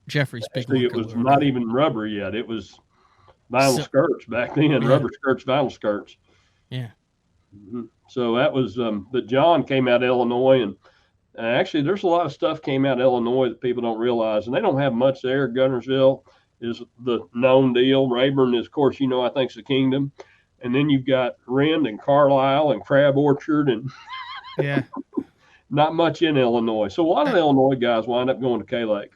Jeffrey's big Actually, it was not even rubber yet. It was vinyl skirts back then, yeah. Rubber skirts, vinyl skirts. Yeah. Mm-hmm. So that was, but John came out of Illinois, and actually there's a lot of stuff came out of Illinois that people don't realize, and they don't have much there. Guntersville is the known deal. Rayburn is, of course, I think it's the kingdom. And then you've got Rend and Carlisle and Crab Orchard, and yeah, not much in Illinois. So a lot of the Illinois guys wind up going to K-Lake.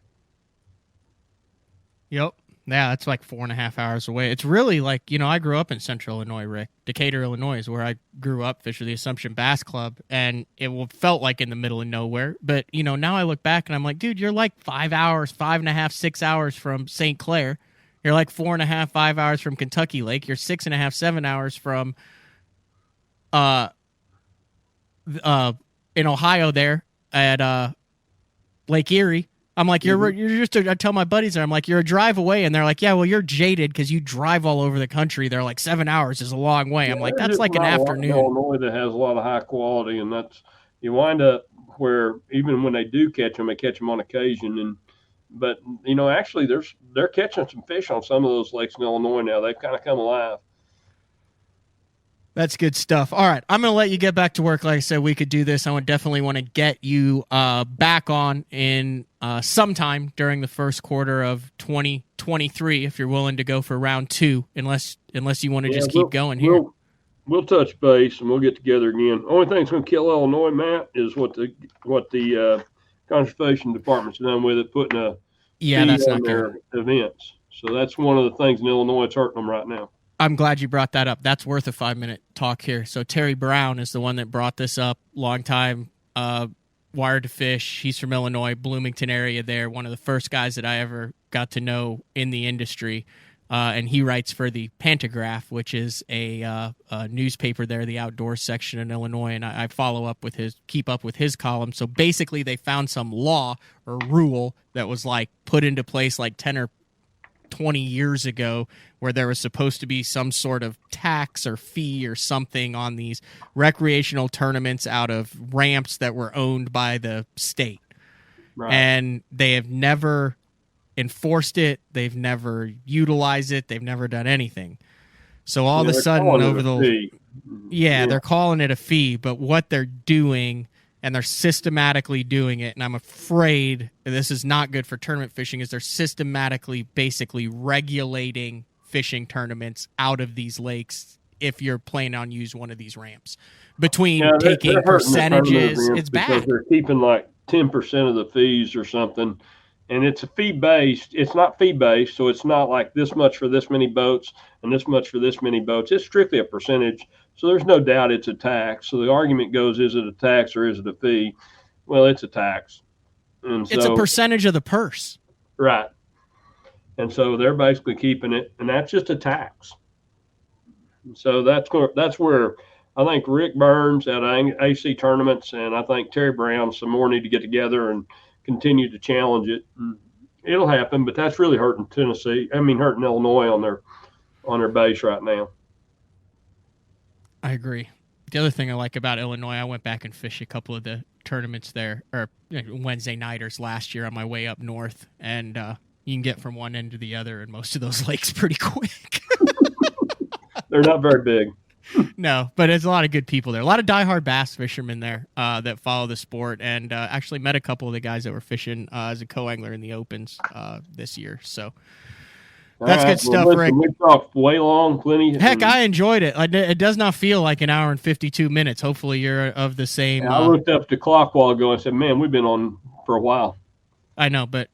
Yep. Yeah, it's like 4.5 hours away. It's really like, I grew up in central Illinois, Rick. Decatur, Illinois is where I grew up, fish for the Assumption Bass Club, and it felt like in the middle of nowhere. But, now I look back and I'm like, dude, you're like 5 hours, 5.5, 6 hours from St. Clair. You're like 4.5, 5 hours from Kentucky Lake. You're 6.5, 7 hours from in Ohio there at Lake Erie. I'm like, you're just, I tell my buddies there, I'm like, you're a drive away. And they're like, yeah, well, you're jaded because you drive all over the country. They're like, 7 hours is a long way. I'm like, that's like an afternoon. Illinois that has a lot of high quality, and that's, you wind up where even when they do catch them, they catch them on occasion. But actually they're catching some fish on some of those lakes in Illinois now. They've kind of come alive. That's good stuff. All right, I'm going to let you get back to work. Like I said, we could do this. I would definitely want to get you back on in sometime during the first quarter of 2023 if you're willing to go for round 2, unless you want to just keep going here. We'll touch base and we'll get together again. Only thing that's going to kill Illinois, Matt, is what the conservation department's done with it, putting a that's on not their good. events. So that's one of the things in Illinois that's hurting them right now. I'm glad you brought that up. That's worth a 5-minute talk here. So Terry Brown is the one that brought this up. Long time Wired to Fish. He's from Illinois, Bloomington area there. One of the first guys that I ever got to know in the industry. And he writes for the Pantograph, which is a newspaper there, the outdoors section in Illinois. And I keep up with his column. So basically they found some law or rule that was like put into place like 10 or 20 years ago where there was supposed to be some sort of tax or fee or something on these recreational tournaments out of ramps that were owned by the state. Right. And they have never enforced it. They've never utilized it. They've never done anything. So all of a sudden over they're calling it a fee, but what they're doing and they're systematically doing it. And I'm afraid this is not good for tournament fishing, is they're systematically basically regulating fishing tournaments out of these lakes if you're planning on use one of these ramps. Between taking they're percentages, it's bad. They're keeping like 10% of the fees or something, and it's a fee-based. It's not fee-based, so it's not like this much for this many boats and this much for this many boats. It's strictly a percentage, so there's no doubt it's a tax. So the argument goes, is it a tax or is it a fee? Well, it's a tax. And It's a percentage of the purse. Right. And so they're basically keeping it, and that's just a tax. So that's where I think Rick Burns at AC tournaments, and I think Terry Brown, some more need to get together and continue to challenge it. It'll happen, but that's really hurting hurting Illinois on their base right now. I agree. The other thing I like about Illinois, I went back and fished a couple of the tournaments there, or Wednesday nighters last year on my way up north, and you can get from one end to the other in most of those lakes pretty quick. They're not very big. No, but there's a lot of good people there. A lot of diehard bass fishermen there that follow the sport, and actually met a couple of the guys that were fishing as a co-angler in the Opens this year. So that's good stuff, Rick. We talked way long, plenty. Heck, I enjoyed it. It does not feel like an hour and 52 minutes. Hopefully you're of the same. I looked up the clock a while ago and said, man, we've been on for a while. I know, but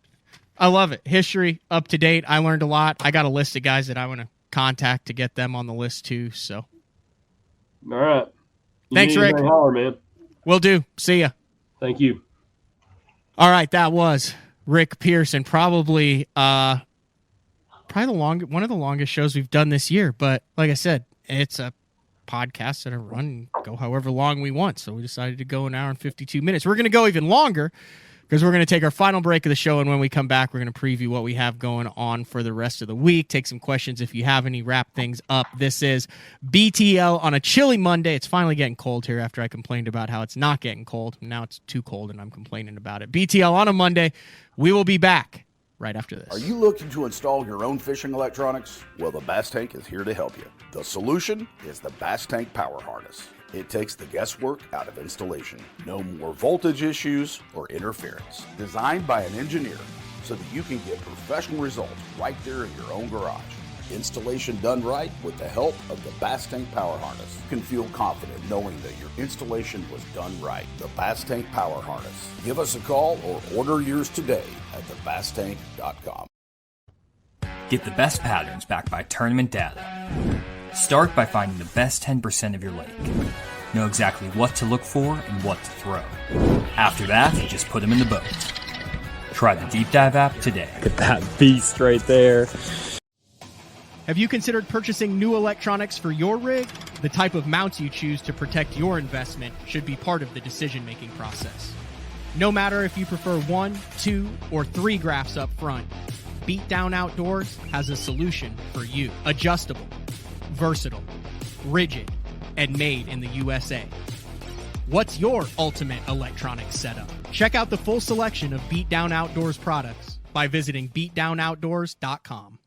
I love it. History, up to date. I learned a lot. I got a list of guys that I want to contact to get them on the list too, so. All right. Thanks, Rick. Holler, man. Will do. See ya. Thank you. All right, that was Rick Pearson. Probably one of the longest shows we've done this year. But like I said, it's a podcast that I run and go however long we want. So we decided to go an hour and 52 minutes. We're going to go even longer because we're going to take our final break of the show, and when we come back, we're going to preview what we have going on for the rest of the week, take some questions if you have any, wrap things up. This is BTL on a chilly Monday. It's finally getting cold here after I complained about how it's not getting cold. Now it's too cold, and I'm complaining about it. BTL on a Monday. We will be back right after this. Are you looking to install your own fishing electronics? Well, the Bass Tank is here to help you. The solution is the Bass Tank Power Harness. It takes the guesswork out of installation. No more voltage issues or interference. Designed by an engineer so that you can get professional results right there in your own garage. Installation done right with the help of the Bass Tank Power Harness. You can feel confident knowing that your installation was done right. The Bass Tank Power Harness. Give us a call or order yours today at thebasstank.com. Get the best patterns backed by tournament data. Start by finding the best 10% of your lake. Know exactly what to look for and what to throw. After that, just put them in the boat. Try the Deep Dive app today. Look at that beast right there. Have you considered purchasing new electronics for your rig? The type of mounts you choose to protect your investment should be part of the decision-making process. No matter if you prefer 1, 2, or 3 graphs up front, Beatdown Outdoors has a solution for you. Adjustable, versatile, rigid, and made in the USA. What's your ultimate electronics setup? Check out the full selection of Beatdown Outdoors products by visiting beatdownoutdoors.com.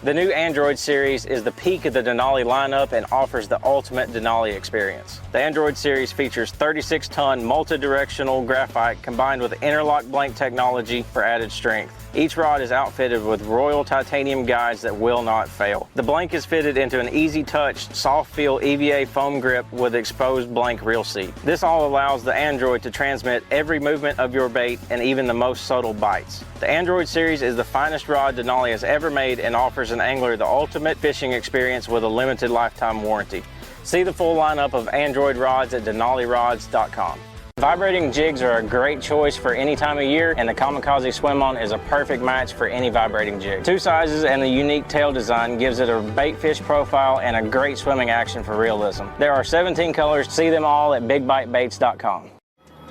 The new Android series is the peak of the Denali lineup and offers the ultimate Denali experience. The Android series features 36-ton multi-directional graphite combined with interlock blank technology for added strength. Each rod is outfitted with Royal titanium guides that will not fail. The blank is fitted into an easy-touch, soft-feel EVA foam grip with exposed blank reel seat. This all allows the Android to transmit every movement of your bait and even the most subtle bites. The Android series is the finest rod Denali has ever made and offers an angler the ultimate fishing experience with a limited lifetime warranty. See the full lineup of Android rods at denalirods.com. Vibrating jigs are a great choice for any time of year, and the Kamikaze Swim-On is a perfect match for any vibrating jig. 2 sizes and the unique tail design gives it a bait fish profile and a great swimming action for realism. There are 17 colors. See them all at bigbitebaits.com.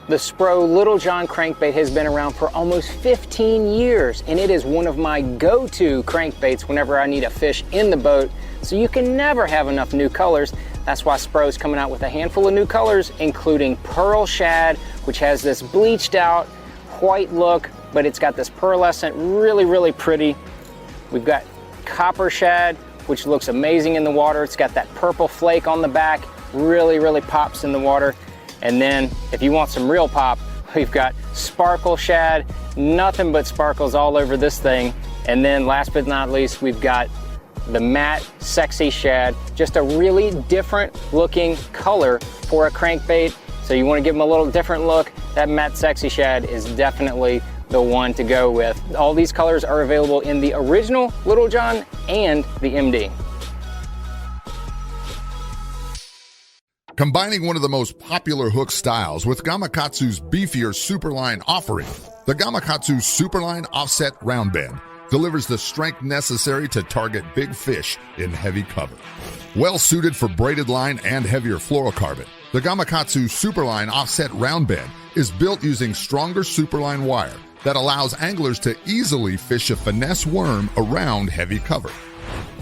The Spro Little John crankbait has been around for almost 15 years, and it is one of my go-to crankbaits whenever I need a fish in the boat, so you can never have enough new colors. That's why Spro's coming out with a handful of new colors, including Pearl Shad, which has this bleached out white look, but it's got this pearlescent, really, really pretty. We've got Copper Shad, which looks amazing in the water. It's got that purple flake on the back, really, really pops in the water. And then if you want some real pop, we've got sparkle shad, nothing but sparkles all over this thing. And then last but not least, we've got the matte sexy shad, just a really different looking color for a crankbait. So you want to give them a little different look, that matte sexy shad is definitely the one to go with. All these colors are available in the original Little John and the MD. Combining one of the most popular hook styles with Gamakatsu's beefier Superline offering, the Gamakatsu Superline Offset Round Bend delivers the strength necessary to target big fish in heavy cover. Well suited for braided line and heavier fluorocarbon, the Gamakatsu Superline Offset Round Bend is built using stronger Superline wire that allows anglers to easily fish a finesse worm around heavy cover.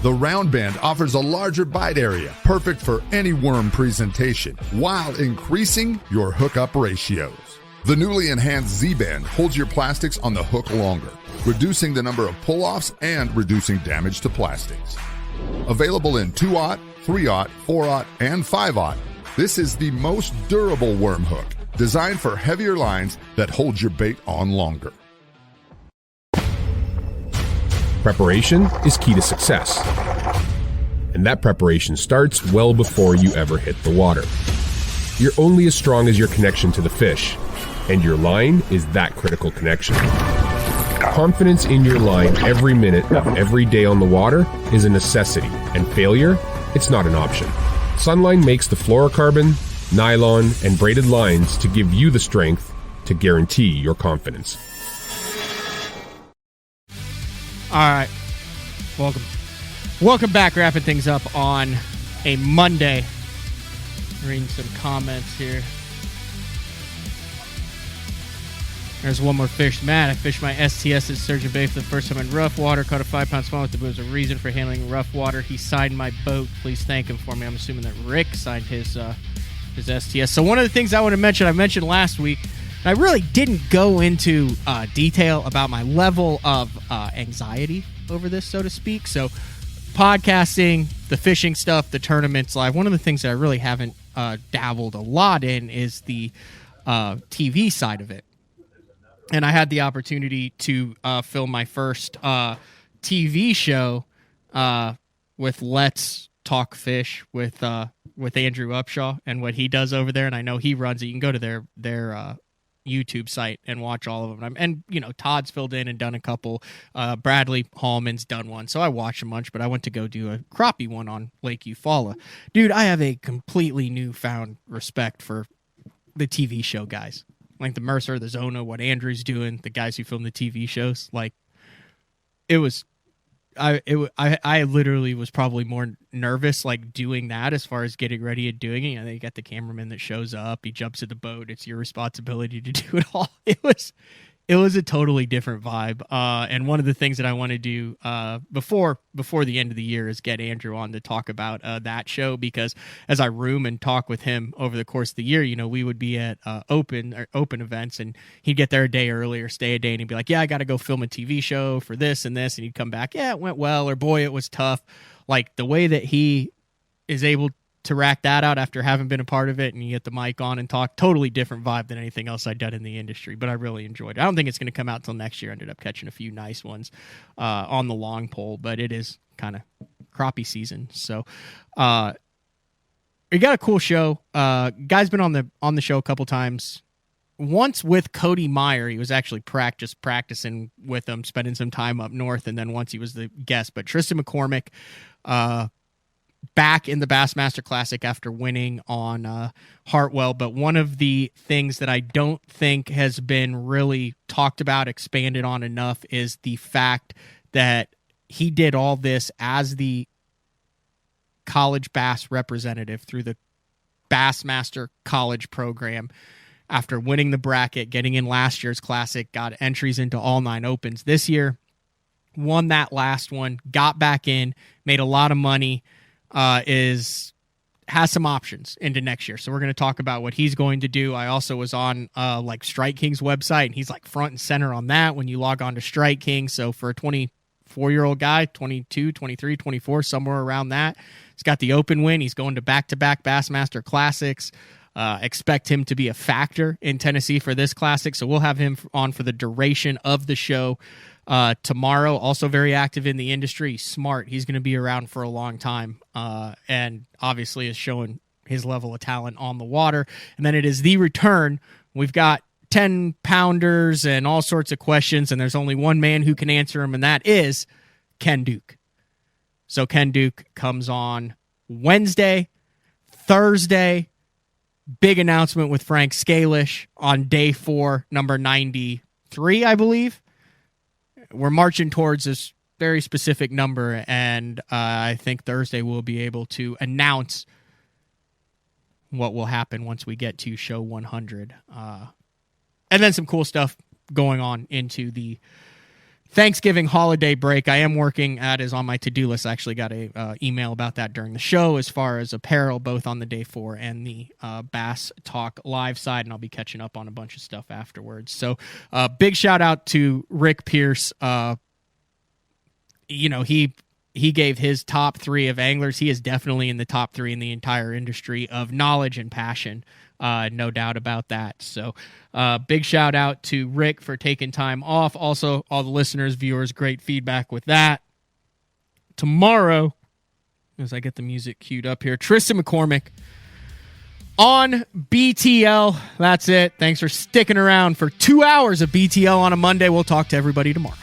The round bend offers a larger bite area, perfect for any worm presentation, while increasing your hookup ratios. The newly enhanced Z-Bend holds your plastics on the hook longer, reducing the number of pull-offs and reducing damage to plastics. Available in 2/0, 3/0, 4/0, and 5/0, this is the most durable worm hook, designed for heavier lines that hold your bait on longer. Preparation is key to success. And that preparation starts well before you ever hit the water. You're only as strong as your connection to the fish, and your line is that critical connection. Confidence in your line every minute of every day on the water is a necessity, and failure, it's not an option. Sunline makes the fluorocarbon, nylon, and braided lines to give you the strength to guarantee your confidence. All right. Welcome back. Wrapping things up on a Monday. Reading some comments here. There's one more fish. Matt, I fished my STS at Sturgeon Bay for the first time in rough water. Caught a 5-pound smallmouth. There was a reason for handling rough water. He signed my boat. Please thank him for me. I'm assuming that Rick signed his STS. So one of the things I want to mention, I mentioned last week, I really didn't go into detail about my level of anxiety over this, so to speak. So podcasting, the fishing stuff, the tournaments live, one of the things that I really haven't dabbled a lot in is the TV side of it. And I had the opportunity to film my first TV show with Let's Talk Fish with Andrew Upshaw and what he does over there. And I know he runs it. You can go to their YouTube site and watch all of them. And, you know, Todd's filled in and done a couple. Bradley Hallman's done one. So I watched a bunch, but I went to go do a crappie one on Lake Eufaula. Dude, I have a completely newfound respect for the TV show guys. Like the Mercer, the Zona, what Andrew's doing, the guys who film the TV shows. Like, it was... I literally was probably more nervous like doing that as far as getting ready and doing it. You know, you got the cameraman that shows up, he jumps in the boat, it's your responsibility to do it all. It was a totally different vibe. And one of the things that I want to do before the end of the year is get Andrew on to talk about that show, because as I room and talk with him over the course of the year, you know, we would be at open events, and he'd get there a day earlier, stay a day, and he'd be like, yeah, I got to go film a TV show for this and this. And he'd come back, yeah, it went well, or boy, it was tough. Like the way that he is able to rack that out after having been a part of it, and you get the mic on and talk, totally different vibe than anything else I'd done in the industry, but I really enjoyed it. I don't think it's going to come out till next year. I ended up catching a few nice ones on the long pole, but it is kind of crappie season. So we got a cool show. Guy's been on the show a couple times. Once with Cody Meyer, he was actually practicing with him, spending some time up north, and then once he was the guest. But Tristan McCormick, back in the Bassmaster Classic after winning on Hartwell. But one of the things that I don't think has been really talked about, expanded on enough, is the fact that he did all this as the college bass representative through the Bassmaster College program. After winning the bracket, getting in last year's Classic, got entries into all 9 opens this year, won that last one, got back in, made a lot of money, has some options into next year. So we're going to talk about what he's going to do. I also was on like Strike King's website, and he's like front and center on that when you log on to Strike King. So for a 24-year-old guy, 22, 23, 24, somewhere around that, he's got the open win. He's going to back-to-back Bassmaster Classics. expect him to be a factor in Tennessee for this Classic. So we'll have him on for the duration of the show tomorrow. Also very active in the industry. Smart. He's going to be around for a long time, and obviously is showing his level of talent on the water. And then it is the return. We've got 10-pounders and all sorts of questions, and there's only one man who can answer them, and that is Ken Duke. So Ken Duke comes on Wednesday. Thursday, big announcement with Frank Scalish on day 4, number 93, I believe. We're marching towards this very specific number, and I think Thursday we'll be able to announce what will happen once we get to show 100. And then some cool stuff going on into the Thanksgiving holiday break. I am working is on my to-do list. I actually got a email about that during the show as far as apparel, both on the day 4 and the Bass Talk live side, and I'll be catching up on a bunch of stuff afterwards. So big shout out to Rick Pierce. He gave his top 3 of anglers. He is definitely in the top 3 in the entire industry of knowledge and passion. No doubt about that. So big shout out to Rick for taking time off. Also, all the listeners, viewers, great feedback with that. Tomorrow, as I get the music queued up here, Tristan McCormick on BTL. That's it. Thanks for sticking around for 2 hours of BTL on a Monday. We'll talk to everybody tomorrow.